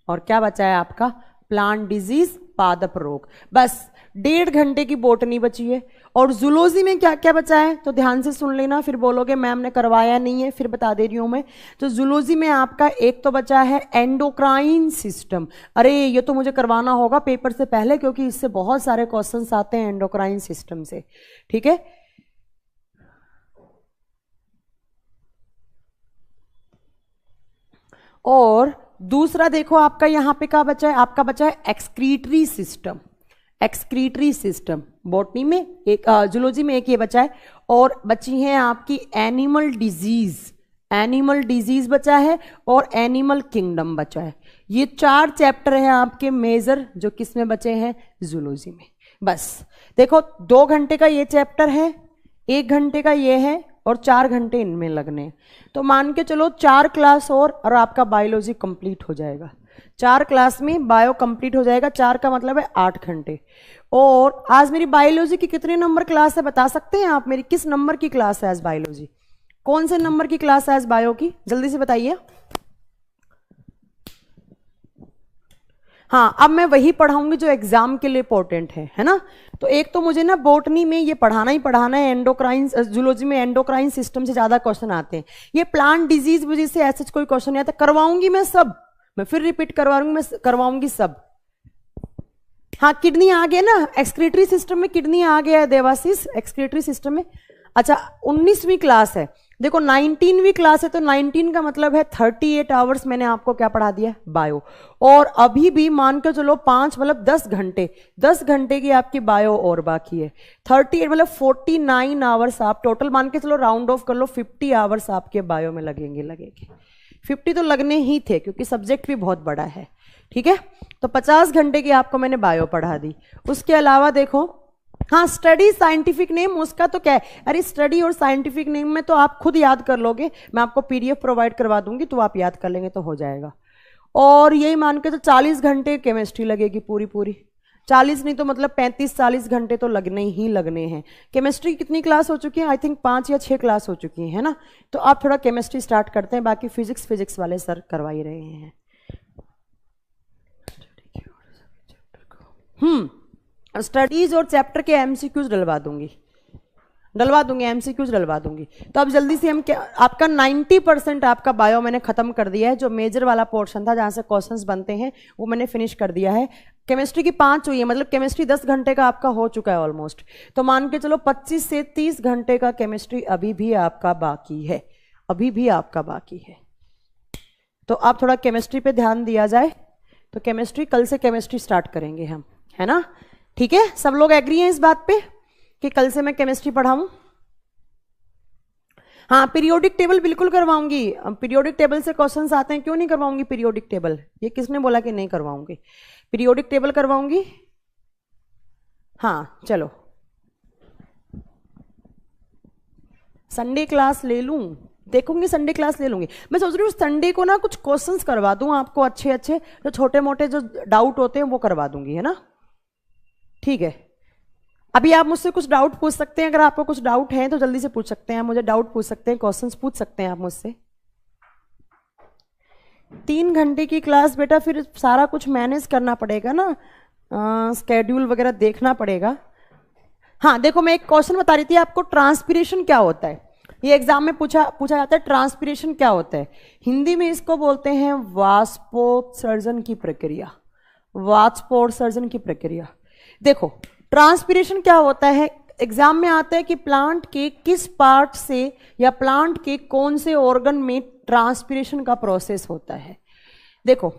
S1: और क्या बचा है आपका, प्लांट डिजीज, पादप रोग। बस 1.5 घंटे की बॉटनी बची है। और जूलॉजी में क्या क्या बचा है तो ध्यान से सुन लेना, फिर बोलोगे मैम ने करवाया नहीं है, फिर बता दे रही हूं मैं। तो जूलॉजी में आपका एक तो बचा है एंडोक्राइन सिस्टम, अरे ये तो मुझे करवाना होगा पेपर से पहले, क्योंकि इससे बहुत सारे क्वेश्चंस आते हैं एंडोक्राइन सिस्टम से, ठीक है। और दूसरा देखो आपका यहां पे क्या बचा है, आपका बचा है excretory system, excretory system botany में एक, जूलॉजी में एक ये बचा है। और बची है आपकी एनिमल डिजीज, एनिमल डिजीज बचा है, और एनिमल किंगडम बचा है। ये 4 चैप्टर हैं आपके मेजर, जो किस में बचे हैं, जूलॉजी में। बस देखो 2 घंटे का ये चैप्टर है, 1 घंटे का ये है, और 4 घंटे इनमें लगने हैं। तो मान के चलो 4 क्लास और आपका बायोलॉजी कंप्लीट हो जाएगा। 4 क्लास में बायो कंप्लीट हो जाएगा, 4 का मतलब है 8 घंटे। और आज मेरी बायोलॉजी की कितने नंबर क्लास है बता सकते हैं आप, मेरी किस नंबर की क्लास है आज बायोलॉजी, कौन से नंबर की क्लास है आज बायो की, जल्दी से बताइए। हाँ अब मैं वही पढ़ाऊंगी जो एग्जाम के लिए इंपॉर्टेंट है ना। तो एक तो मुझे ना बॉटनी में ये पढ़ाना ही पढ़ाना है, एंडोक्राइन, जूलॉजी में एंडोक्राइन सिस्टम से ज्यादा क्वेश्चन आते हैं। ये प्लांट डिजीज वजह से ऐसे कोई क्वेश्चन नहीं आता, करवाऊंगी मैं सब, मैं फिर रिपीट करवाऊंगी, मैं करवाऊंगी सब। हाँ किडनी आ गया ना, एक्सक्रीटरी सिस्टम में किडनी आ गया है देवाशीष, एक्सक्रीटरी सिस्टम में। अच्छा 19वीं क्लास है, देखो 19वीं क्लास है, तो 19 का मतलब है 38 आवर्स मैंने आपको क्या पढ़ा दिया, बायो। और अभी भी मान के चलो 5 मतलब 10 घंटे, 10 घंटे की आपकी बायो और बाकी है। 38 मतलब 49 आवर्स आप टोटल मान के चलो, राउंड ऑफ कर लो, 50 आवर्स आपके बायो में लगेंगे 50 तो लगने ही थे, क्योंकि सब्जेक्ट भी बहुत बड़ा है, ठीक है। तो 50 घंटे की आपको मैंने बायो पढ़ा दी। उसके अलावा देखो, हाँ स्टडी साइंटिफिक नेम, उसका तो क्या है, अरे स्टडी और साइंटिफिक नेम में तो आप खुद याद कर लोगे, मैं आपको पीडीएफ प्रोवाइड करवा दूंगी, तो आप याद कर लेंगे तो हो जाएगा। और यही मान के तो 40 घंटे केमिस्ट्री लगेगी पूरी, 40 नहीं तो मतलब 35-40 घंटे तो लगने ही लगने हैं। केमिस्ट्री कितनी क्लास हो चुकी है, आई थिंक 5 या 6 क्लास हो चुकी है ना। तो आप थोड़ा केमिस्ट्री स्टार्ट करते हैं, बाकी फिजिक्स वाले सर करवा ही रहे हैं। स्टडीज और चैप्टर के एमसीक्यूज डलवा दूंगी, डलवा दूंगी, एमसीक्यूज डलवा दूंगी। तो अब जल्दी से हम क्या, आपका 90% आपका बायो मैंने खत्म कर दिया है। जो मेजर वाला पोर्शन था जहां से क्वेश्चंस बनते हैं वो मैंने फिनिश कर दिया है। केमिस्ट्री की 5 हुई है, मतलब केमिस्ट्री 10 घंटे का आपका हो चुका है ऑलमोस्ट। तो मान के चलो 25 से 30 घंटे का केमिस्ट्री अभी भी आपका बाकी है, अभी भी आपका बाकी है। तो आप थोड़ा केमिस्ट्री पे ध्यान दिया जाए। तो केमिस्ट्री, कल से केमिस्ट्री स्टार्ट करेंगे हम, है ना? ठीक है, सब लोग एग्री हैं इस बात पे कि कल से मैं केमिस्ट्री पढ़ाऊं? हाँ, पीरियोडिक टेबल बिल्कुल करवाऊंगी। पीरियोडिक टेबल से क्वेश्चंस आते हैं, क्यों नहीं करवाऊंगी पीरियोडिक टेबल? ये किसने बोला कि नहीं करवाऊंगी? Periodic table करवाऊंगी। हाँ चलो, संडे क्लास ले लूं, देखूंगी संडे क्लास ले लूंगी। मैं सोच रही हूँ संडे को ना कुछ क्वेश्चंस करवा दूं आपको, अच्छे अच्छे, जो छोटे मोटे जो डाउट होते हैं वो करवा दूंगी, है ना? ठीक है, अभी आप मुझसे कुछ डाउट पूछ सकते हैं। अगर आपको कुछ डाउट है तो जल्दी से पूछ सकते हैं, मुझे डाउट पूछ सकते हैं, क्वेश्चंस पूछ सकते हैं आप मुझसे। 3 घंटे की क्लास बेटा, फिर सारा कुछ मैनेज करना पड़ेगा ना, स्केड्यूल वगैरह देखना पड़ेगा। हाँ देखो, मैं एक क्वेश्चन बता रही थी आपको, ट्रांसपीरेशन क्या होता है? ये एग्जाम में पूछा जाता है, ट्रांसपीरेशन क्या होता है? हिंदी में इसको बोलते हैं वाष्पोत्सर्जन की प्रक्रिया, वाष्पोत्सर्जन की प्रक्रिया। देखो ट्रांसपीरेशन क्या होता है, एग्जाम में आता है कि प्लांट के किस पार्ट से या प्लांट के कौन से ऑर्गन में ट्रांसपीरेशन का प्रोसेस होता है। देखो,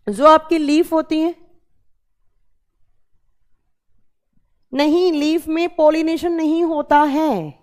S1: जो आपकी लीफ होती है, नहीं, लीफ में पॉलिनेशन नहीं होता है।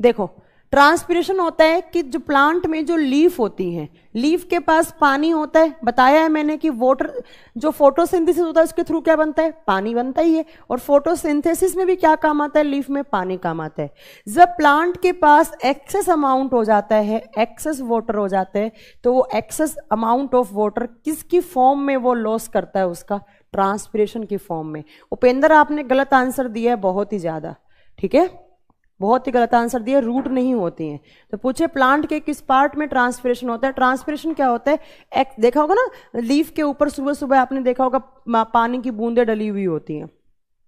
S1: देखो, ट्रांसपीरेशन होता है कि जो प्लांट में जो लीफ होती है, लीफ के पास पानी होता है। बताया है मैंने कि वाटर, जो फोटोसिंथेसिस होता है उसके थ्रू क्या बनता है? पानी बनता ही है। और फोटोसिंथेसिस में भी क्या काम आता है? लीफ में पानी काम आता है। जब प्लांट के पास एक्सेस अमाउंट हो जाता है, एक्सेस वाटर हो जाता है, तो वो एक्सेस अमाउंट ऑफ वाटर किसकी फॉर्म में वो लॉस करता है? उसका ट्रांसपीरेशन की फॉर्म में। उपेंद्र आपने गलत आंसर दिया है, बहुत ही ज्यादा, ठीक है, बहुत ही गलत आंसर दिया, रूट नहीं होती हैं। तो पूछे प्लांट के किस पार्ट में ट्रांसपीरेशन होता है? ट्रांसपीरेशन क्या होता है? देखा होगा ना, लीफ के ऊपर सुबह सुबह आपने देखा होगा पानी की बूंदें डली हुई होती हैं।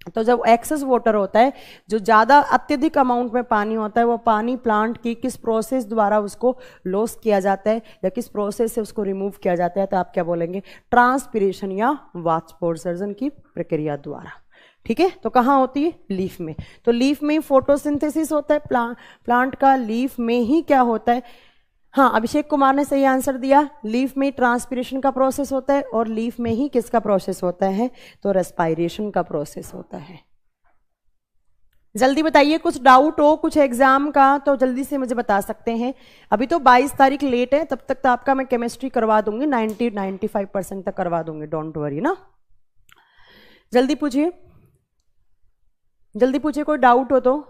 S1: तो जब एक्सेस वाटर होता है, जो ज़्यादा अत्यधिक अमाउंट में पानी होता है, वो पानी प्लांट की किस प्रोसेस द्वारा उसको लॉस किया जाता है या किस प्रोसेस से उसको रिमूव किया जाता है? तो आप क्या बोलेंगे? ट्रांसपीरेशन या वाष्पोत्सर्जन की प्रक्रिया द्वारा। ठीक है, तो कहाँ होती है? लीफ में। तो लीफ में ही फोटोसिंथेसिस होता है प्लांट का, लीफ में ही क्या होता है? हाँ, अभिषेक कुमार ने सही आंसर दिया, लीफ में ट्रांसपीरेशन का प्रोसेस होता है। और लीफ में ही किसका प्रोसेस होता है? तो रेस्पायरेशन का प्रोसेस होता है। जल्दी बताइए, कुछ डाउट हो कुछ एग्जाम का तो जल्दी से मुझे बता सकते हैं। अभी तो 22 तारीख लेट है, तब तक तो आपका मैं केमिस्ट्री करवा दूंगी, 90-95% तक करवा दूंगी, डोंट वरी ना। जल्दी पूछिए, जल्दी पूछिए, कोई डाउट हो तो।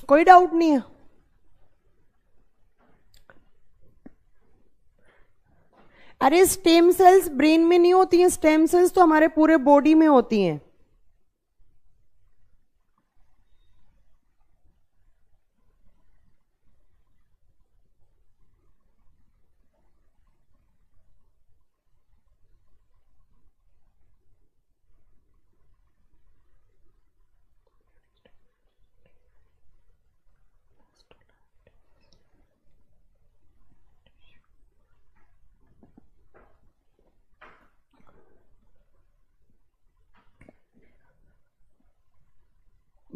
S1: कोई डाउट नहीं है? अरे स्टेम सेल्स ब्रेन में नहीं होती हैं, स्टेम सेल्स तो हमारे पूरे बॉडी में होती हैं।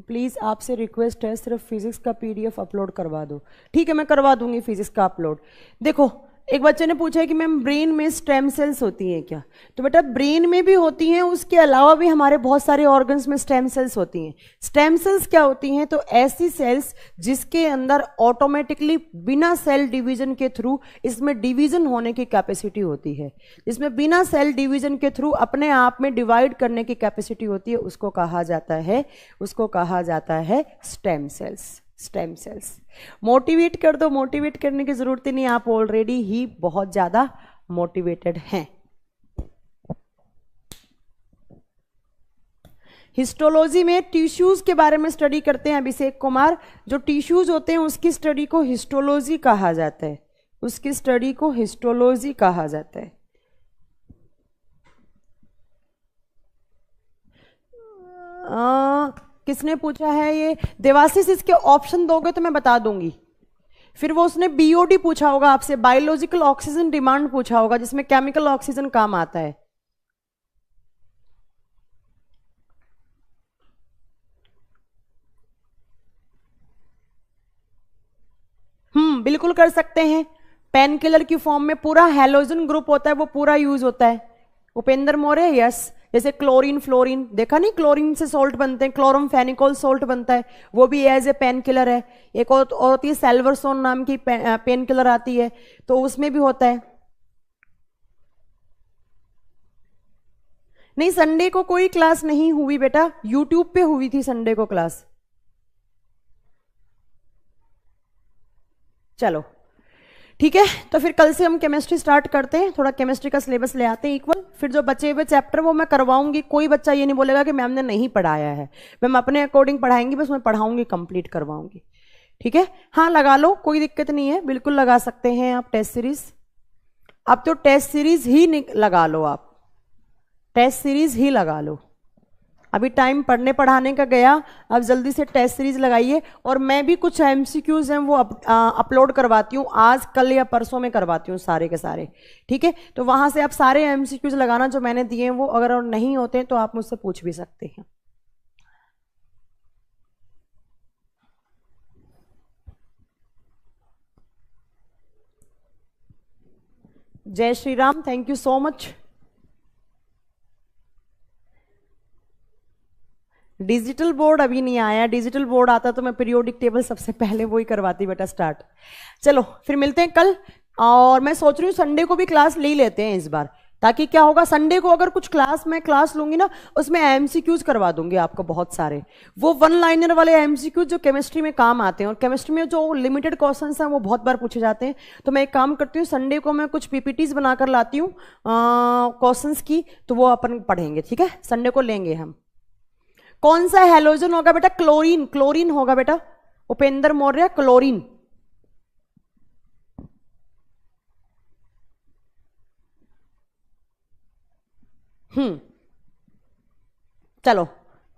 S1: प्लीज़ आपसे रिक्वेस्ट है, सिर्फ फिजिक्स का पीडीएफ अपलोड करवा दो। ठीक है, मैं करवा दूंगी फिजिक्स का अपलोड। देखो, एक बच्चे ने पूछा है कि मैम ब्रेन में स्टेम सेल्स होती हैं क्या? तो बेटा ब्रेन में भी होती हैं, उसके अलावा भी हमारे बहुत सारे ऑर्गन्स में स्टेम सेल्स होती हैं। स्टेम सेल्स क्या होती हैं? तो ऐसी सेल्स जिसके अंदर ऑटोमेटिकली बिना सेल डिवीजन के थ्रू इसमें डिवीजन होने की कैपेसिटी होती है, जिसमें बिना सेल डिवीजन के थ्रू अपने आप में डिवाइड करने की कैपेसिटी होती है, उसको कहा जाता है stem cells. Stem cells. Motivate कर दो, मोटिवेट करने की जरूरत ही नहीं, आप ऑलरेडी ही बहुत ज्यादा मोटिवेटेड हैं। हिस्टोलॉजी में टिश्यूज के बारे में स्टडी करते हैं अभिषेक कुमार। जो टिश्यूज होते हैं उसकी स्टडी को हिस्टोलॉजी कहा जाता है, उसकी स्टडी को हिस्टोलॉजी कहा जाता है। किसने पूछा है ये? देवाशीष, इसके ऑप्शन दोगे तो मैं बता दूंगी। फिर वो उसने बीओडी पूछा होगा आपसे, बायोलॉजिकल ऑक्सीजन डिमांड पूछा होगा, जिसमें केमिकल ऑक्सीजन काम आता है। बिल्कुल कर सकते हैं। पेन किलर की फॉर्म में पूरा हैलोजन ग्रुप होता है, वो पूरा यूज होता है। उपेंद्र मौर्य, यस। जैसे क्लोरीन फ्लोरीन, देखा नहीं, क्लोरीन से सॉल्ट बनते हैं, क्लोरमफेनिकोल सॉल्ट बनता है, वो भी एज ए पेन किलर है। एक और होती है सेल्वरसोन नाम की पेन किलर आती है, तो उसमें भी होता है। नहीं, संडे को कोई क्लास नहीं हुई बेटा, यूट्यूब पे हुई थी संडे को क्लास। चलो ठीक है, तो फिर कल से हम केमिस्ट्री स्टार्ट करते हैं। थोड़ा केमिस्ट्री का सिलेबस ले आते हैं इक्वल। फिर जो बचे हुए चैप्टर वो मैं करवाऊंगी, कोई बच्चा ये नहीं बोलेगा कि मैम ने नहीं पढ़ाया है। मैम अपने अकॉर्डिंग पढ़ाएंगी, बस मैं पढ़ाऊंगी, कंप्लीट करवाऊंगी। ठीक है, हाँ लगा लो, कोई दिक्कत नहीं है, बिल्कुल लगा सकते हैं आप टेस्ट सीरीज। अब तो टेस्ट सीरीज ही लगा लो, आप टेस्ट सीरीज ही लगा लो। अभी टाइम पढ़ने पढ़ाने का गया, अब जल्दी से टेस्ट सीरीज लगाइए। और मैं भी कुछ एमसीक्यूज हैं वो अपलोड करवाती हूँ, आज कल या परसों में करवाती हूँ सारे के सारे। ठीक है, तो वहां से आप सारे एमसीक्यूज लगाना जो मैंने दिए हैं, वो अगर नहीं होते हैं तो आप मुझसे पूछ भी सकते हैं। जय Shri Ram, thank you so much. Digital board अभी नहीं आया, डिजिटल बोर्ड आता तो मैं पीरियोडिक टेबल सबसे पहले वो ही करवाती बेटा स्टार्ट। चलो फिर मिलते हैं कल। और मैं सोच रही हूँ संडे को भी क्लास ले लेते हैं इस बार, ताकि क्या होगा, संडे को अगर कुछ क्लास मैं क्लास लूंगी ना, उसमें एमसीक्यूज करवा दूंगी आपको बहुत सारे, वो वन लाइनर वाले एमसीक्यूज जो केमिस्ट्री में काम आते हैं। और केमिस्ट्री में जो लिमिटेड क्वेश्चंस हैं वो बहुत बार पूछे जाते हैं। तो मैं एक काम करती हूँ, संडे को मैं कुछ पीपीटीज बनाकर लाती हूँ क्वेश्चंस की, तो वो अपन पढ़ेंगे। ठीक है, संडे को लेंगे हम। कौन सा हैलोजन होगा बेटा? क्लोरीन, क्लोरीन होगा बेटा। उपेंद्र मौर्य, क्लोरीन। चलो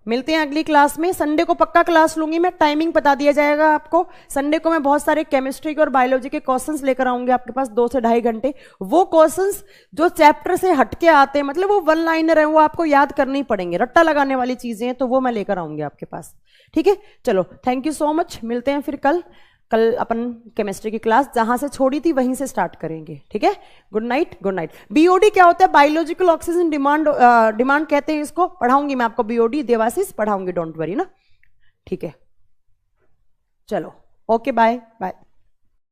S1: मिलते हैं अगली क्लास में। संडे को पक्का क्लास लूंगी मैं, टाइमिंग बता दिया जाएगा आपको। संडे को मैं बहुत सारे केमिस्ट्री के और बायोलॉजी के क्वेश्चंस लेकर आऊंगी आपके पास 2 से 2.5 घंटे। वो क्वेश्चंस जो चैप्टर से हटके आते हैं, मतलब वो वन लाइनर है, वो आपको याद करने ही पड़ेंगे, रट्टा लगाने वाली चीजें हैं, तो वो मैं लेकर आऊंगी आपके पास। ठीक है, चलो थैंक यू सो मच, मिलते हैं फिर कल। कल अपन केमिस्ट्री की क्लास जहां से छोड़ी थी वहीं से स्टार्ट करेंगे। ठीक है, good night, good night. BOD क्या होता है? बायोलॉजिकल ऑक्सीजन डिमांड, डिमांड कहते हैं इसको। पढ़ाऊंगी मैं आपको बीओडी, देवाशीष पढ़ाऊंगी, डोंट वरी ना। ठीक है, चलो ओके, बाय बाय।